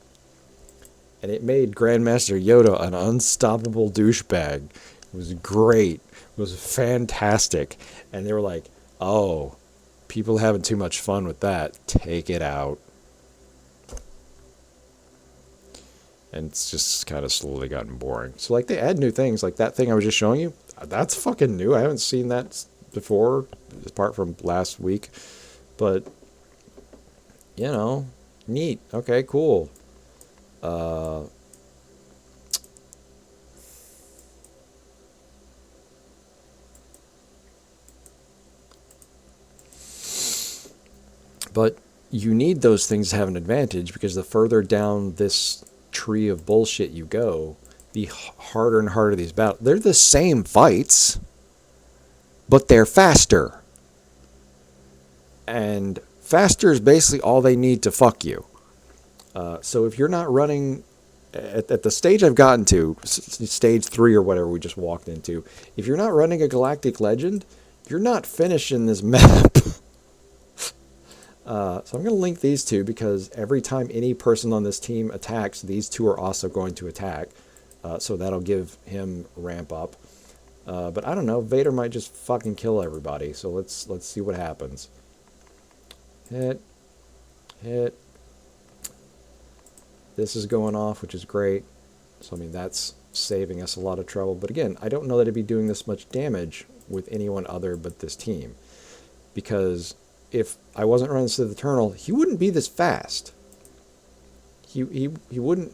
And it made Grandmaster Yoda an unstoppable douchebag. It was great. It was fantastic. And they were like, oh, people having too much fun with that. Take it out. And it's just kind of slowly gotten boring. So, like, they add new things. Like that thing I was just showing you, that's fucking new. I haven't seen that before, apart from last week. But, you know, neat. Okay, cool. But you need those things to have an advantage, because the further down this tree of bullshit you go, the harder and harder these battles. They're the same fights, but they're faster. And faster is basically all they need to fuck you. So if you're not running at the stage I've gotten to, stage 3 or whatever we just walked into, if you're not running a Galactic Legend, you're not finishing this map. So I'm going to link these two, because every time any person on this team attacks, these two are also going to attack. So that'll give him ramp up. But I don't know, Vader might just fucking kill everybody. So let's see what happens. Hit. This is going off, which is great. So I mean, that's saving us a lot of trouble. But again, I don't know that it'd be doing this much damage with anyone other but this team. Because if I wasn't running Sith Eternal, he wouldn't be this fast. He wouldn't,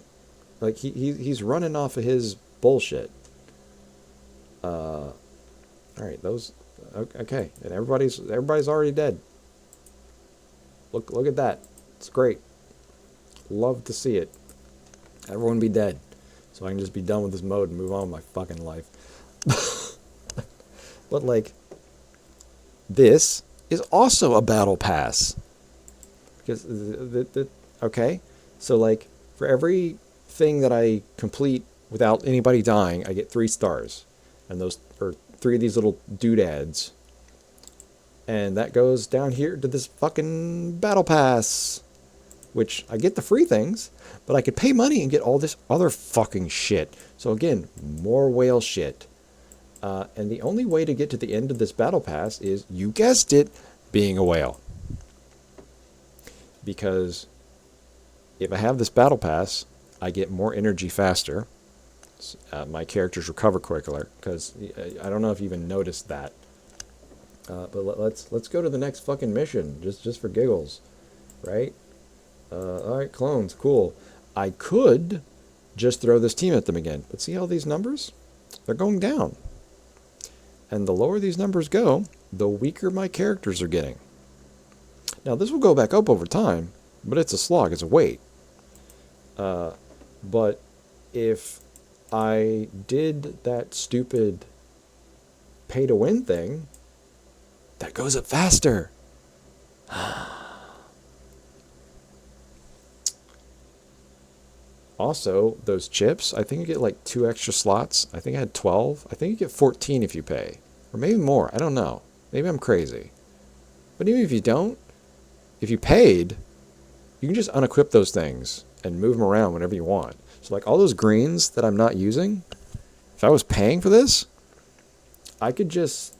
like, he's running off of his bullshit. All right, those, okay, and everybody's already dead. Look at that. It's great. Love to see it. Everyone be dead, so I can just be done with this mode and move on with my fucking life. But like, this is also a battle pass, because okay, so like, for every thing that I complete without anybody dying, I get 3 stars, and those are 3 of these little doodads, and that goes down here to this fucking battle pass, which I get the free things, but I could pay money and get all this other fucking shit. So again, more whale shit. And the only way to get to the end of this battle pass is, you guessed it, being a whale. Because if I have this battle pass, I get more energy faster. My characters recover quicker, because I don't know if you even noticed that. But let's go to the next fucking mission, just for giggles, right? Alright, clones, cool. I could just throw this team at them again, but see all these numbers? They're going down. And the lower these numbers go, the weaker my characters are getting. Now, this will go back up over time, but it's a slog, it's a wait. But if I did that stupid pay-to-win thing, that goes up faster. Also, those chips, I think you get like 2 extra slots. I think I had 12. I think you get 14 if you pay. Or maybe more. I don't know. Maybe I'm crazy. But even if you don't, if you paid, you can just unequip those things and move them around whenever you want. So like all those greens that I'm not using, if I was paying for this, I could just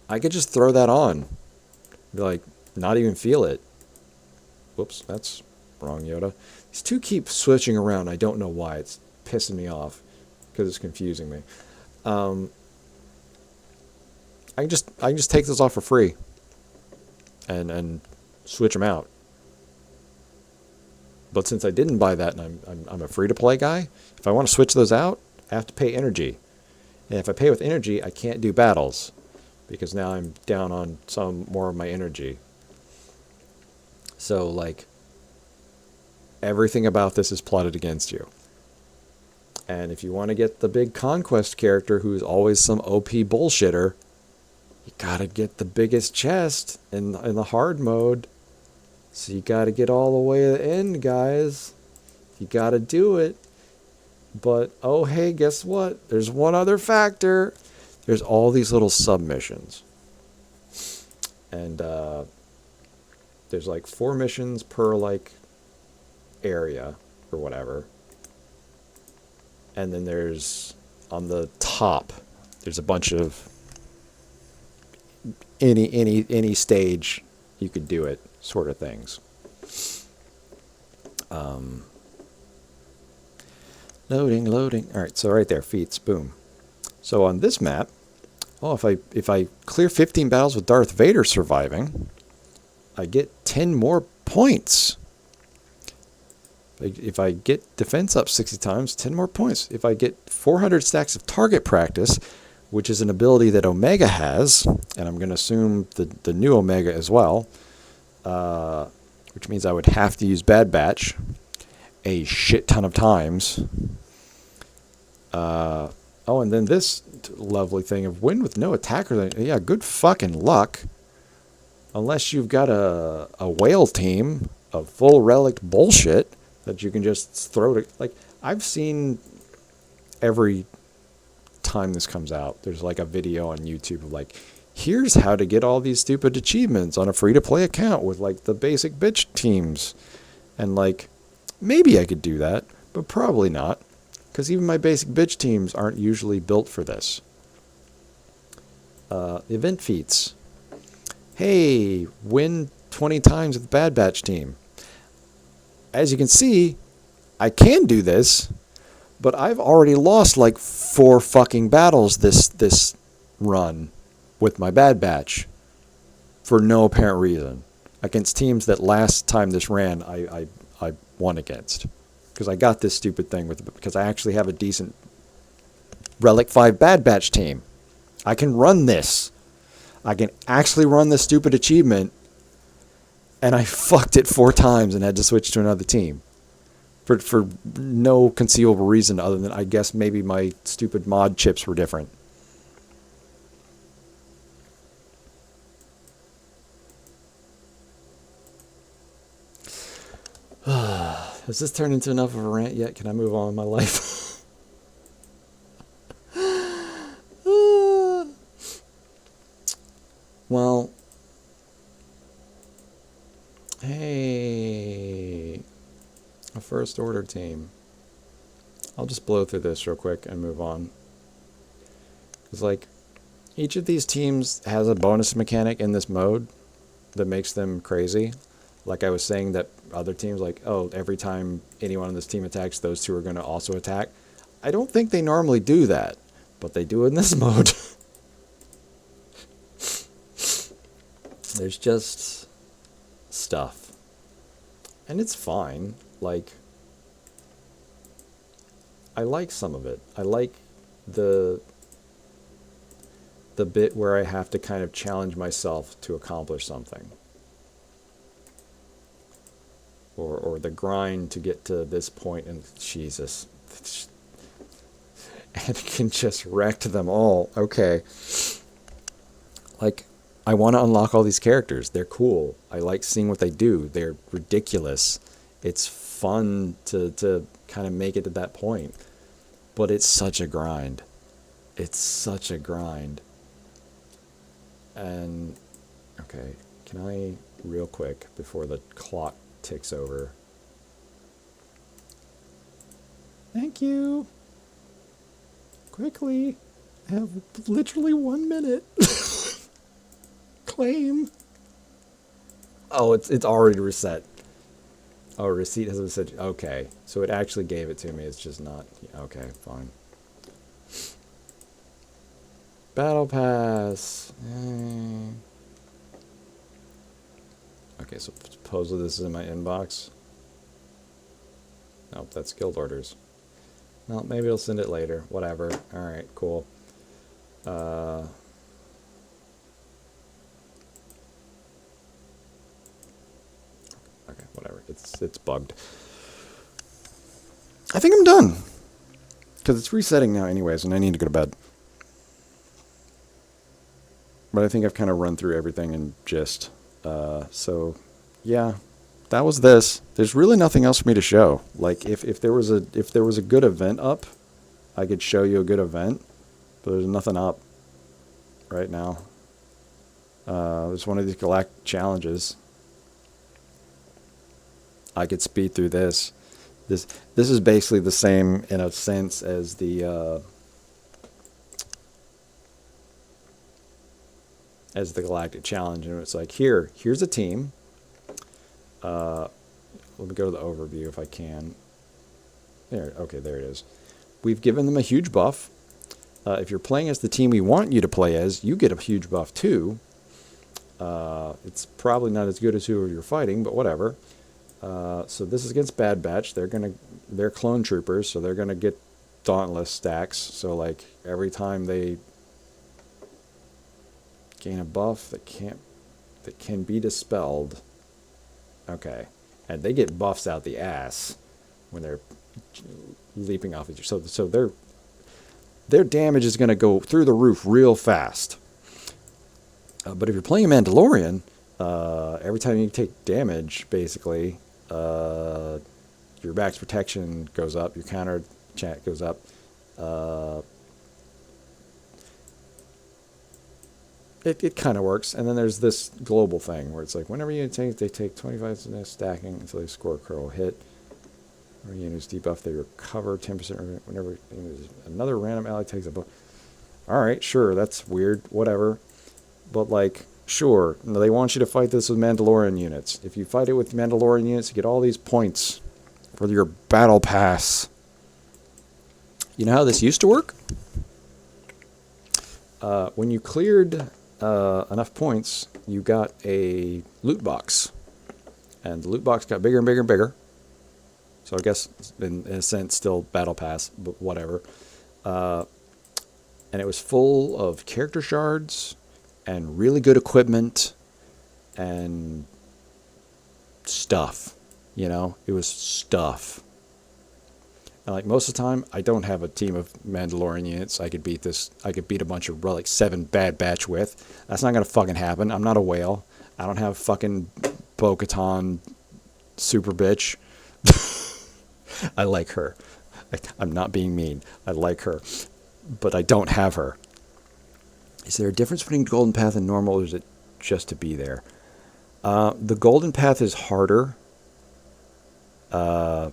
throw that on. Be like, not even feel it. Whoops, that's wrong, Yoda. These two keep switching around. I don't know why. It's pissing me off, because it's confusing me. I can just take this off for free and switch them out. But since I didn't buy that, and I'm a free-to-play guy, if I want to switch those out, I have to pay energy. And if I pay with energy, I can't do battles, because now I'm down on some more of my energy. So, like, everything about this is plotted against you. And if you want to get the big conquest character who's always some OP bullshitter, you gotta get the biggest chest in the hard mode. So you gotta get all the way to the end, guys. You gotta do it. But, oh hey, guess what? There's one other factor. There's all these little submissions. And there's like 4 missions per like area or whatever. And then there's, on the top, there's a bunch of any stage you could do it sort of things. Loading. All right, so right there, feats, boom. So on this map, if I clear 15 battles with Darth Vader surviving, I get 10 more points. If I get defense up 60 times, 10 more points. If I get 400 stacks of target practice, which is an ability that Omega has, and I'm going to assume the new Omega as well, which means I would have to use Bad Batch a shit ton of times. Oh, and then this lovely thing of win with no attacker. Yeah, good fucking luck. Unless you've got a whale team of full relic bullshit that you can just throw to. Like, I've seen every time this comes out, there's like a video on YouTube of like, here's how to get all these stupid achievements on a free-to-play account with like the basic bitch teams. And like, maybe I could do that, but probably not. Because even my basic bitch teams aren't usually built for this. Event feats. Hey, win 20 times with the Bad Batch team. As you can see, I can do this, but I've already lost like 4 fucking battles this run with my Bad Batch for no apparent reason. Against teams that last time this ran, I won against. Because I got this stupid thing because I actually have a decent Relic 5 Bad Batch team. I can run this. I can actually run this stupid achievement, and I fucked it 4 times and had to switch to another team. For no conceivable reason other than I guess maybe my stupid mod chips were different. Has this turned into enough of a rant yet? Can I move on with my life? Well, hey, a first order team. I'll just blow through this real quick and move on. Because, like, each of these teams has a bonus mechanic in this mode that makes them crazy. Like I was saying that other teams, like, oh, every time anyone on this team attacks, those 2 are going to also attack. I don't think they normally do that, but they do in this mode. There's just stuff. And it's fine. Like, I like some of it. I like the bit where I have to kind of challenge myself to accomplish something. Or the grind to get to this point, and Jesus. And can just wreck them all. Okay. Like, I want to unlock all these characters. They're cool. I like seeing what they do. They're ridiculous. It's fun to kind of make it to that point. But it's such a grind. It's such a grind. And, okay, can I, real quick, before the clock ticks over. Thank you. Quickly. I have literally 1 minute. Claim. Oh, it's already reset. Oh, receipt hasn't said. Okay, so it actually gave it to me. It's just not. Okay, fine. Battle Pass. Okay, so supposedly this is in my inbox. Nope, that's guild orders. Well, maybe I'll send it later. Whatever. Alright, cool. Okay, whatever. It's bugged. I think I'm done. Because it's resetting now anyways, and I need to go to bed. But I think I've kind of run through everything and just... so, yeah, that was this. There's really nothing else for me to show. Like, if there was a good event up, I could show you a good event, but there's nothing up right now. There's one of these galactic challenges. I could speed through this. This is basically the same in a sense as the Galactic Challenge, and it's like, here's a team. Let me go to the overview if I can. There it is. We've given them a huge buff. If you're playing as the team we want you to play as, you get a huge buff too. It's probably not as good as who you're fighting, but whatever. So this is against Bad Batch. They're clone troopers, so they're gonna get dauntless stacks. So like every time they gain a buff that can be dispelled, Okay. And they get buffs out the ass when they're leaping off each other. So their damage is going to go through the roof real fast. But if you're playing a Mandalorian, every time you take damage, basically, your max protection goes up, your counter chat goes up. It kind of works. And then there's this global thing where it's like whenever you take, they take 25% stacking until they score a critical hit. Or units debuff, they recover 10% whenever another random ally takes a buff. Alright, sure, that's weird, whatever. But like, sure, they want you to fight this with Mandalorian units. If you fight it with Mandalorian units, you get all these points for your battle pass. You know how this used to work? When you cleared enough points, you got a loot box. And the loot box got bigger and bigger and bigger. So I guess, in a sense, still battle pass, but whatever. And it was full of character shards and really good equipment and stuff. You know, it was stuff. And like most of the time, I don't have a team of Mandalorian units I could beat a bunch of Relic 7 Bad Batch with. That's not going to fucking happen. I'm not a whale. I don't have fucking Bo-Katan super bitch. I like her. I'm not being mean. I like her. But I don't have her. Is there a difference between Golden Path and normal, or is it just to be there? The Golden Path is harder. And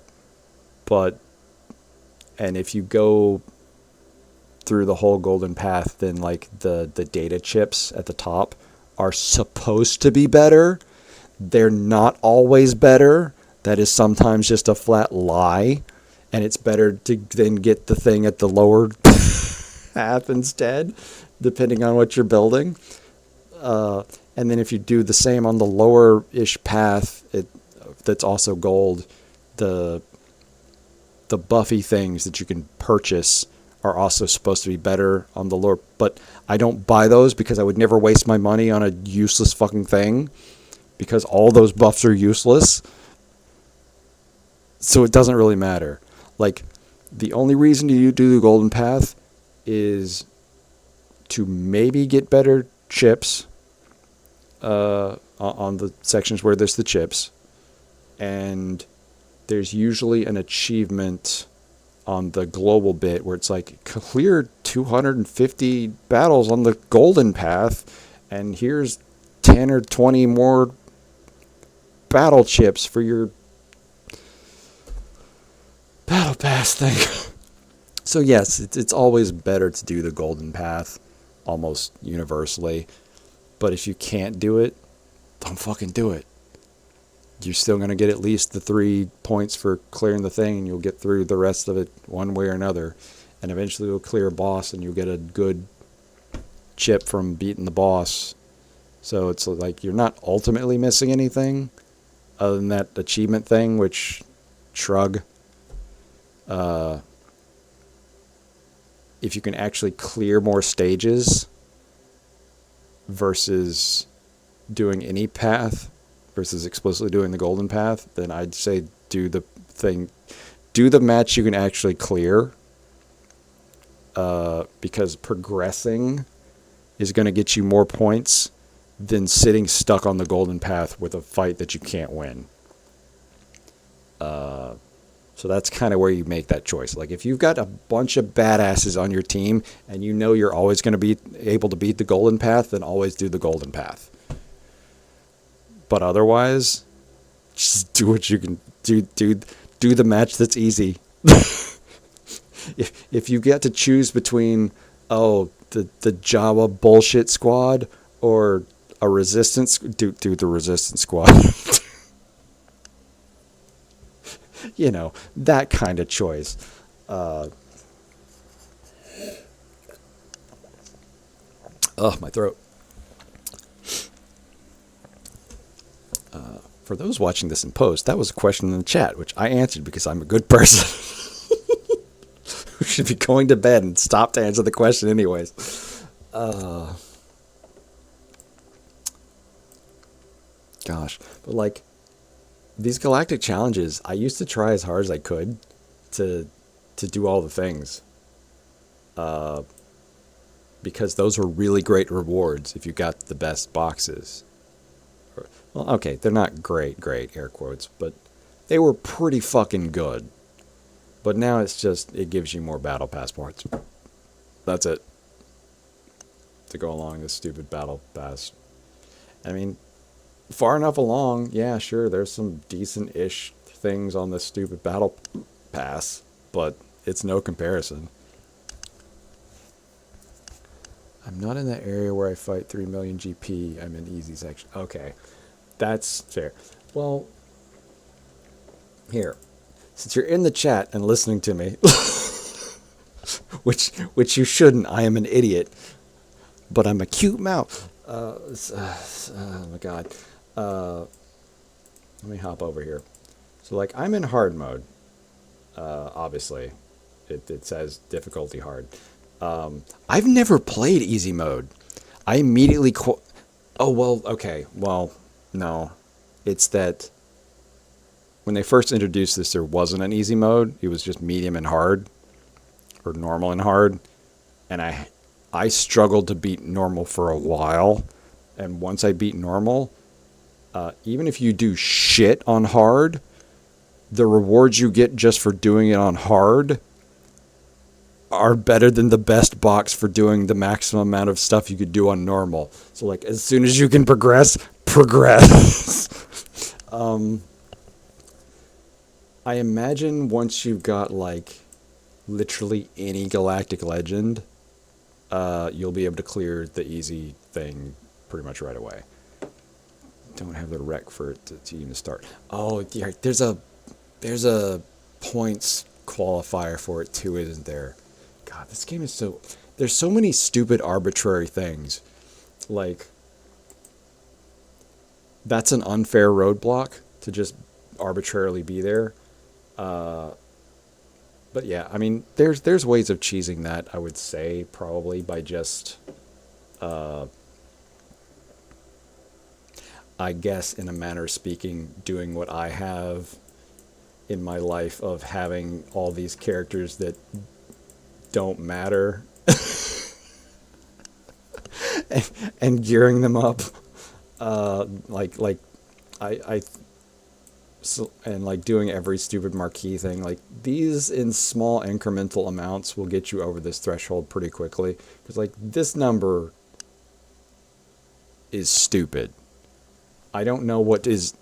if you go through the whole Golden Path, then like the data chips at the top are supposed to be better. They're not always better. That is sometimes just a flat lie. And it's better to then get the thing at the lower path instead, depending on what you're building. And then if you do the same on the lower-ish path, that's also gold, the buffy things that you can purchase are also supposed to be better on the lower. But I don't buy those because I would never waste my money on a useless fucking thing, because all those buffs are useless. So it doesn't really matter. Like, the only reason you do the Golden Path is to maybe get better chips on the sections where there's the chips. And there's usually an achievement on the global bit where it's like, clear 250 battles on the Golden Path, and here's 10 or 20 more battle chips for your battle pass thing. So yes, it's always better to do the Golden Path, almost universally. But if you can't do it, don't fucking do it. You're still going to get at least the 3 points for clearing the thing, and you'll get through the rest of it one way or another. And eventually you'll clear a boss, and you'll get a good chip from beating the boss. So it's like you're not ultimately missing anything other than that achievement thing, which, shrug. If you can actually clear more stages versus doing any path, versus explicitly doing the Golden Path, then I'd say do the match you can actually clear, because progressing is going to get you more points than sitting stuck on the Golden Path with a fight that you can't win. So that's kind of where you make that choice. Like, if you've got a bunch of badasses on your team and you know you're always going to be able to beat the Golden Path, then always do the Golden Path. But otherwise, just do what you can do. Do the match that's easy. If you get to choose between the Jawa bullshit squad or a resistance, do the resistance squad. You know, that kind of choice. My throat. For those watching this in post, that was a question in the chat, which I answered because I'm a good person who should be going to bed and stop to answer the question anyways. Gosh. But like, these galactic challenges, I used to try as hard as I could to do all the things. Because those were really great rewards if you got the best boxes. Well, okay, they're not great, air quotes, but they were pretty fucking good. But now it's just, it gives you more battle passports. That's it. To go along this stupid battle pass. I mean, far enough along, yeah, sure, there's some decent-ish things on this stupid battle pass, but it's no comparison. I'm not in that area where I fight 3 million GP. I'm in easy section. Okay, that's fair. Well, here, since you're in the chat and listening to me, which you shouldn't. I am an idiot, but I'm a cute mouse. Oh my god. Let me hop over here. So like I'm in hard mode. Obviously, it says difficulty hard. I've never played easy mode. I immediately oh well, okay. Well, no. It's that when they first introduced this, there wasn't an easy mode. It was just medium and hard, or normal and hard. And I struggled to beat normal for a while. And once I beat normal, even if you do shit on hard, the rewards you get just for doing it on hard are better than the best box for doing the maximum amount of stuff you could do on normal. So like as soon as you can progress. I imagine once you've got like literally any galactic legend, you'll be able to clear the easy thing pretty much right away. Don't have the rec for it to even start. Oh, yeah, there's a points qualifier for it too, isn't there? God, this game is so... There's so many stupid arbitrary things. Like, that's an unfair roadblock to just arbitrarily be there. But yeah, I mean, there's ways of cheesing that, I would say, probably by just... I guess, in a manner of speaking, doing what I have in my life of having all these characters that don't matter and gearing them up like I so, and like doing every stupid marquee thing. Like these in small incremental amounts will get you over this threshold pretty quickly, because like this number is stupid. I don't know what is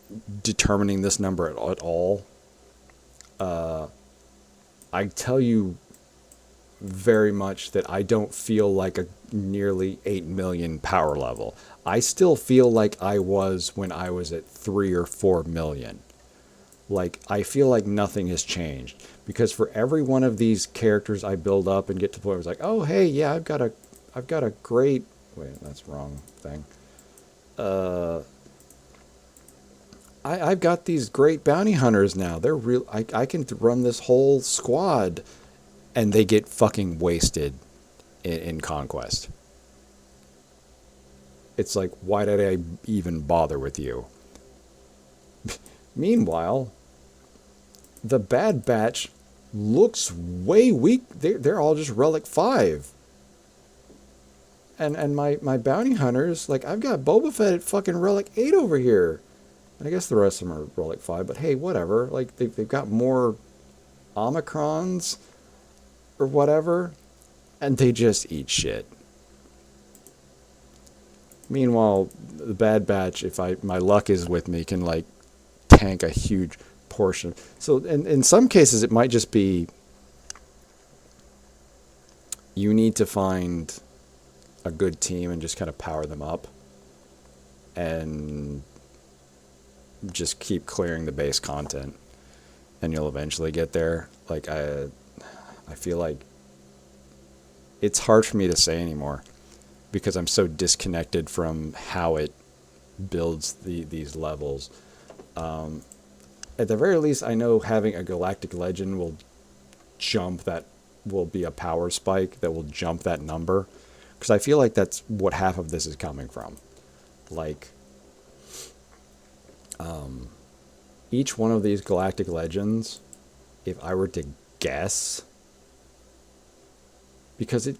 determining this number at all. I tell you very much that I don't feel like a nearly 8 million power level. I still feel like I was when I was at 3 or 4 million. Like, I feel like nothing has changed. Because for every one of these characters I build up and get to the point where it's like, oh, hey, yeah, I've got a great... Wait, that's the wrong thing. I've got these great bounty hunters now. They're real. I can run this whole squad, and they get fucking wasted in Conquest. It's like, why did I even bother with you? Meanwhile, the Bad Batch looks way weak. They're all just Relic 5. And my bounty hunters, like, I've got Boba Fett at fucking Relic 8 over here. I guess the rest of them are Relic 5, but hey, whatever. Like, they've got more Omicrons or whatever, and they just eat shit. Meanwhile, the Bad Batch, if my luck is with me, can, like, tank a huge portion. So, in some cases, it might just be you need to find a good team and just kind of power them up. And just keep clearing the base content, and you'll eventually get there. Like, I feel like it's hard for me to say anymore because I'm so disconnected from how it builds these levels. At the very least, I know having a galactic legend will be a power spike that will jump that number, because I feel like that's what half of this is coming from. Like, each one of these galactic legends, if I were to guess, because it,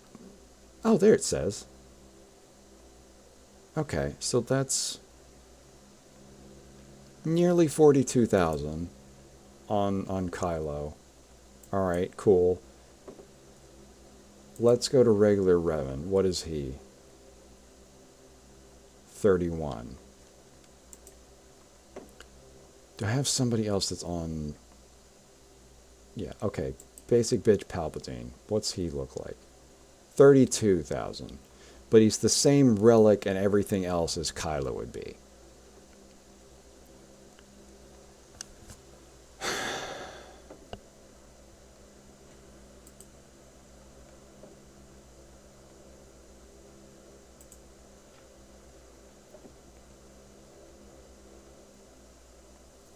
oh, there it says. Okay, so that's nearly 42,000 on Kylo. All right, cool. Let's go to regular Revan. What is he? 31. Do I have somebody else that's on? Yeah, okay. Basic bitch Palpatine. What's he look like? 32,000. But he's the same relic and everything else as Kylo would be.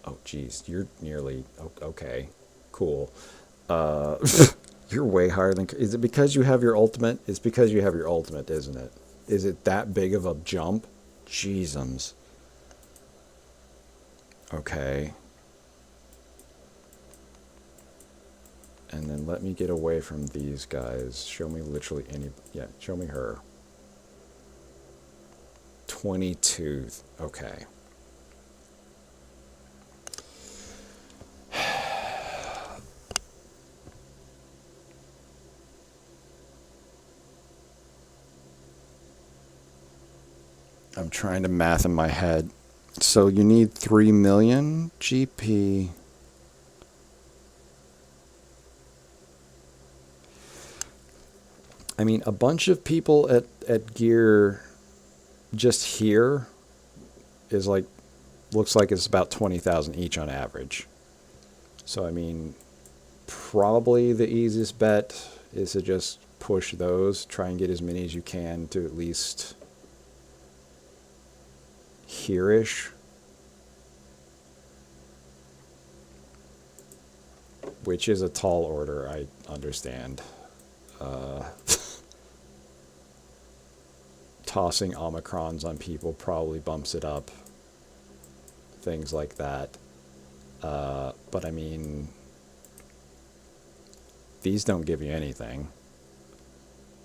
Oh, geez, you're nearly okay. Cool. Uh, you're way higher than. Is it because you have your ultimate? It's because you have your ultimate, isn't it? Is it that big of a jump? Jeezums. Okay. And then let me get away from these guys. Show me literally any. Yeah, show me her. 22. Okay. I'm trying to math in my head. So you need 3 million GP. I mean, a bunch of people at gear just here is like, looks like it's about 20,000 each on average. So, I mean, probably the easiest bet is to just push those, try and get as many as you can to at least here-ish. Which is a tall order, I understand. Tossing Omicrons on people probably bumps it up. Things like that. But I mean, these don't give you anything.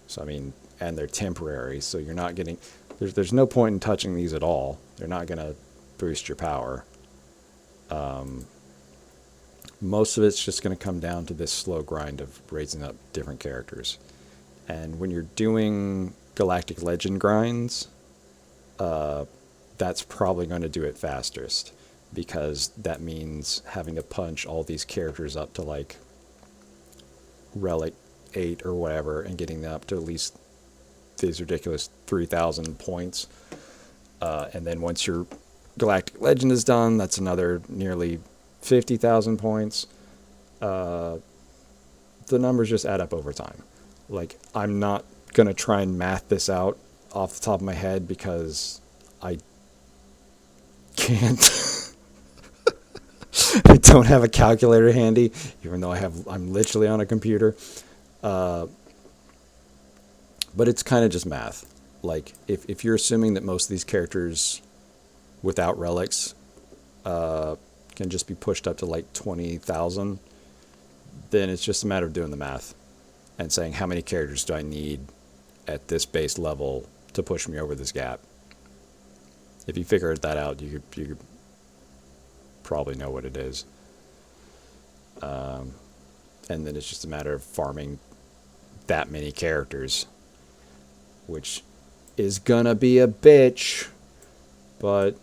So I mean, and they're temporary, so you're not getting... There's no point in touching these at all. They're not going to boost your power. Most of it's just going to come down to this slow grind of raising up different characters. And when you're doing Galactic Legend grinds, that's probably going to do it fastest, because that means having to punch all these characters up to like Relic 8 or whatever and getting them up to at least these ridiculous 3,000 points. And then once your Galactic Legend is done, that's another nearly 50,000 points. The numbers just add up over time. Like, I'm not going to try and math this out off the top of my head because I can't. I don't have a calculator handy, even though I'm literally on a computer. But it's kind of just math. Like, if you're assuming that most of these characters without relics can just be pushed up to like 20,000, then it's just a matter of doing the math and saying how many characters do I need at this base level to push me over this gap. If you figured that out, you could probably know what it is. And then it's just a matter of farming that many characters, which is gonna be a bitch, but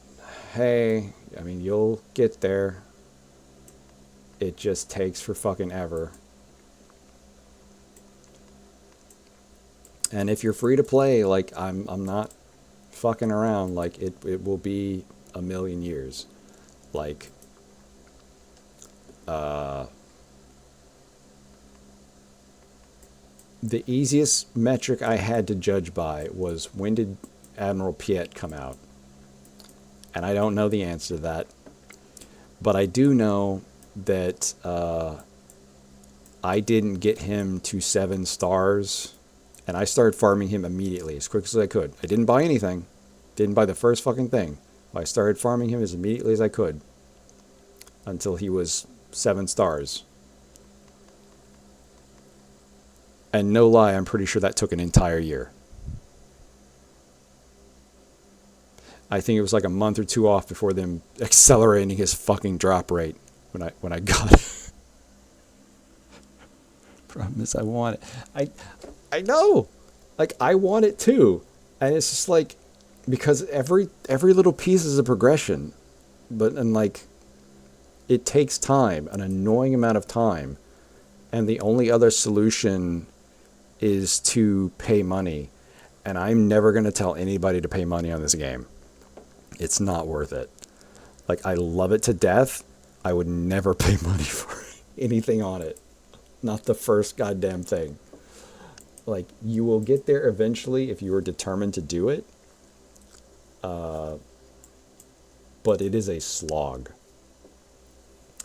hey, I mean, you'll get there. It just takes for fucking ever. And if you're free to play, like, I'm not fucking around, like, it will be a million years. Like, the easiest metric I had to judge by was, when did Admiral Piet come out? And I don't know the answer to that. But I do know that I didn't get him to 7 stars. And I started farming him immediately, as quick as I could. I didn't buy anything. Didn't buy the first fucking thing. I started farming him as immediately as I could. until he was 7 stars. And no lie, I'm pretty sure that took an entire year. I think it was like a month or 2 off before them accelerating his fucking drop rate when I got it. Problem is, I want it. I know, like I want it too, and it's just like because every little piece is a progression, and like it takes time, an annoying amount of time, and the only other solution is to pay money, and I'm never gonna tell anybody to pay money on this game. It's not worth it. Like, I love it to death. I would never pay money for anything on it. Not the first goddamn thing. Like, you will get there eventually if you are determined to do it. But it is a slog.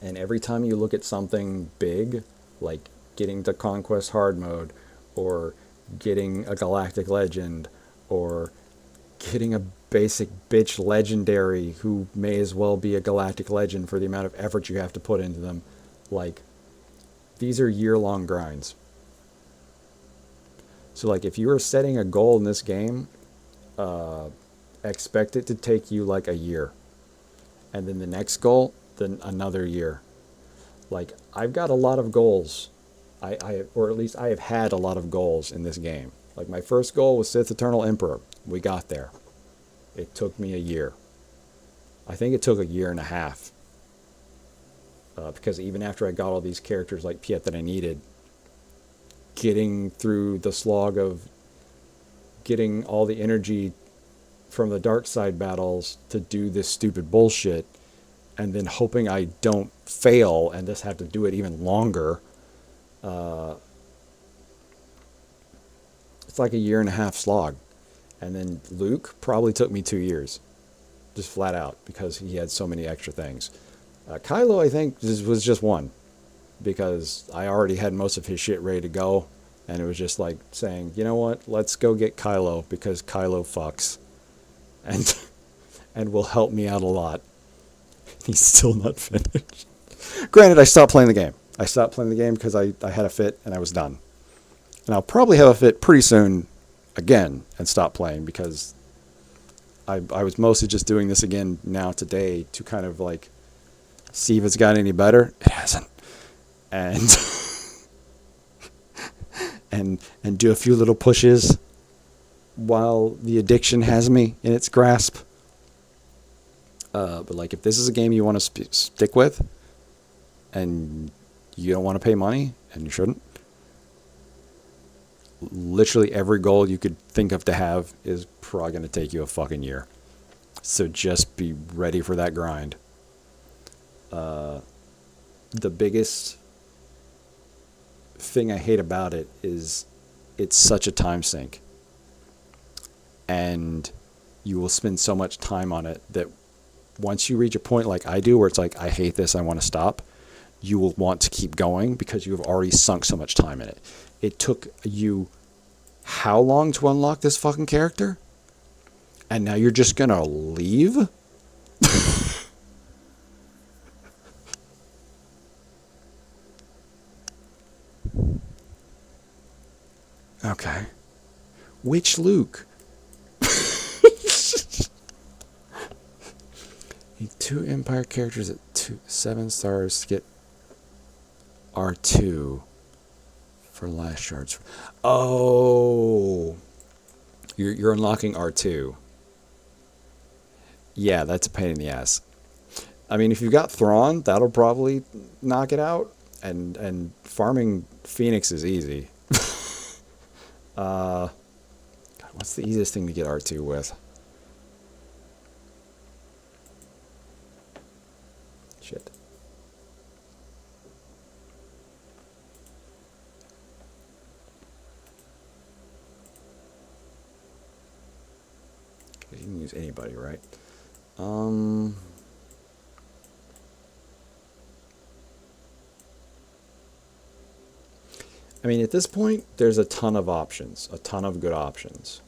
And every time you look at something big, like getting to Conquest Hard Mode, or getting a Galactic Legend, or getting a basic bitch legendary who may as well be a galactic legend for the amount of effort you have to put into them. Like, these are year-long grinds. So like if you are setting a goal in this game, expect it to take you like a year. And then the next goal, then another year. Like, I've got a lot of goals. Or at least I have had a lot of goals in this game. Like, my first goal was Sith Eternal Emperor. We got there. It took me a year. I think it took a year and a half. Because even after I got all these characters like Piet that I needed, getting through the slog of getting all the energy from the dark side battles to do this stupid bullshit, and then hoping I don't fail and just have to do it even longer. It's like a year and a half slog. And then Luke probably took me 2 years. Just flat out, because he had so many extra things. Kylo, I think, was just 1. Because I already had most of his shit ready to go. And it was just like saying, you know what, let's go get Kylo, because Kylo fucks. And will help me out a lot. He's still not finished. Granted, I stopped playing the game. I stopped playing the game because I had a fit and I was done. And I'll probably have a fit pretty soon again and stop playing, because I was mostly just doing this again now today to kind of like see if it's got any better. It hasn't. And do a few little pushes while the addiction has me in its grasp. But like, if this is a game you want to stick with and you don't want to pay money, and you shouldn't, literally every goal you could think of to have is probably going to take you a fucking year. So just be ready for that grind. The biggest thing I hate about it is it's such a time sink. And you will spend so much time on it that once you reach a point like I do, where it's like, I hate this, I want to stop, you will want to keep going because you have already sunk so much time in it. It took you how long to unlock this fucking character? And now you're just gonna leave? Okay. Which Luke? Need 2 Empire characters at 7 stars to get R2 for last shards. Oh, you're unlocking R2. Yeah, that's a pain in the ass. I mean, if you've got Thrawn, that'll probably knock it out. And farming Phoenix is easy. God, what's the easiest thing to get R2 with? Shit. You can use anybody, right? I mean, at this point, there's a ton of options, a ton of good options.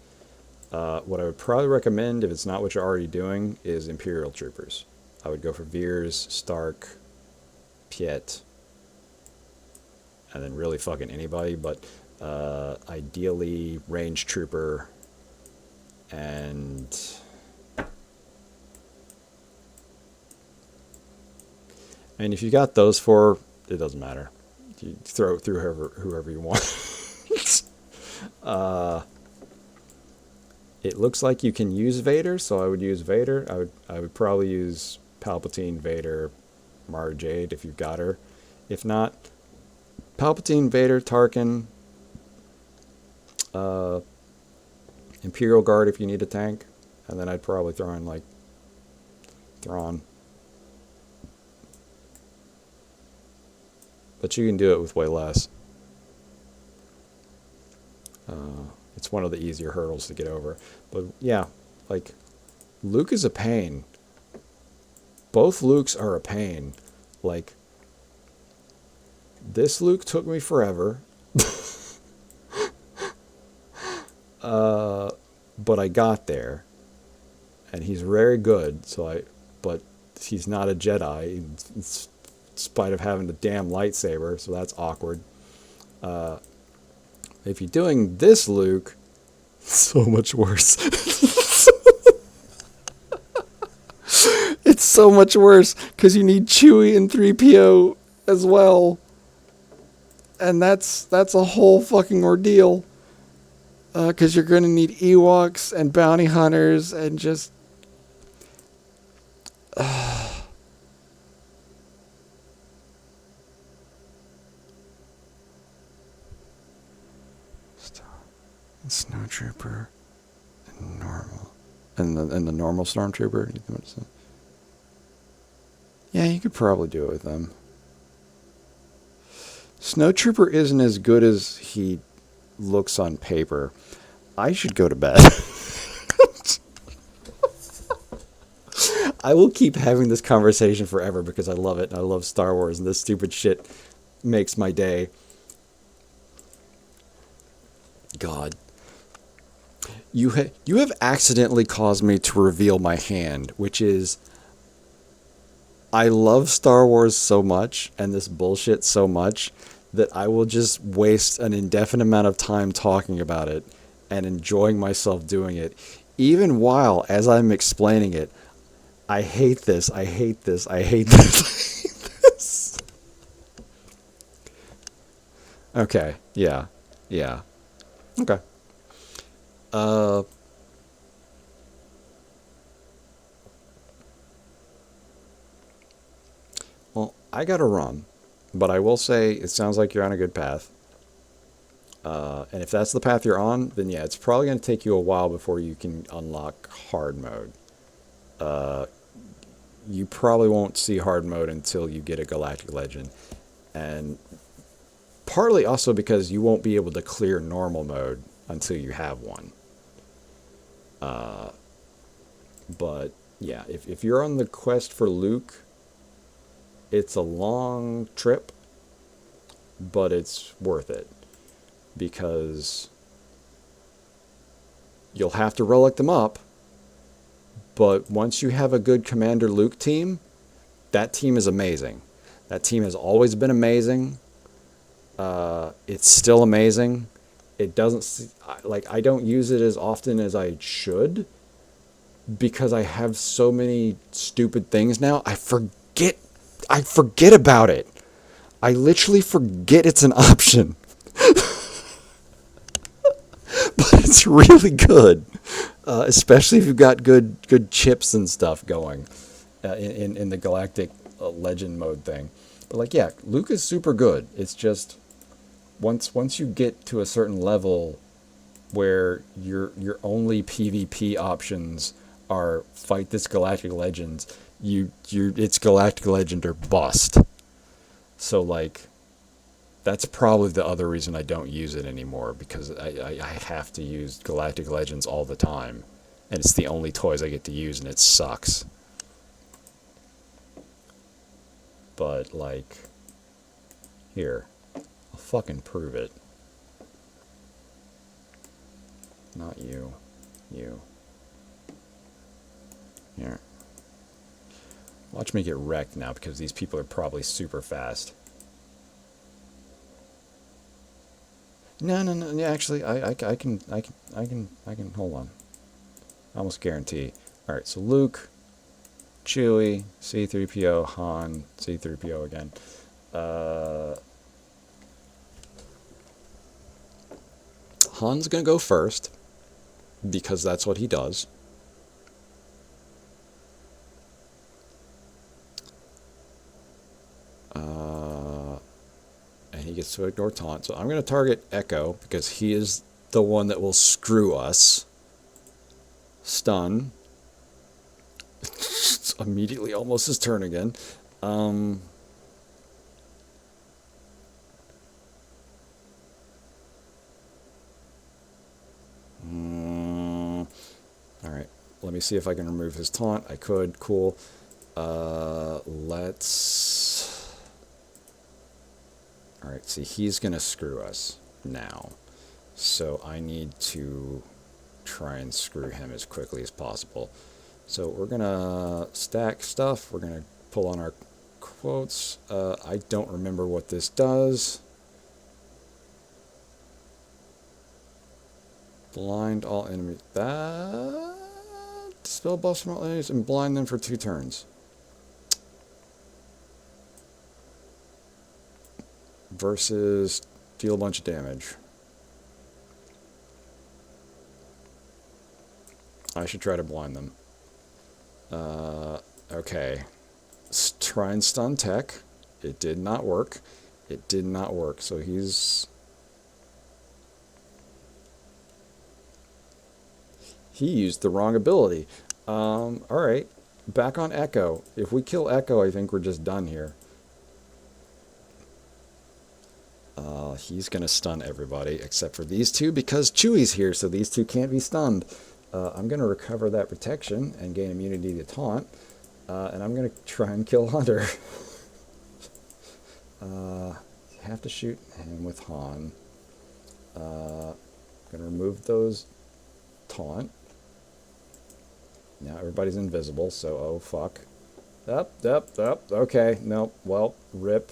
What I would probably recommend, if it's not what you're already doing, is Imperial Troopers. I would go for Veers, Stark, Piet, and then really fucking anybody, but ideally range trooper and if you got those four, it doesn't matter. You throw it through whoever you want. It looks like you can use Vader, so I would use Vader. I would probably use Palpatine, Vader, Mara Jade if you've got her. If not, Palpatine, Vader, Tarkin, Imperial Guard if you need a tank, and then I'd probably throw in like Thrawn. But you can do it with way less. It's one of the easier hurdles to get over. But yeah, like, Luke is a pain. Both Lukes are a pain. Like, this Luke took me forever. But I got there. And he's very good, but he's not a Jedi, in spite of having the damn lightsaber, so that's awkward. If you're doing this Luke, so much worse. It's so much worse, because you need Chewie and 3PO as well. And that's a whole fucking ordeal. Because you're going to need Ewoks and bounty hunters and just... Snowtrooper and normal. And the normal Stormtrooper? Yeah, you could probably do it with them. Snowtrooper isn't as good as he looks on paper. I should go to bed. I will keep having this conversation forever because I love it. And I love Star Wars, and this stupid shit makes my day. God. You have accidentally caused me to reveal my hand, which is, I love Star Wars so much and this bullshit so much that I will just waste an indefinite amount of time talking about it and enjoying myself doing it, even while, as I'm explaining it, I hate this, I hate this, I hate this, I hate this. Okay, yeah. Okay. Well, I gotta run, but I will say it sounds like you're on a good path. And if that's the path you're on, then yeah, it's probably going to take you a while before you can unlock hard mode. You probably won't see hard mode until you get a Galactic Legend. And partly also because you won't be able to clear normal mode until you have one. But yeah, if you're on the quest for Luke, it's a long trip, but it's worth it. Because you'll have to relic them up, but once you have a good Commander Luke team, that team is amazing. That team has always been amazing. It's still amazing. It doesn't, like, I don't use it as often as I should because I have so many stupid things now. I forget about it. I literally forget it's an option. But it's really good, especially if you've got good chips and stuff going in the Galactic Legend mode thing. But like, yeah, Luke is super good. It's just once you get to a certain level where your only PvP options are fight this Galactic Legends, it's Galactic Legend or bust. So like, that's probably the other reason I don't use it anymore, because I have to use Galactic Legends all the time. And it's the only toys I get to use, and it sucks. But, like, here, I'll fucking prove it. Not you. You. Here. Watch me get wrecked now because these people are probably super fast. No, no, no. Yeah, actually, I can. Hold on. I almost guarantee. All right, so Luke, Chewie, C-3PO, Han, C-3PO again. Uh, Han's gonna go first because that's what he does. And he gets to ignore taunt. So I'm going to target Echo because he is the one that will screw us. Stun. It's immediately almost his turn again. Um, all right. Let me see if I can remove his taunt. I could. Cool. Let's... All right. See, he's going to screw us now. So I need to try and screw him as quickly as possible. So we're going to stack stuff. We're going to pull on our quotes. I don't remember what this does. Blind all enemies. That spell buffs from all enemies and blind them for 2 turns. Versus deal a bunch of damage. I should try to blind them. Okay. Try and stun tech. It did not work. It did not work. So he used the wrong ability. Alright. Back on Echo. If we kill Echo, I think we're just done here. He's going to stun everybody except for these two because Chewie's here, so these two can't be stunned. I'm going to recover that protection and gain immunity to taunt. And I'm going to try and kill Hunter. Have to shoot him with Han. Going to remove those taunt. Now everybody's invisible, so oh fuck. Up. Okay, nope. Well, rip.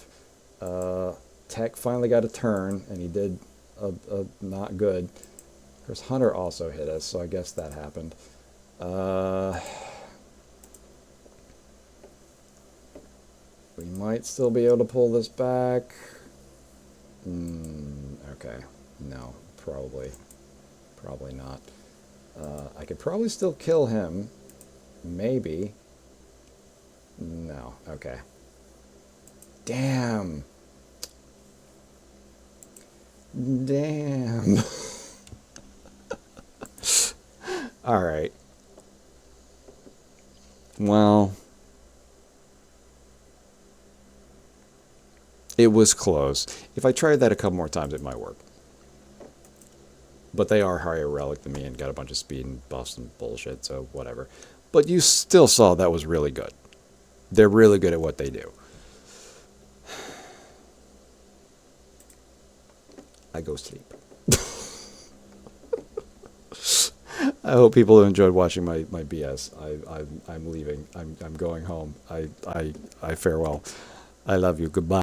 Tech finally got a turn, and he did a not good. Of course, Hunter also hit us, so I guess that happened. We might still be able to pull this back. Okay. No, probably not. I could probably still kill him. Maybe. No. Okay. Damn. All right. Well, it was close. If I tried that a couple more times, it might work. But they are higher relic than me and got a bunch of speed and buffs and bullshit, so whatever. But you still saw that was really good. They're really good at what they do. I go sleep. I hope people enjoyed watching my BS. I'm leaving. I'm going home. I farewell. I love you. Goodbye.